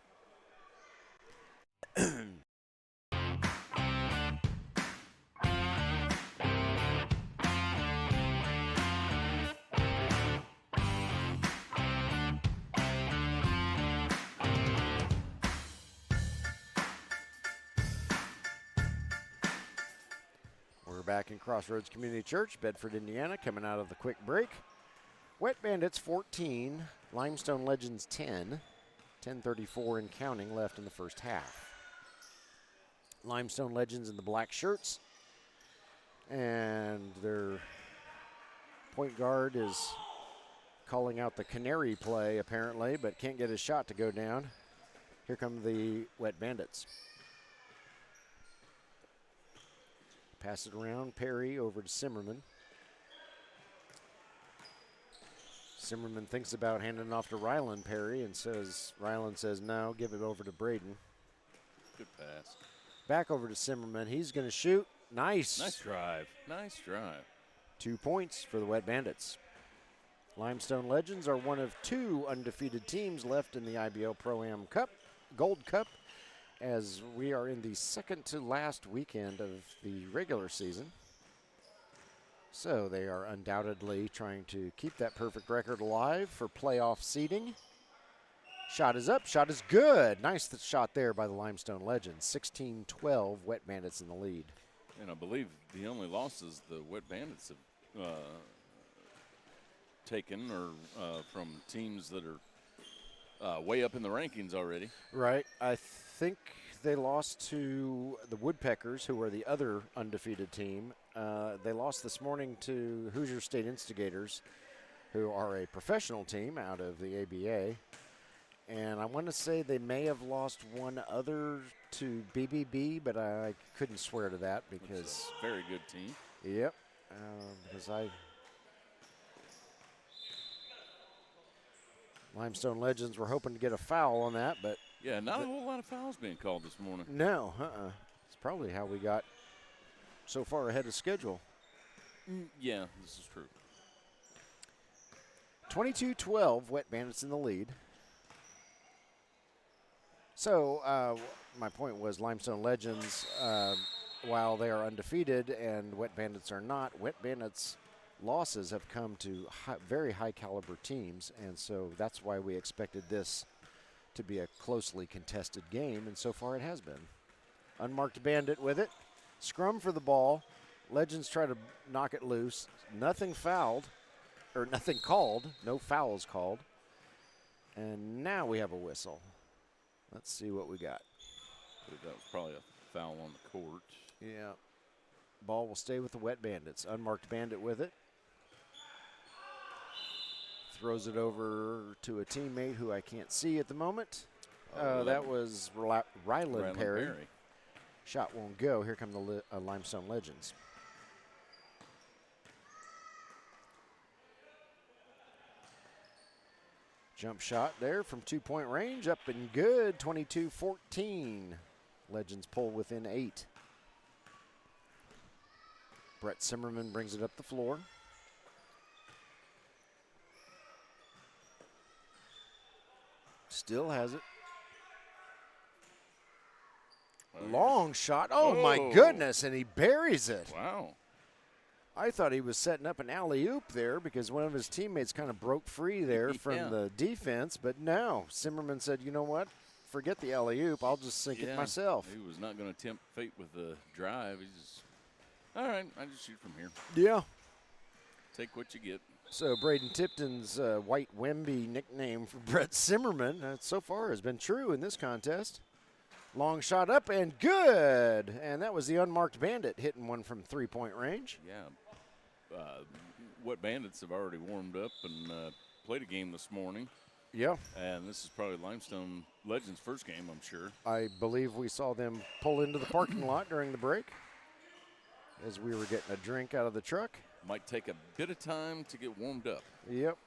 We're back in Crossroads Community Church, Bedford, Indiana, coming out of the quick break. Wet Bandits 14, Limestone Legends 10, 10:34 and counting left in the first half. Limestone Legends in the black shirts, and their point guard is calling out the canary play apparently, but can't get his shot to go down. Here come the Wet Bandits. Pass it around, Perry over to Simmerman. Simmerman thinks about handing it off to Ryland Perry and Ryland says no, give it over to Braden. Good pass. Back over to Simmerman. He's going to shoot. Nice. Nice drive. Nice drive. 2 points for the Wet Bandits. Limestone Legends are one of 2 undefeated teams left in the IBL ProAm Cup, Gold Cup, as we are in the second to last weekend of the regular season. So they are undoubtedly trying to keep that perfect record alive for playoff seeding. Shot is up, shot is good. Nice shot there by the Limestone Legends. 16-12, Wet Bandits in the lead. And I believe the only losses the Wet Bandits have taken are from teams that are way up in the rankings already. Right. I think they lost to the Woodpeckers, who are the other undefeated team. They lost this morning to Hoosier State Instigators, who are a professional team out of the ABA. And I want to say they may have lost one other to BBB, but I couldn't swear to that because it's a very good team. Yep. Because Limestone Legends were hoping to get a foul on that, but yeah, not a whole lot of fouls being called this morning. no, It's probably how we got so far ahead of schedule. Yeah, this is true. 22-12, Wet Bandits in the lead. So my point was Limestone Legends, while they are undefeated and Wet Bandits are not, Wet Bandits losses have come to very high caliber teams, and so that's why we expected this to be a closely contested game, and so far it has been. Unmarked Bandit with it. Scrum for the ball. Legends try to knock it loose. Nothing fouled, or nothing called. No fouls called. And now we have a whistle. Let's see what we got. I believe that was probably a foul on the court. Yeah. Ball will stay with the Wet Bandits. Unmarked Bandit with it. Throws it over to a teammate who I can't see at the moment. That was Ryland Perry. Shot won't go. Here come the Limestone Legends. Jump shot there from 2-point range. Up and good. 22-14. Legends pull within 8. Brett Simmerman brings it up the floor. Still has it. Long shot. Oh, my goodness, and he buries it. Wow. I thought he was setting up an alley-oop there because one of his teammates kind of broke free there from the defense, but no. Simmerman said, you know what? Forget the alley-oop. I'll just sink it myself. He was not going to tempt fate with the drive. He's just, all right, I just shoot from here. Yeah. Take what you get. So Braden Tipton's White Wemby nickname for Brett Simmerman so far has been true in this contest. Long shot up and good. And that was the Unmarked Bandit hitting one from 3-point range. Yeah. What Bandits have already warmed up and played a game this morning. Yeah. And this is probably Limestone Legends' first game, I'm sure. I believe we saw them pull into the parking lot during the break as we were getting a drink out of the truck. Might take a bit of time to get warmed up. Yep.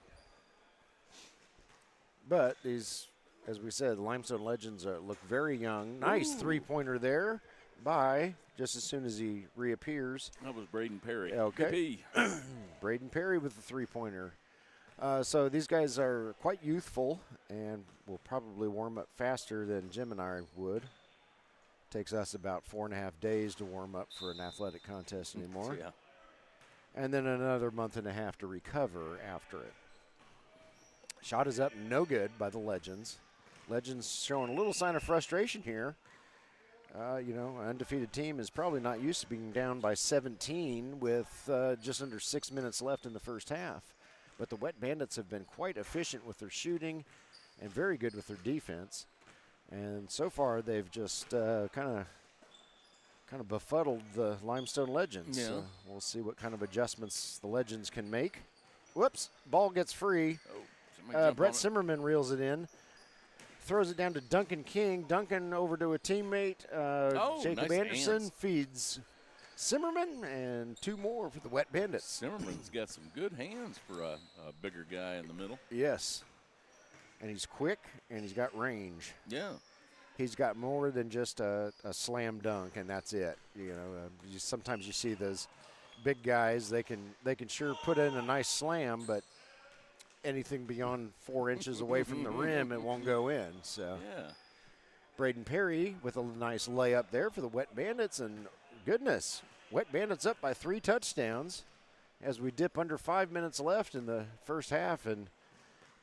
But these, as we said, Limestone Legends look very young. Nice three-pointer there by just as soon as he reappears. That was Braden Perry. Okay. Braden Perry with the three-pointer. So these guys are quite youthful and will probably warm up faster than Jim and I would. Takes us about 4.5 days to warm up for an athletic contest anymore. Yeah. And then another month and a half to recover after it. Shot is up, no good by the Legends. Legends showing a little sign of frustration here. You know, an undefeated team is probably not used to being down by 17 with just under 6 minutes left in the first half. But the Wet Bandits have been quite efficient with their shooting and very good with their defense. And so far, they've just kind of befuddled the Limestone Legends. Yeah. So we'll see what kind of adjustments the Legends can make. Whoops, ball gets free. Brett Zimmerman reels it in. Throws it down to Duncan King. Duncan over to a teammate. Jacob nice Anderson hands. Feeds Zimmerman, and 2 more for the Wet Bandits. Zimmerman's got some good hands for a bigger guy in the middle. Yes. And he's quick, and he's got range. Yeah. He's got more than just a slam dunk, and that's it. You know, sometimes you see those big guys, they can sure put in a nice slam, but anything beyond 4 inches away from the rim, it won't go in. So Yeah. Braden Perry with a nice layup there for the Wet Bandits, and goodness, Wet Bandits up by 3 touchdowns as we dip under 5 minutes left in the first half, and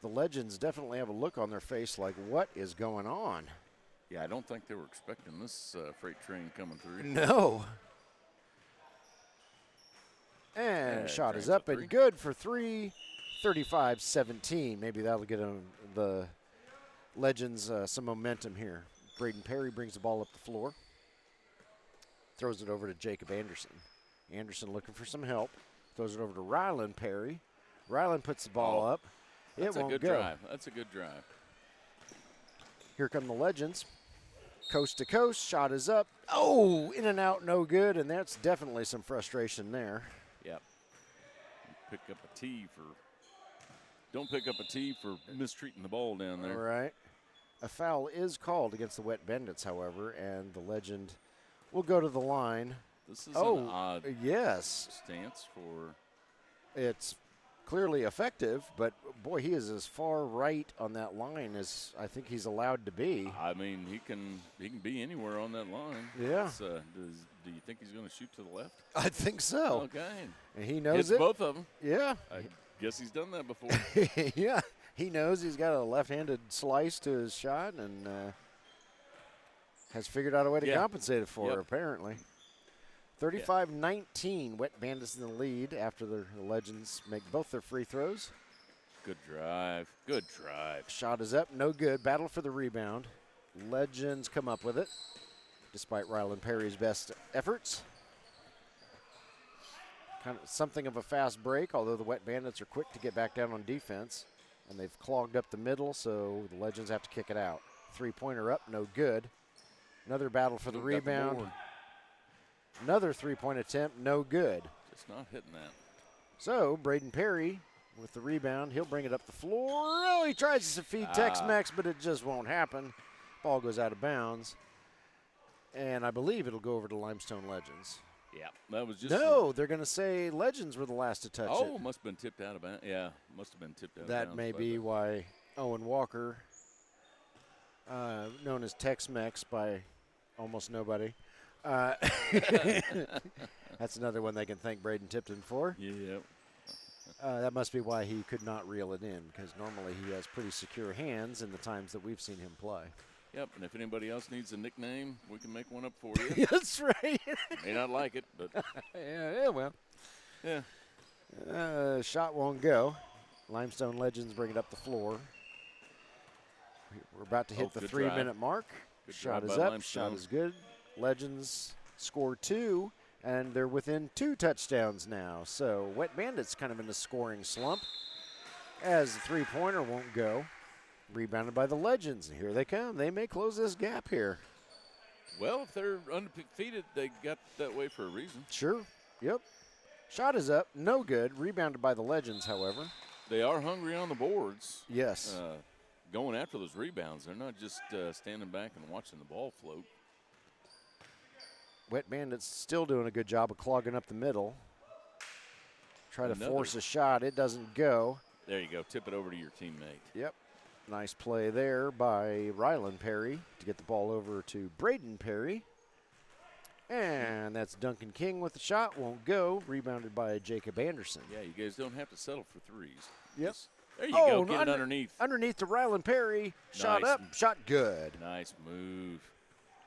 the Legends definitely have a look on their face like, what is going on? Yeah, I don't think they were expecting this freight train coming through. No. And shot is up and good for 3, 35-17. Maybe that'll get the Legends some momentum here. Braden Perry brings the ball up the floor. Throws it over to Jacob Anderson. Anderson looking for some help. Throws it over to Rylan Perry. Rylan puts the ball up. That's it won't a good go. drive. That's a good drive. Here come the Legends. Coast to coast, shot is up. Oh, in and out, no good, and that's definitely some frustration there. Yep. Don't pick up a tee for mistreating the ball down there. All right. A foul is called against the Wet Bandits, however, and the Legend will go to the line. This is an odd stance for. It's clearly effective, but boy, he is as far right on that line as I think he's allowed to be. I mean, he can be anywhere on that line. Yeah. Do you think he's going to shoot to the left? I think so. Okay. And he knows Hits it. both of them. Yeah. I guess he's done that before. Yeah. He knows he's got a left-handed slice to his shot and has figured out a way to compensate it for it, apparently. 35-19, Wet Bandits in the lead after the Legends make both their free throws. Good drive. Good drive. Shot is up, no good. Battle for the rebound. Legends come up with it, despite Rylan Perry's best efforts. Kind of something of a fast break, although the Wet Bandits are quick to get back down on defense. And they've clogged up the middle, so the Legends have to kick it out. Three-pointer up, no good. Another battle for the rebound. Another three-point attempt, no good. Just not hitting that. So Braden Perry with the rebound. He'll bring it up the floor. Oh, he tries to feed Tex-Mex, but it just won't happen. Ball goes out of bounds. And I believe it'll go over to Limestone Legends. Yeah, that was just. No, they're going to say Legends were the last to touch it. Oh, must have been tipped out of bounds. Yeah, must have been tipped out of bounds. That may be why Owen Walker, known as Tex-Mex by almost nobody. That's another one they can thank Braden Tipton for. Yeah. That must be why he could not reel it in, because normally he has pretty secure hands in the times that we've seen him play. Yep, and if anybody else needs a nickname, we can make one up for you. That's right. May not like it, but. Yeah, well. Yeah. Shot won't go. Limestone Legends bring it up the floor. We're about to hit the 3-minute mark. Good Shot drive is by up. Limestone. Shot is good. Legends score 2, and they're within 2 touchdowns now. So Wet Bandits kind of in a scoring slump. as the three-pointer won't go. Rebounded by the Legends, and here they come. They may close this gap here. Well, if they're undefeated, they got that way for a reason. Sure, yep. Shot is up, no good. Rebounded by the Legends, however. They are hungry on the boards. Yes. Going after those rebounds. They're not just standing back and watching the ball float. Wet Bandits still doing a good job of clogging up the middle. Try to force a shot. It doesn't go. There you go. Tip it over to your teammate. Yep. Nice play there by Rylan Perry to get the ball over to Braden Perry. And that's Duncan King with the shot. Won't go. Rebounded by Jacob Anderson. Yeah, you guys don't have to settle for threes. Yep. There you go. Get it underneath. Underneath to Rylan Perry. Shot Nice. up. Shot good. Nice move.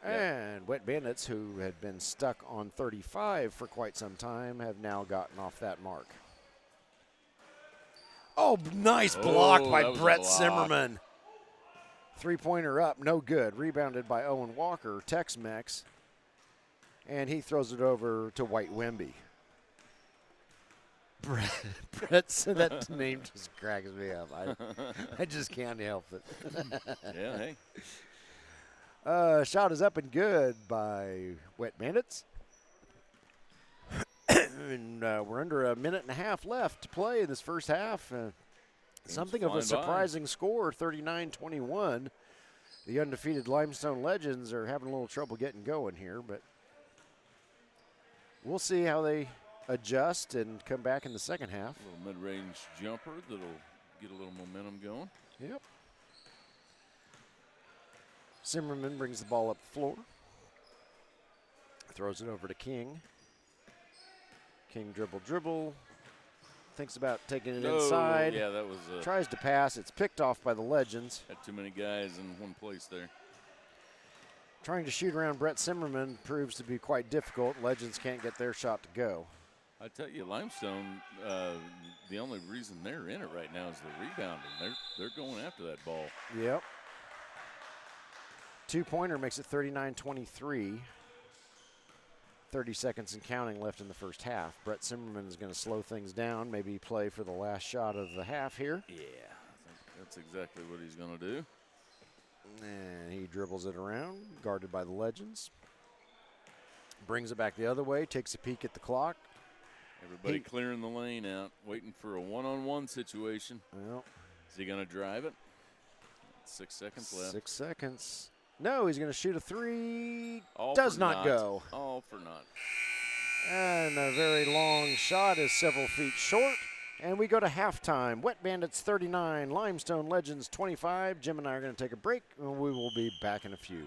And Wet Bandits, who had been stuck on 35 for quite some time, have now gotten off that mark. Oh, nice block by Brett Zimmerman. Three-pointer up, no good. Rebounded by Owen Walker, Tex-Mex. And he throws it over to White Wemby. Brett, that name just cracks me up. I just can't help it. Yeah, hey. Shot is up and good by Wet Bandits. And we're under a minute and a half left to play in this first half. Something of a surprising score, 39-21. The undefeated Limestone Legends are having a little trouble getting going here, but we'll see how they adjust and come back in the second half. A little mid-range jumper that'll get a little momentum going. Yep. Zimmerman brings the ball up the floor. Throws it over to King. King dribble. Thinks about taking it inside. Yeah, that was tries to pass. It's picked off by the Legends. Had too many guys in one place there. Trying to shoot around Brett Zimmerman proves to be quite difficult. Legends can't get their shot to go. I tell you, Limestone, the only reason they're in it right now is the rebounding. They're going after that ball. Yep. Two-pointer makes it 39-23. 30 seconds and counting left in the first half. Brett Zimmerman is going to slow things down, maybe play for the last shot of the half here. Yeah, I think that's exactly what he's going to do. And he dribbles it around, guarded by the Legends. Brings it back the other way, takes a peek at the clock. Everybody clearing the lane out, waiting for a one-on-one situation. Well, is he going to drive it? 6 seconds left. 6 seconds. No, he's going to shoot a three. All Does not go. All for naught. And a very long shot is several feet short. And we go to halftime. Wet Bandits 39, Limestone Legends 25. Jim and I are going to take a break, and we will be back in a few.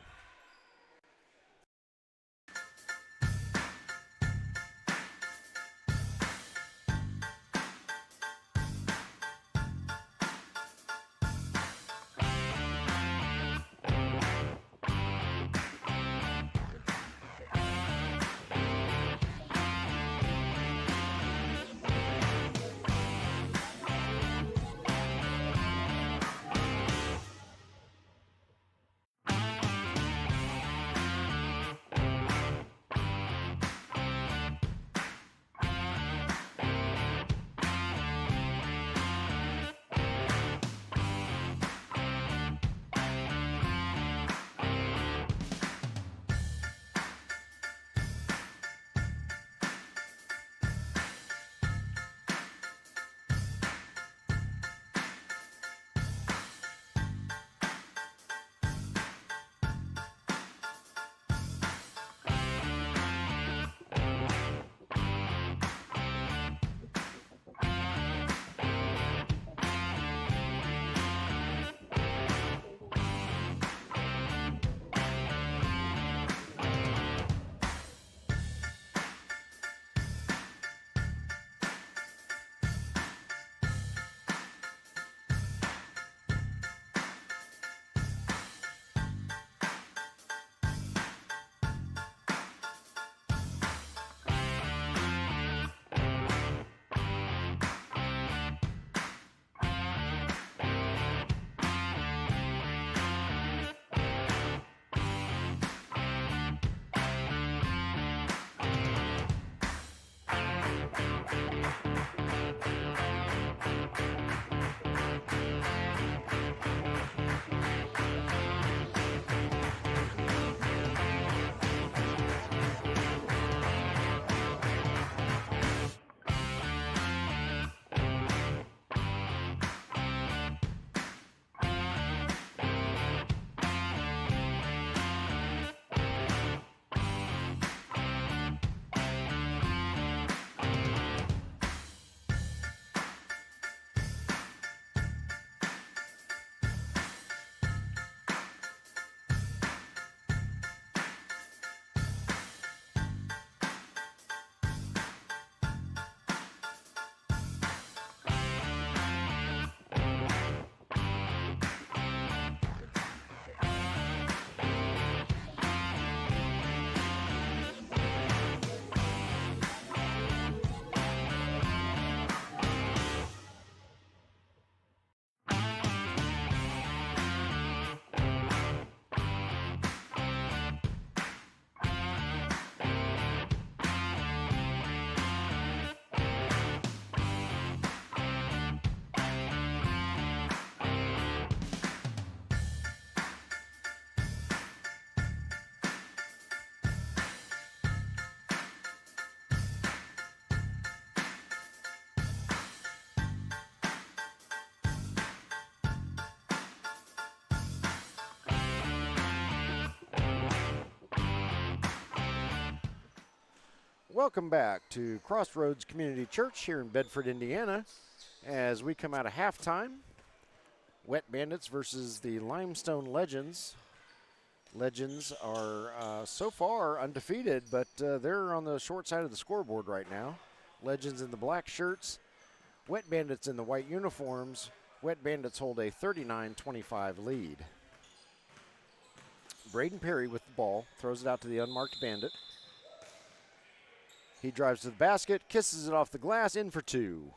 Welcome back to Crossroads Community Church here in Bedford, Indiana. As we come out of halftime, Wet Bandits versus the Limestone Legends. Legends are so far undefeated, but they're on the short side of the scoreboard right now. Legends in the black shirts, Wet Bandits in the white uniforms. Wet Bandits hold a 39-25 lead. Braden Perry with the ball, throws it out to the unmarked Bandit. He drives to the basket, kisses it off the glass, in for two.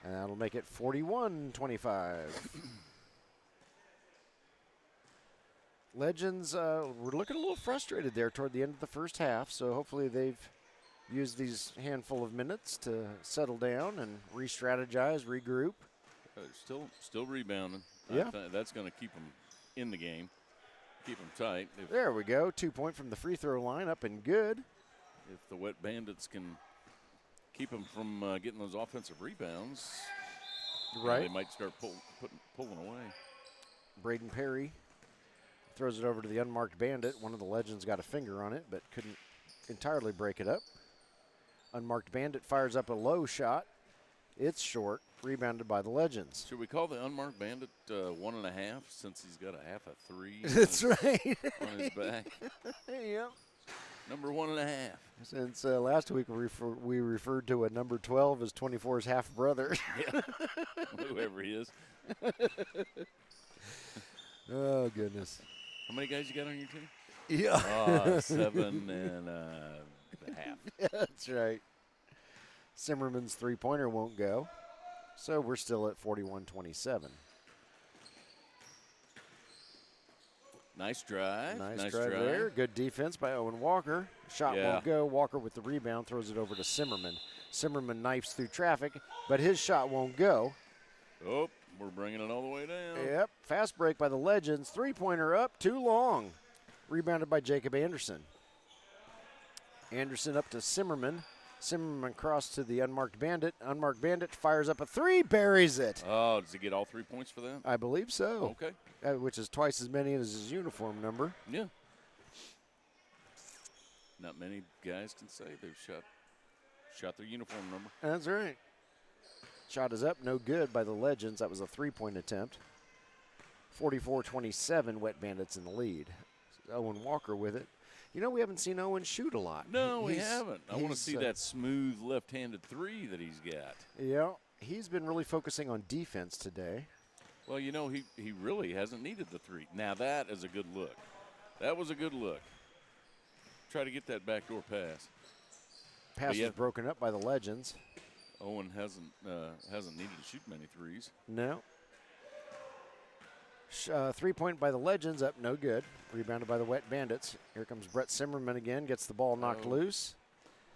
And that'll make it 41-25. Legends were looking a little frustrated there toward the end of the first half, so hopefully they've used these handful of minutes to settle down and re-strategize, regroup. Still rebounding. Yeah. That's going to keep them in the game, keep them tight. There we go. 2 point from the free throw line, up and good. If the Wet Bandits can keep them from getting those offensive rebounds, right, they might start pulling away. Braden Perry throws it over to the unmarked Bandit. One of the Legends got a finger on it, but couldn't entirely break it up. Unmarked Bandit fires up a low shot. It's short, rebounded by the Legends. Should we call the unmarked Bandit 1.5 since he's got a half a three? That's right. On his back. Yep. Number 1.5. Since last week we referred to a number 12 as 24's half brother. Yeah. Whoever he is. Oh, goodness. How many guys you got on your team? Yeah. 7 and a half. Yeah, that's right. Simmerman's three-pointer won't go. So we're still at 41-27. Nice drive. Nice drive there. Good defense by Owen Walker. Shot won't go. Walker with the rebound throws it over to Simmerman. Simmerman knifes through traffic, but his shot won't go. Oh, we're bringing it all the way down. Yep. Fast break by the Legends. Three-pointer up. Too long. Rebounded by Jacob Anderson. Anderson up to Simmerman. Simmerman crossed to the unmarked Bandit. Unmarked Bandit fires up a three, buries it. Oh, does he get all 3 points for that? I believe so. Okay. Which is twice as many as his uniform number. Yeah. Not many guys can say they've shot their uniform number. That's right. Shot is up, no good by the Legends. That was a three-point attempt. 44-27, Wet Bandits in the lead. Owen Walker with it. You know, we haven't seen Owen shoot a lot. No, we haven't. I want to see that smooth left-handed three that he's got. Yeah, he's been really focusing on defense today. Well, you know, he really hasn't needed the three. Now, that is a good look. That was a good look. Try to get that backdoor pass. Pass was broken up by the Legends. Owen hasn't needed to shoot many threes. No. 3-point by the Legends, up no good. Rebounded by the Wet Bandits. Here comes Brett Simmerman again, gets the ball knocked loose.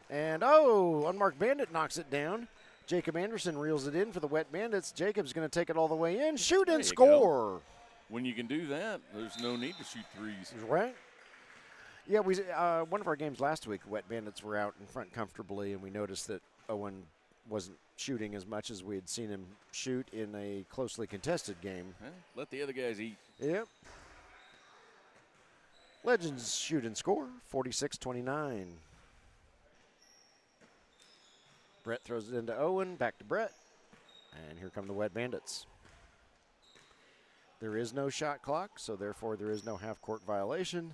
And, unmarked Bandit knocks it down. Jacob Anderson reels it in for the Wet Bandits. Jacob's going to take it all the way in, shoot and score. Go. When you can do that, there's no need to shoot threes. Right. Yeah, one of our games last week, Wet Bandits were out in front comfortably, and we noticed that Owen wasn't shooting as much as we had seen him shoot in a closely contested game. Let the other guys eat. Yep. Legends shoot and score, 46-29. Brett throws it into Owen, back to Brett, and here come the Wet Bandits. There is no shot clock, so therefore there is no half-court violation.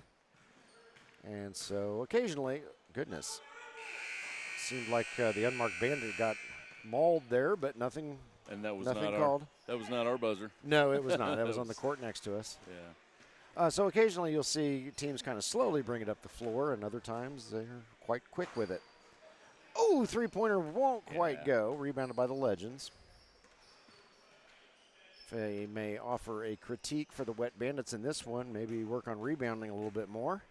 And so occasionally, goodness, seemed like the unmarked Bandit got mauled there, but nothing. And that was nothing not called. That was not our buzzer. No, it was not. That was on the court next to us. Yeah. So occasionally you'll see teams kind of slowly bring it up the floor, and other times they're quite quick with it. Oh, three-pointer won't quite go. Rebounded by the Legends. They may offer a critique for the Wet Bandits in this one, maybe work on rebounding a little bit more.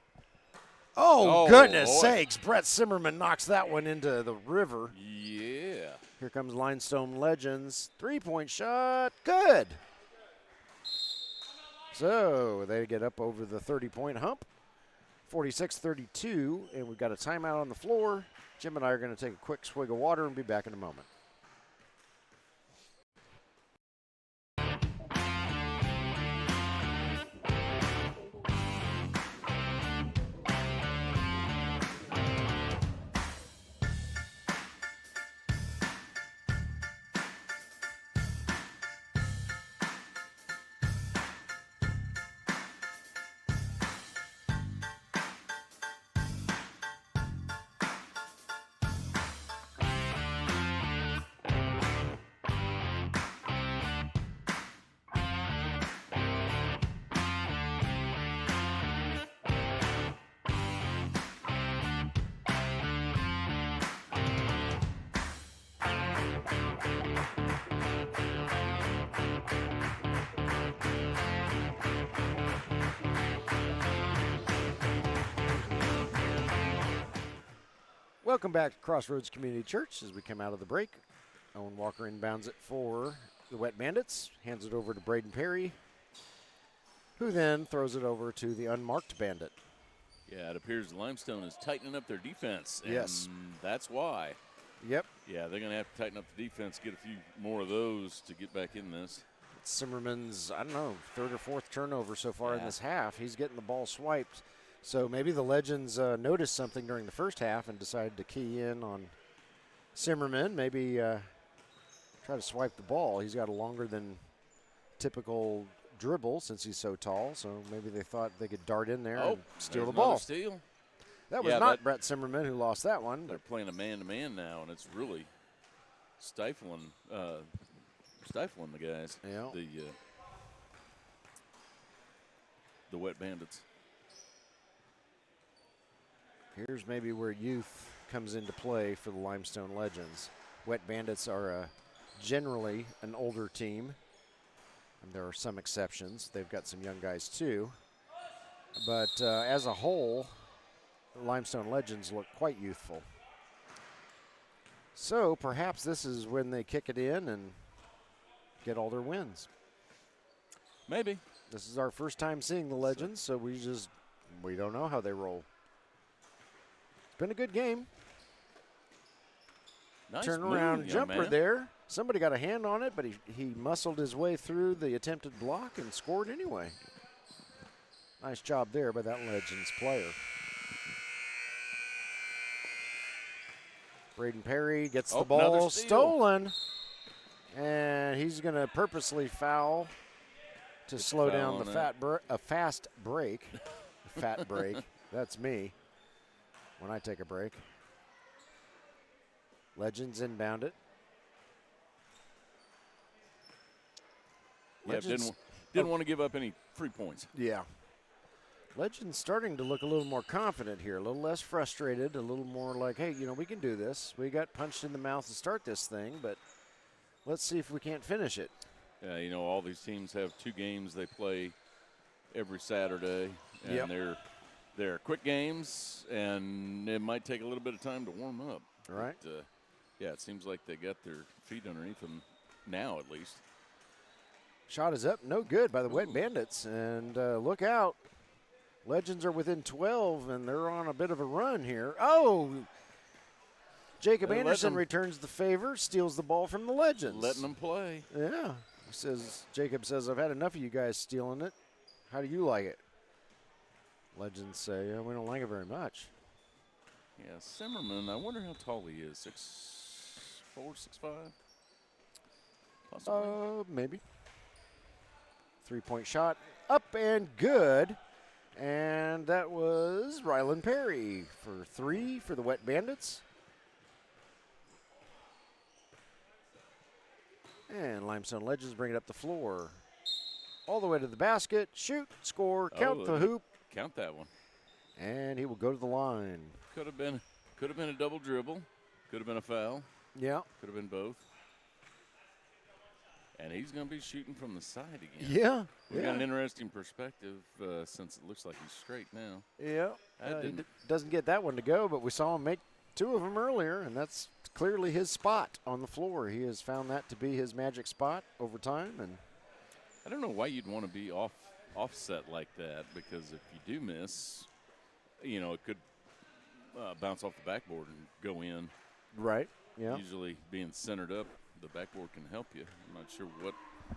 Oh, goodness sakes. Brett Simmerman knocks that one into the river. Yeah. Here comes Limestone Legends. Three-point shot. Good. So they get up over the 30-point hump. 46-32, and we've got a timeout on the floor. Jim and I are going to take a quick swig of water and be back in a moment. Welcome back to Crossroads Community Church as we come out of the break. Owen Walker inbounds it for the Wet Bandits, hands it over to Braden Perry, who then throws it over to the unmarked Bandit. Yeah, it appears Limestone is tightening up their defense. And yes. That's why. Yep. Yeah, they're going to have to tighten up the defense, get a few more of those to get back in this. It's Zimmerman's, I don't know, third or fourth turnover so far in this half. He's getting the ball swiped. So maybe the Legends noticed something during the first half and decided to key in on Zimmerman. Maybe try to swipe the ball. He's got a longer than typical dribble since he's so tall. So maybe they thought they could dart in there and steal the ball. Steal. That was not Brett Zimmerman who lost that one. They're playing a man-to-man now, and it's really stifling the guys. Yeah. The Wet Bandits. Here's maybe where youth comes into play for the Limestone Legends. Wet Bandits are generally an older team, and there are some exceptions. They've got some young guys too. But as a whole, the Limestone Legends look quite youthful. So perhaps this is when they kick it in and get all their wins. Maybe. This is our first time seeing the Legends, so we don't know how they roll. It's been a good game. Nice Turnaround jumper there. Somebody got a hand on it, but he muscled his way through the attempted block and scored anyway. Nice job there by that Legends player. Braden Perry gets the ball stolen, and he's going to purposely foul to slow down the fast break. Fat break. That's me when I take a break. Legends inbound it. Yeah, didn't want to give up any free points. Yeah. Legends starting to look a little more confident here, a little less frustrated, a little more like, hey, we can do this. We got punched in the mouth to start this thing, but let's see if we can't finish it. Yeah, all these teams have 2 games they play every Saturday, and they're quick games, and it might take a little bit of time to warm up. Right. But, it seems like they got their feet underneath them now at least. Shot is up, no good by the Wet Bandits, and look out. Legends are within 12, and they're on a bit of a run here. Oh! Jacob Anderson returns the favor, steals the ball from the Legends. Letting them play. Yeah. Jacob says, I've had enough of you guys stealing it. How do you like it? Legends say, we don't like it very much. Yeah, Zimmerman, I wonder how tall he is. 6'4", 6'5"? Possibly. Maybe. 3-point shot, up and good. And that was Rylan Perry for 3 for the Wet Bandits. And Limestone Legends bring it up the floor. All the way to the basket. Shoot, score, count the hoop. Count that one. And he will go to the line. Could have been a double dribble. Could have been a foul. Yeah. Could have been both. And he's going to be shooting from the side again. Yeah. We got an interesting perspective since it looks like he's straight now. Yeah. He doesn't get that one to go, but we saw him make 2 of them earlier, and that's clearly his spot on the floor. He has found that to be his magic spot over time. And I don't know why you'd want to be offset like that, because if you do miss, it could bounce off the backboard and go in. Right. Yeah. Usually being centered up, the backboard can help you. I'm not sure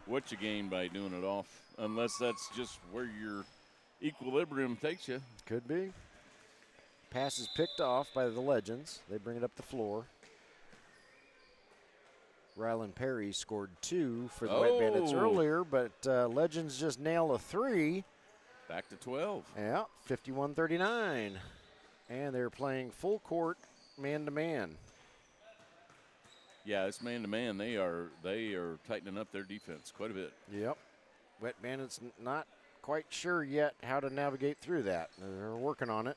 what you gain by doing it off, unless that's just where your equilibrium takes you. Could be. Pass is picked off by the Legends. They bring it up the floor. Rylan Perry scored 2 for the Wet Bandits earlier, but Legends just nail a 3. Back to 12. Yeah, 51-39. And they're playing full court man-to-man. Yeah, it's man-to-man. They are tightening up their defense quite a bit. Yep. Wet Bandits not quite sure yet how to navigate through that. They're working on it.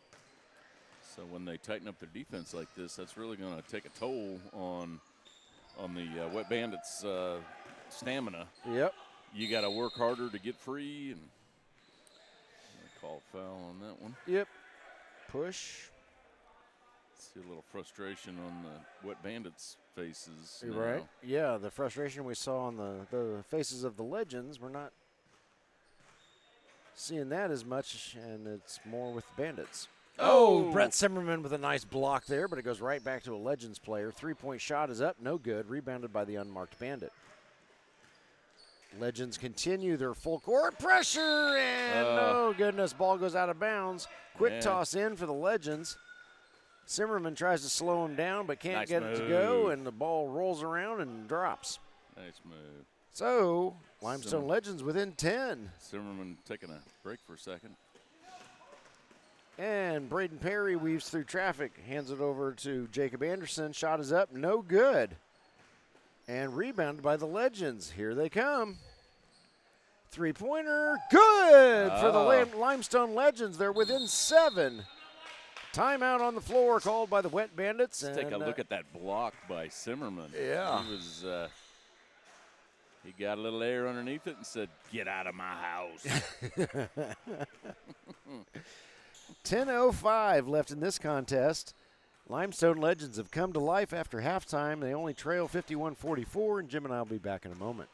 So when they tighten up their defense like this, that's really going to take a toll on the Wet Bandits' stamina. Yep. You got to work harder to get free, and call a foul on that one. Yep. Push. See a little frustration on the Wet Bandits' faces. You're now. right. Yeah, the frustration we saw on the faces of the Legends, we're not seeing that as much, and it's more with the Bandits. Oh, Brett Zimmerman with a nice block there, but it goes right back to a Legends player. Three-point shot is up, no good. Rebounded by the unmarked Bandit. Legends continue their full court pressure, and oh goodness, ball goes out of bounds. Quick toss in for the Legends. Zimmerman tries to slow him down, but can't get it to go, and the ball rolls around and drops. Nice move. So, Limestone Legends within 10. Zimmerman taking a break for a second. And Braden Perry weaves through traffic, hands it over to Jacob Anderson. Shot is up, no good. And rebounded by the Legends. Here they come. Three-pointer, good for the Limestone Legends. They're within 7. Timeout on the floor called by the Wet Bandits. Let's take a look at that block by Zimmerman. Yeah. He was, he got a little air underneath it and said, "Get out of my house." 10:05 left in this contest. Limestone Legends have come to life after halftime. They only trail 51-44, and Jim and I will be back in a moment.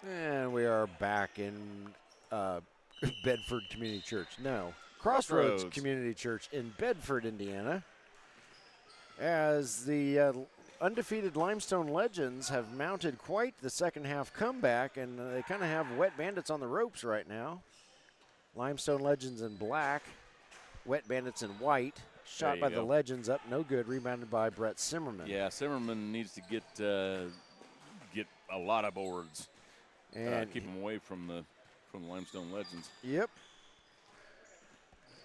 And we are back in Bedford Community Church. No, Crossroads Community Church in Bedford, Indiana. As the undefeated Limestone Legends have mounted quite the second half comeback, and they kind of have Wet Bandits on the ropes right now. Limestone Legends in black, Wet Bandits in white. Shot by the Legends up, no good. Rebounded by Brett Zimmerman. Yeah, Zimmerman needs to get a lot of boards. And keep them away from the Limestone Legends. Yep.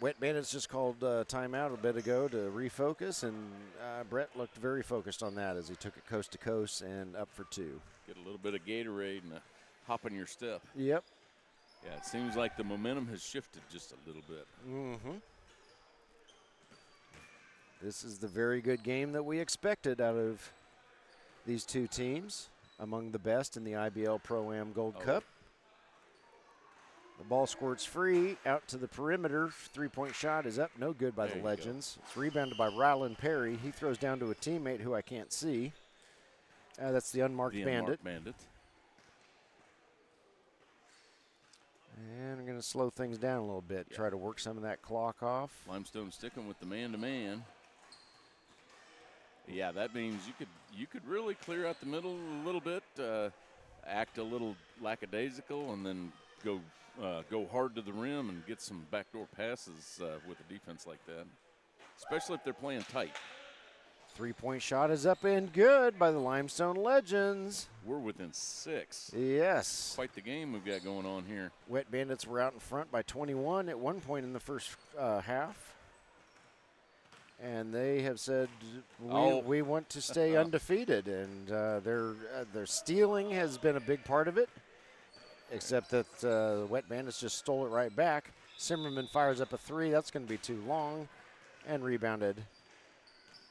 Wet Bandits just called timeout a bit ago to refocus, and Brett looked very focused on that as he took it coast to coast and up for 2. Get a little bit of Gatorade and a hop in your step. Yep. Yeah, it seems like the momentum has shifted just a little bit. Mm-hmm. This is the very good game that we expected out of these two teams. Among the best in the IBL ProAm Gold Cup. The ball squirts free out to the perimeter. Three-point shot is up, no good by the Legends. It's rebounded by Rylan Perry. He throws down to a teammate who I can't see. That's the unmarked Bandit. And I'm going to slow things down a little bit, try to work some of that clock off. Limestone sticking with the man-to-man. Yeah, that means you could really clear out the middle a little bit, act a little lackadaisical, and then go hard to the rim and get some backdoor passes with a defense like that, especially if they're playing tight. Three-point shot is up and good by the Limestone Legends. We're within 6. Yes. Quite the game we've got going on here. Wet Bandits were out in front by 21 at one point in the first half. And they have said, we want to stay undefeated, and their stealing has been a big part of it, except that the Wet Bandits just stole it right back. Zimmerman fires up a 3. That's going to be too long, and rebounded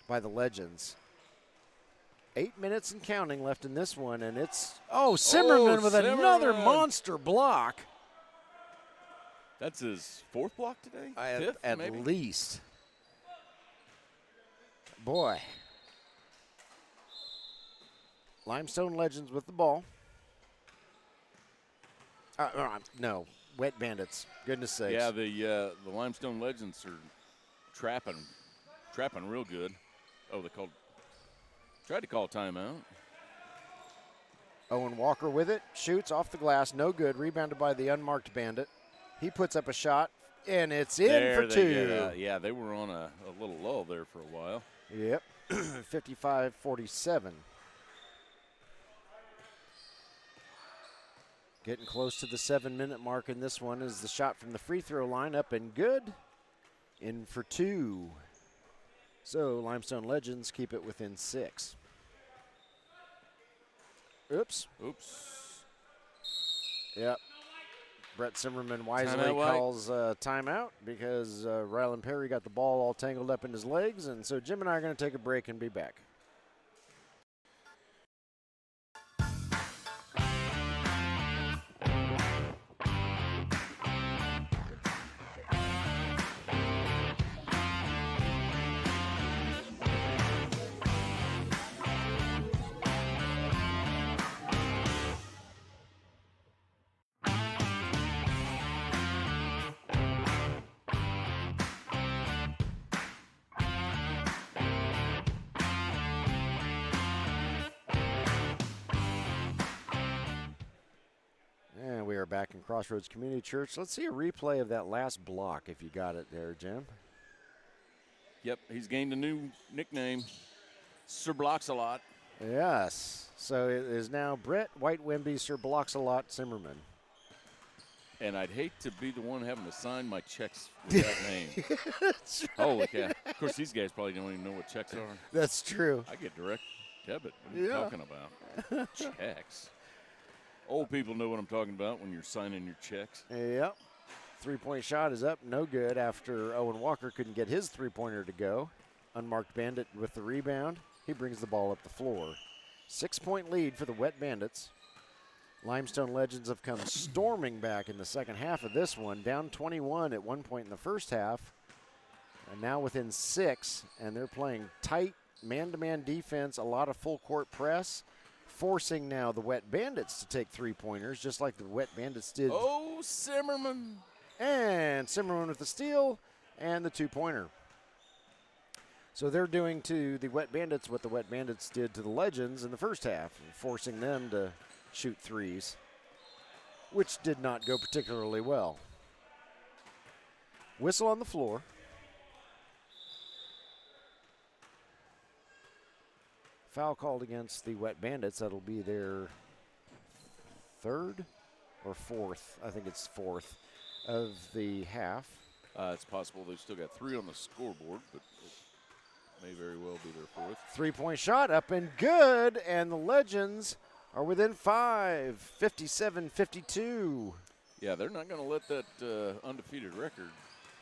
by the Legends. 8 minutes and counting left in this one, and it's, Zimmerman with another monster block. That's his 4th block today? Fifth, at least. Boy. Limestone Legends with the ball. No, Wet Bandits. Goodness sakes. Yeah, the Limestone Legends are trapping real good. Oh, tried to call timeout. Owen Walker with it, shoots off the glass, no good. Rebounded by the unmarked Bandit. He puts up a shot, and it's in for 2. Yeah, they were on a little lull there for a while. Yep, 55-47. Getting close to the 7-minute mark in this one is the shot from the free throw line, up and good. in for 2. So Limestone Legends keep it within 6. Oops. Yep. Brett Zimmerman wisely calls timeout because Rylan Perry got the ball all tangled up in his legs, and so Jim and I are going to take a break and be back. And we are back in Crossroads Community Church. Let's see a replay of that last block if you got it there, Jim. Yep, he's gained a new nickname, Sir Blocks-a-Lot. Yes. So it is now Brett White Wemby, Sir Blocks-a-Lot Zimmerman. And I'd hate to be the one having to sign my checks with that name. That's right. Holy cow. Of course, these guys probably don't even know what checks are. That's true. I get direct debit. What are you talking about? Checks. Old people know what I'm talking about when you're signing your checks. Yep. Three-point shot is up, no good after Owen Walker couldn't get his three-pointer to go. Unmarked Bandit with the rebound. He brings the ball up the floor. 6-point lead for the Wet Bandits. Limestone Legends have come storming back in the second half of this one, down 21 at one point in the first half, and now within 6, and they're playing tight man-to-man defense, a lot of full-court press, forcing now the Wet Bandits to take three-pointers, just like the Wet Bandits did. Oh, Zimmerman. And Zimmerman with the steal and the two-pointer. So they're doing to the Wet Bandits what the Wet Bandits did to the Legends in the first half, forcing them to shoot threes, which did not go particularly well. Whistle on the floor. Foul called against the Wet Bandits. That'll be their third or fourth. I think it's fourth of the half. It's possible they've still got 3 on the scoreboard, but it may very well be their fourth. Three-point shot up and good, and the Legends are within 5, 57-52. Yeah, they're not going to let that undefeated record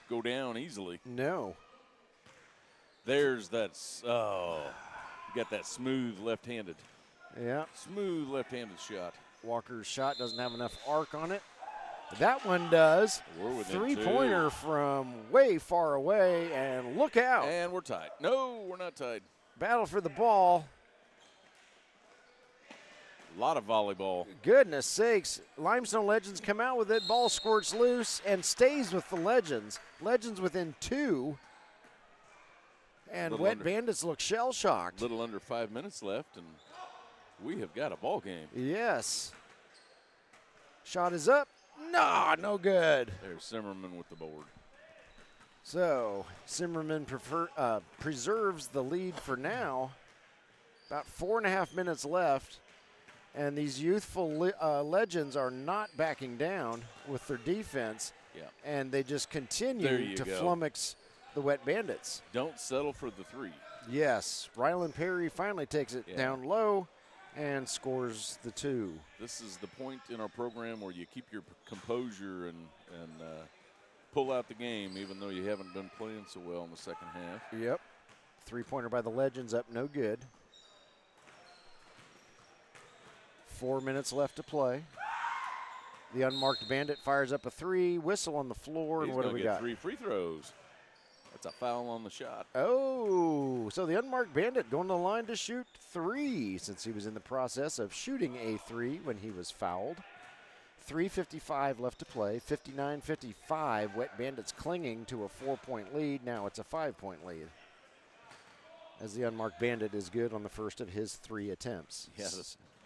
go down easily. No. There's that, you got that smooth left-handed. Yeah. Smooth left-handed shot. Walker's shot doesn't have enough arc on it. But that one does. We're within Three-pointer 2. from way far away, and look out. And we're tied. No, we're not tied. Battle for the ball. A lot of volleyball. Goodness sakes. Limestone Legends come out with it. Ball squirts loose and stays with the Legends. Legends within 2. And Wet Bandits look shell-shocked. Little under 5 minutes left, and we have got a ball game. Yes. Shot is up. Nah, no good. There's Zimmerman with the board. So Zimmerman preserves the lead for now. About 4.5 minutes left. And these youthful Legends are not backing down with their defense. Yeah. And they just continue to flummox the Wet Bandits. Don't settle for the 3. Yes. Rylan Perry finally takes it down low and scores the 2. This is the point in our program where you keep your composure and pull out the game, even though you haven't been playing so well in the second half. Yep. Three-pointer by the Legends up, no good. 4 minutes left to play. The unmarked Bandit fires up a 3. Whistle on the floor, and what do we got? 3 free throws. That's a foul on the shot. Oh, so the unmarked Bandit going to the line to shoot 3 since he was in the process of shooting a 3 when he was fouled. 3:55 left to play, 59-55. Wet Bandits clinging to a 4-point lead. Now it's a 5-point lead, as the unmarked Bandit is good on the first of his 3 attempts. Yeah, the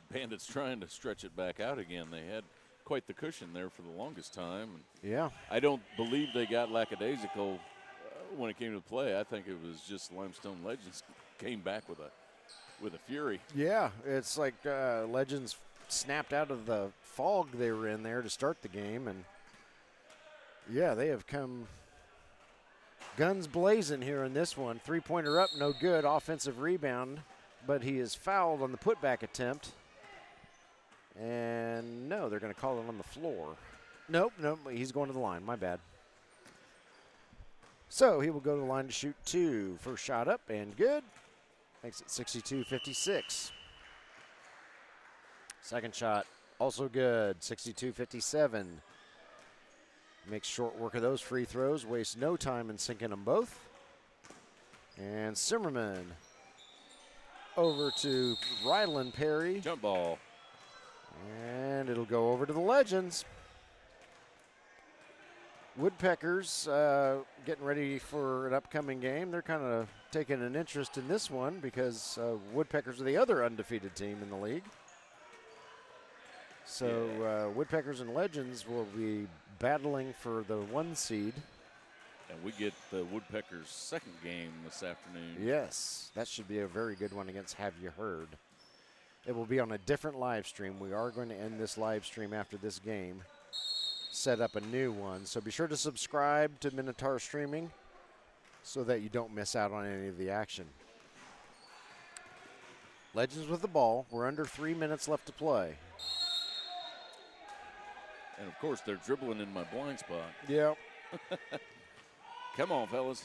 Bandits trying to stretch it back out again. They had quite the cushion there for the longest time. Yeah. I don't believe they got lackadaisical when it came to play. I think it was just Limestone Legends came back with a fury. Yeah, it's like Legends snapped out of the fog they were in there to start the game, and yeah, they have come Guns blazing here in this one. Three-pointer up, no good. Offensive rebound, but he is fouled on the putback attempt. And no, they're going to call it on the floor. Nope, he's going to the line. My bad. So he will go to the line to shoot two. First shot up and good. Makes it 62-56. Second shot also good, 62-57. Makes short work of those free throws. Wastes no time in sinking them both. And Simmerman over to Rylan Perry. Jump ball. And it'll go over to the Legends. Woodpeckers getting ready for an upcoming game. They're kind of taking an interest in this one because Woodpeckers are the other undefeated team in the league. So Woodpeckers and Legends will be battling for the 1 seed. And we get the Woodpeckers' second game this afternoon. Yes, that should be a very good one against Have You Heard. It will be on a different live stream. We are going to end this live stream after this game. Set up a new one. So be sure to subscribe to Minotaur Streaming so that you don't miss out on any of the action. Legends with the ball. We're under 3 minutes left to play. And, of course, they're dribbling in my blind spot. Yeah. Come on, fellas.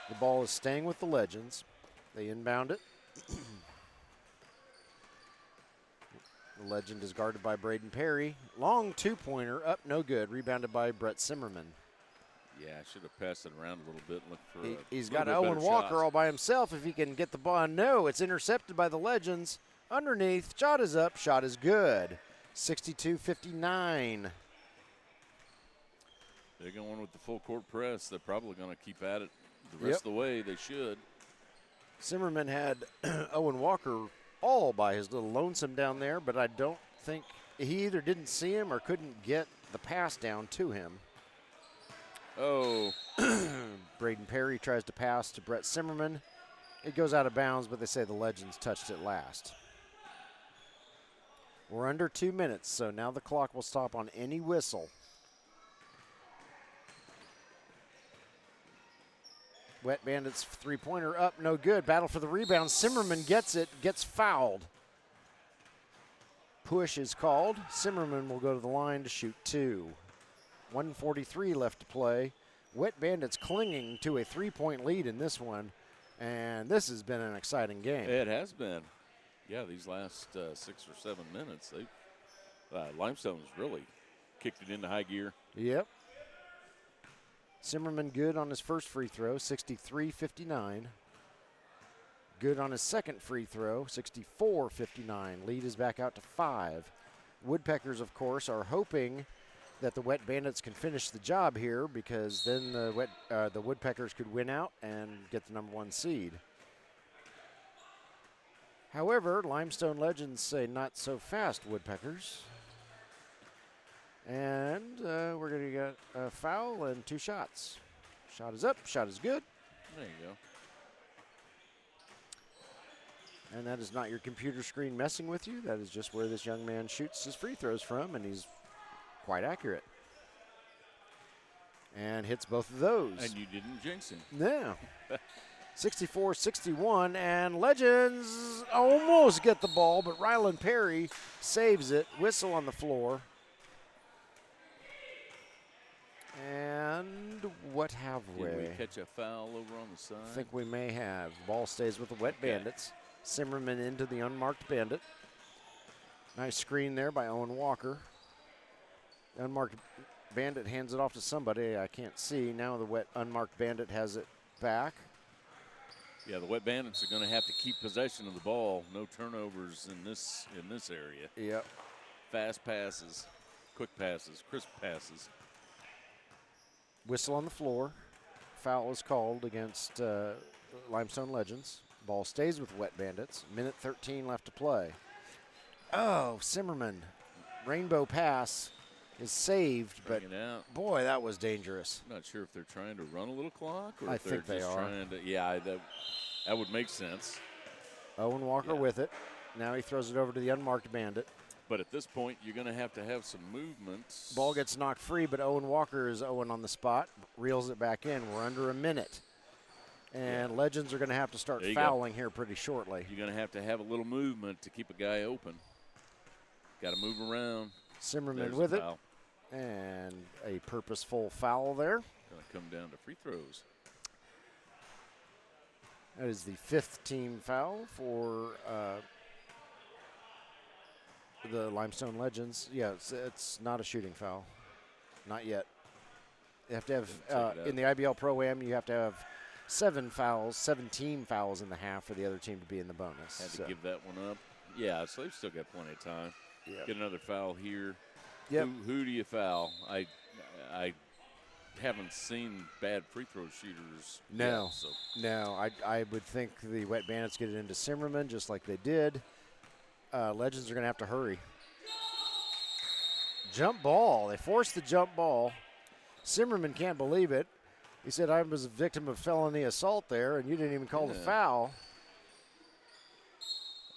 The ball is staying with the Legends. They inbound it. The Legend is guarded by Braden Perry. Long two-pointer, up no good. Rebounded by Brett Simmerman. Yeah, I should have passed it around a little bit and looked for He's got Owen Walker all by himself if he can get the ball. No, it's intercepted by the Legends. Underneath, shot is up, shot is good. 62-59. They're going with the full court press. They're probably going to keep at it the rest of the way. They should. Simmerman had Owen Walker all by his little lonesome down there, but I don't think he either didn't see him or couldn't get the pass down to him. Oh. Braden Perry tries to pass to Brett Simmerman. It goes out of bounds, but they say the Legends touched it last. We're under 2 minutes, so now the clock will stop on any whistle. Wet Bandits three-pointer up, no good. Battle for the rebound. Simmerman gets it, gets fouled. Push is called. Simmerman will go to the line to shoot two. 1:43 left to play. Wet Bandits clinging to a three-point lead in this one, and this has been an exciting game. It has been. Yeah, these last 6 or 7 minutes, Limestone's really kicked it into high gear. Yep. Simmerman good on his first free throw, 63-59. Good on his second free throw, 64-59. Lead is back out to 5. Woodpeckers, of course, are hoping that the Wet Bandits can finish the job here because then the Woodpeckers could win out and get the #1 seed. However, Limestone Legends say not so fast, Woodpeckers. And we're going to get a foul and 2 shots. Shot is up, shot is good. There you go. And that is not your computer screen messing with you. That is just where this young man shoots his free throws from, and he's quite accurate. And hits both of those. And you didn't jinx him. Yeah. 64-61, and Legends almost get the ball, but Rylan Perry saves it. Whistle on the floor. And what have we? Did we catch a foul over on the side? I think we may have. Ball stays with the Wet Bandits. Simmerman into the unmarked Bandit. Nice screen there by Owen Walker. The unmarked Bandit hands it off to somebody I can't see. Now the Wet unmarked Bandit has it back. Yeah, the Wet Bandits are going to have to keep possession of the ball. No turnovers in this area. Yep. Fast passes, quick passes, crisp passes. Whistle on the floor. Foul is called against Limestone Legends. Ball stays with Wet Bandits. Minute 13 left to play. Oh, Simmerman. Rainbow pass is saved, but boy, that was dangerous. I'm not sure if they're trying to run a little clock or I if they're think they just are. trying to. Yeah, that would make sense. Owen Walker with it. Now he throws it over to the unmarked Bandit. But at this point, you're going to have some movements. Ball gets knocked free, but Owen Walker is Owen on the spot, reels it back in. We're under a minute. And Legends are going to have to start fouling here pretty shortly. You're going to have a little movement to keep a guy open. Got to move around. Zimmerman with it. And a purposeful foul there. Going to come down to free throws. That is the 5th team foul for the Limestone Legends. Yeah, it's not a shooting foul. Not yet. You have to have, in the IBL ProAm, you have to have 17 fouls in the half for the other team to be in the bonus. Had to give that one up. Yeah, so they've still got plenty of time. Yep. Get another foul here. Yep. Who do you foul? I haven't seen bad free throw shooters. No. Yet, so. No, I would think the Wet Bandits get it into Zimmerman just like they did. Legends are going to have to hurry. Jump ball. They forced the jump ball. Zimmerman can't believe it. He said, I was a victim of felony assault there, and you didn't even call the foul.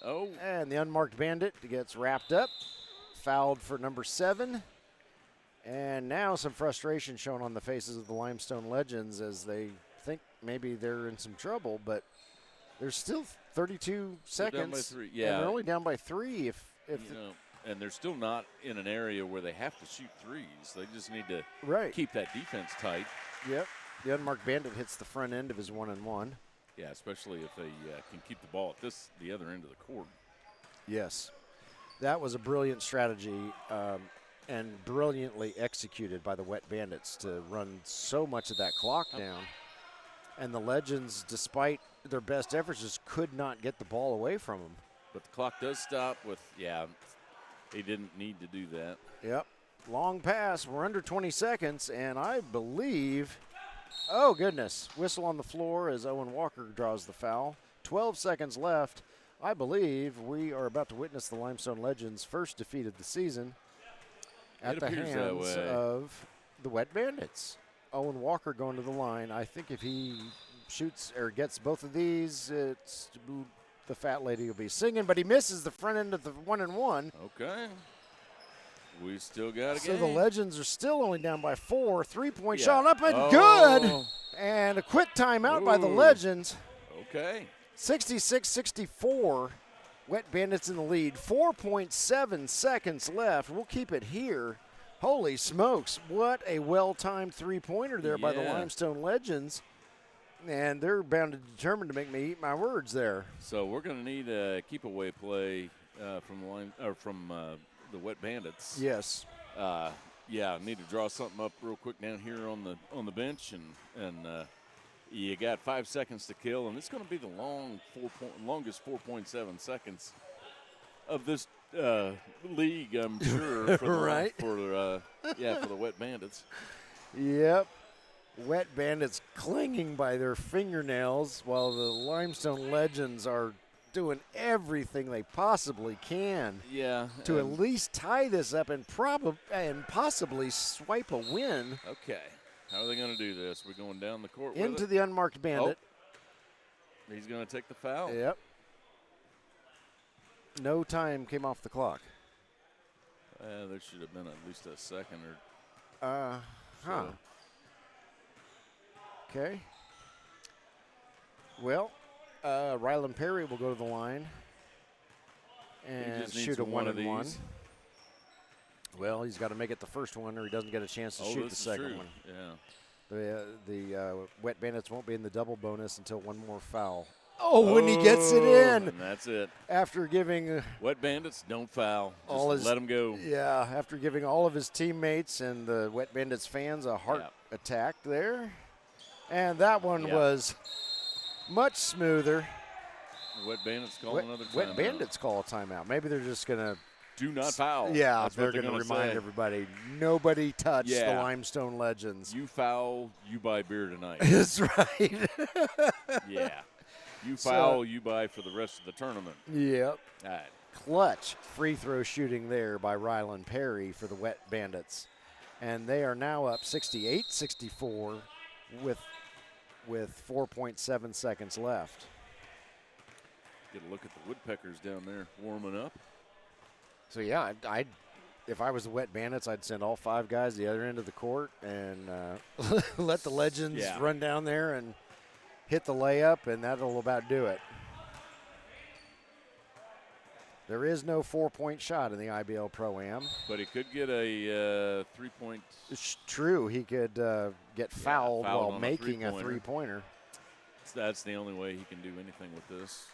Oh. And the unmarked Bandit gets wrapped up. Fouled for number 7. And now some frustration shown on the faces of the Limestone Legends as they think maybe they're in some trouble, but there's still 32 seconds. Down by 3. Yeah. And they're only down by 3 and they're still not in an area where they have to shoot threes. They just need to keep that defense tight. Yep. The unmarked Bandit hits the front end of his 1-and-1. Yeah, especially if they can keep the ball at the other end of the court. Yes. That was a brilliant strategy and brilliantly executed by the Wet Bandits to run so much of that clock down. And the Legends, despite their best efforts, just could not get the ball away from them. But the clock does stop with, they didn't need to do that. Yep. Long pass. We're under 20 seconds, and I believe, oh, goodness, whistle on the floor as Owen Walker draws the foul. 12 seconds left. I believe we are about to witness the Limestone Legends' first defeat of the season at the hands of the Wet Bandits. Owen Walker going to the line. I think if he shoots or gets both of these, the fat lady will be singing, but he misses the front end of the 1-and-1. Okay. We still got a game. So the Legends are still only down by 4. 3-point shot up and good. And a quick timeout by the Legends. Okay. 66-64. Wet Bandits in the lead. 4.7 seconds left. We'll keep it here. Holy smokes. What a well-timed three-pointer there by the Limestone Legends. And they're bound and determined to make me eat my words there. So we're going to need a keep-away play from the Wet Bandits. Yes. Need to draw something up real quick down here on the bench, and you got 5 seconds to kill, and it's going to be the longest 4.7 seconds of this league, I'm sure. For the, for the Wet Bandits. Yep. Wet Bandits clinging by their fingernails while the Limestone Legends are doing everything they possibly can to at least tie this up and possibly swipe a win. Okay. How are they going to do this? We're going down the court into the unmarked Bandit. Oh. He's going to take the foul. Yep. No time came off the clock. There should have been at least a second Okay. Well, Rylan Perry will go to the line and shoot a 1-and-1. Well, he's got to make it the first one, or he doesn't get a chance to shoot the second one. Yeah. The Wet Bandits won't be in the double bonus until one more foul. Oh, when he gets it in. And that's it. After giving Wet Bandits, don't foul. Just let them go. Yeah, after giving all of his teammates and the Wet Bandits fans a heart attack there. And that one was much smoother. Wet Bandits call another timeout. Wet Bandits call a timeout. Maybe they're just going to do not foul. Yeah, that's they're going to remind everybody, nobody touched the Limestone Legends. You foul, you buy beer tonight. That's right. Yeah. You foul, you buy for the rest of the tournament. Yep. All right. Clutch free throw shooting there by Rylan Perry for the Wet Bandits. And they are now up 68-64 with 4.7 seconds left. Get a look at the Woodpeckers down there warming up. So, yeah, if I was the Wet Bandits, I'd send all 5 guys to the other end of the court and let the Legends run down there and hit the layup, and that'll about do it. There is no 4-point shot in the IBL ProAm. But he could get a 3-point. It's true. He could get fouled while making a three-pointer. three-pointer. That's the only way he can do anything with this.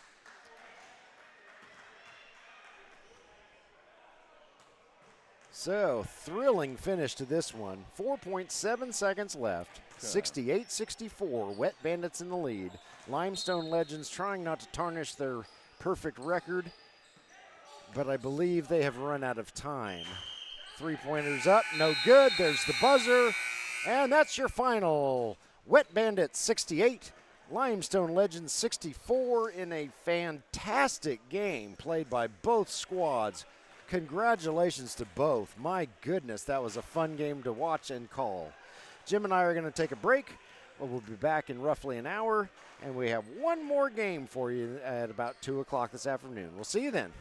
So, thrilling finish to this one. 4.7 seconds left. 68-64. Wet Bandits in the lead. Limestone Legends trying not to tarnish their perfect record, but I believe they have run out of time. 3-pointers up, no good. There's the buzzer, and that's your final. Wet Bandits 68, Limestone Legends 64 in a fantastic game played by both squads. Congratulations to both. My goodness, that was a fun game to watch and call. Jim and I are going to take a break. We'll be back in roughly an hour, and we have one more game for you at about 2 o'clock this afternoon. We'll see you then.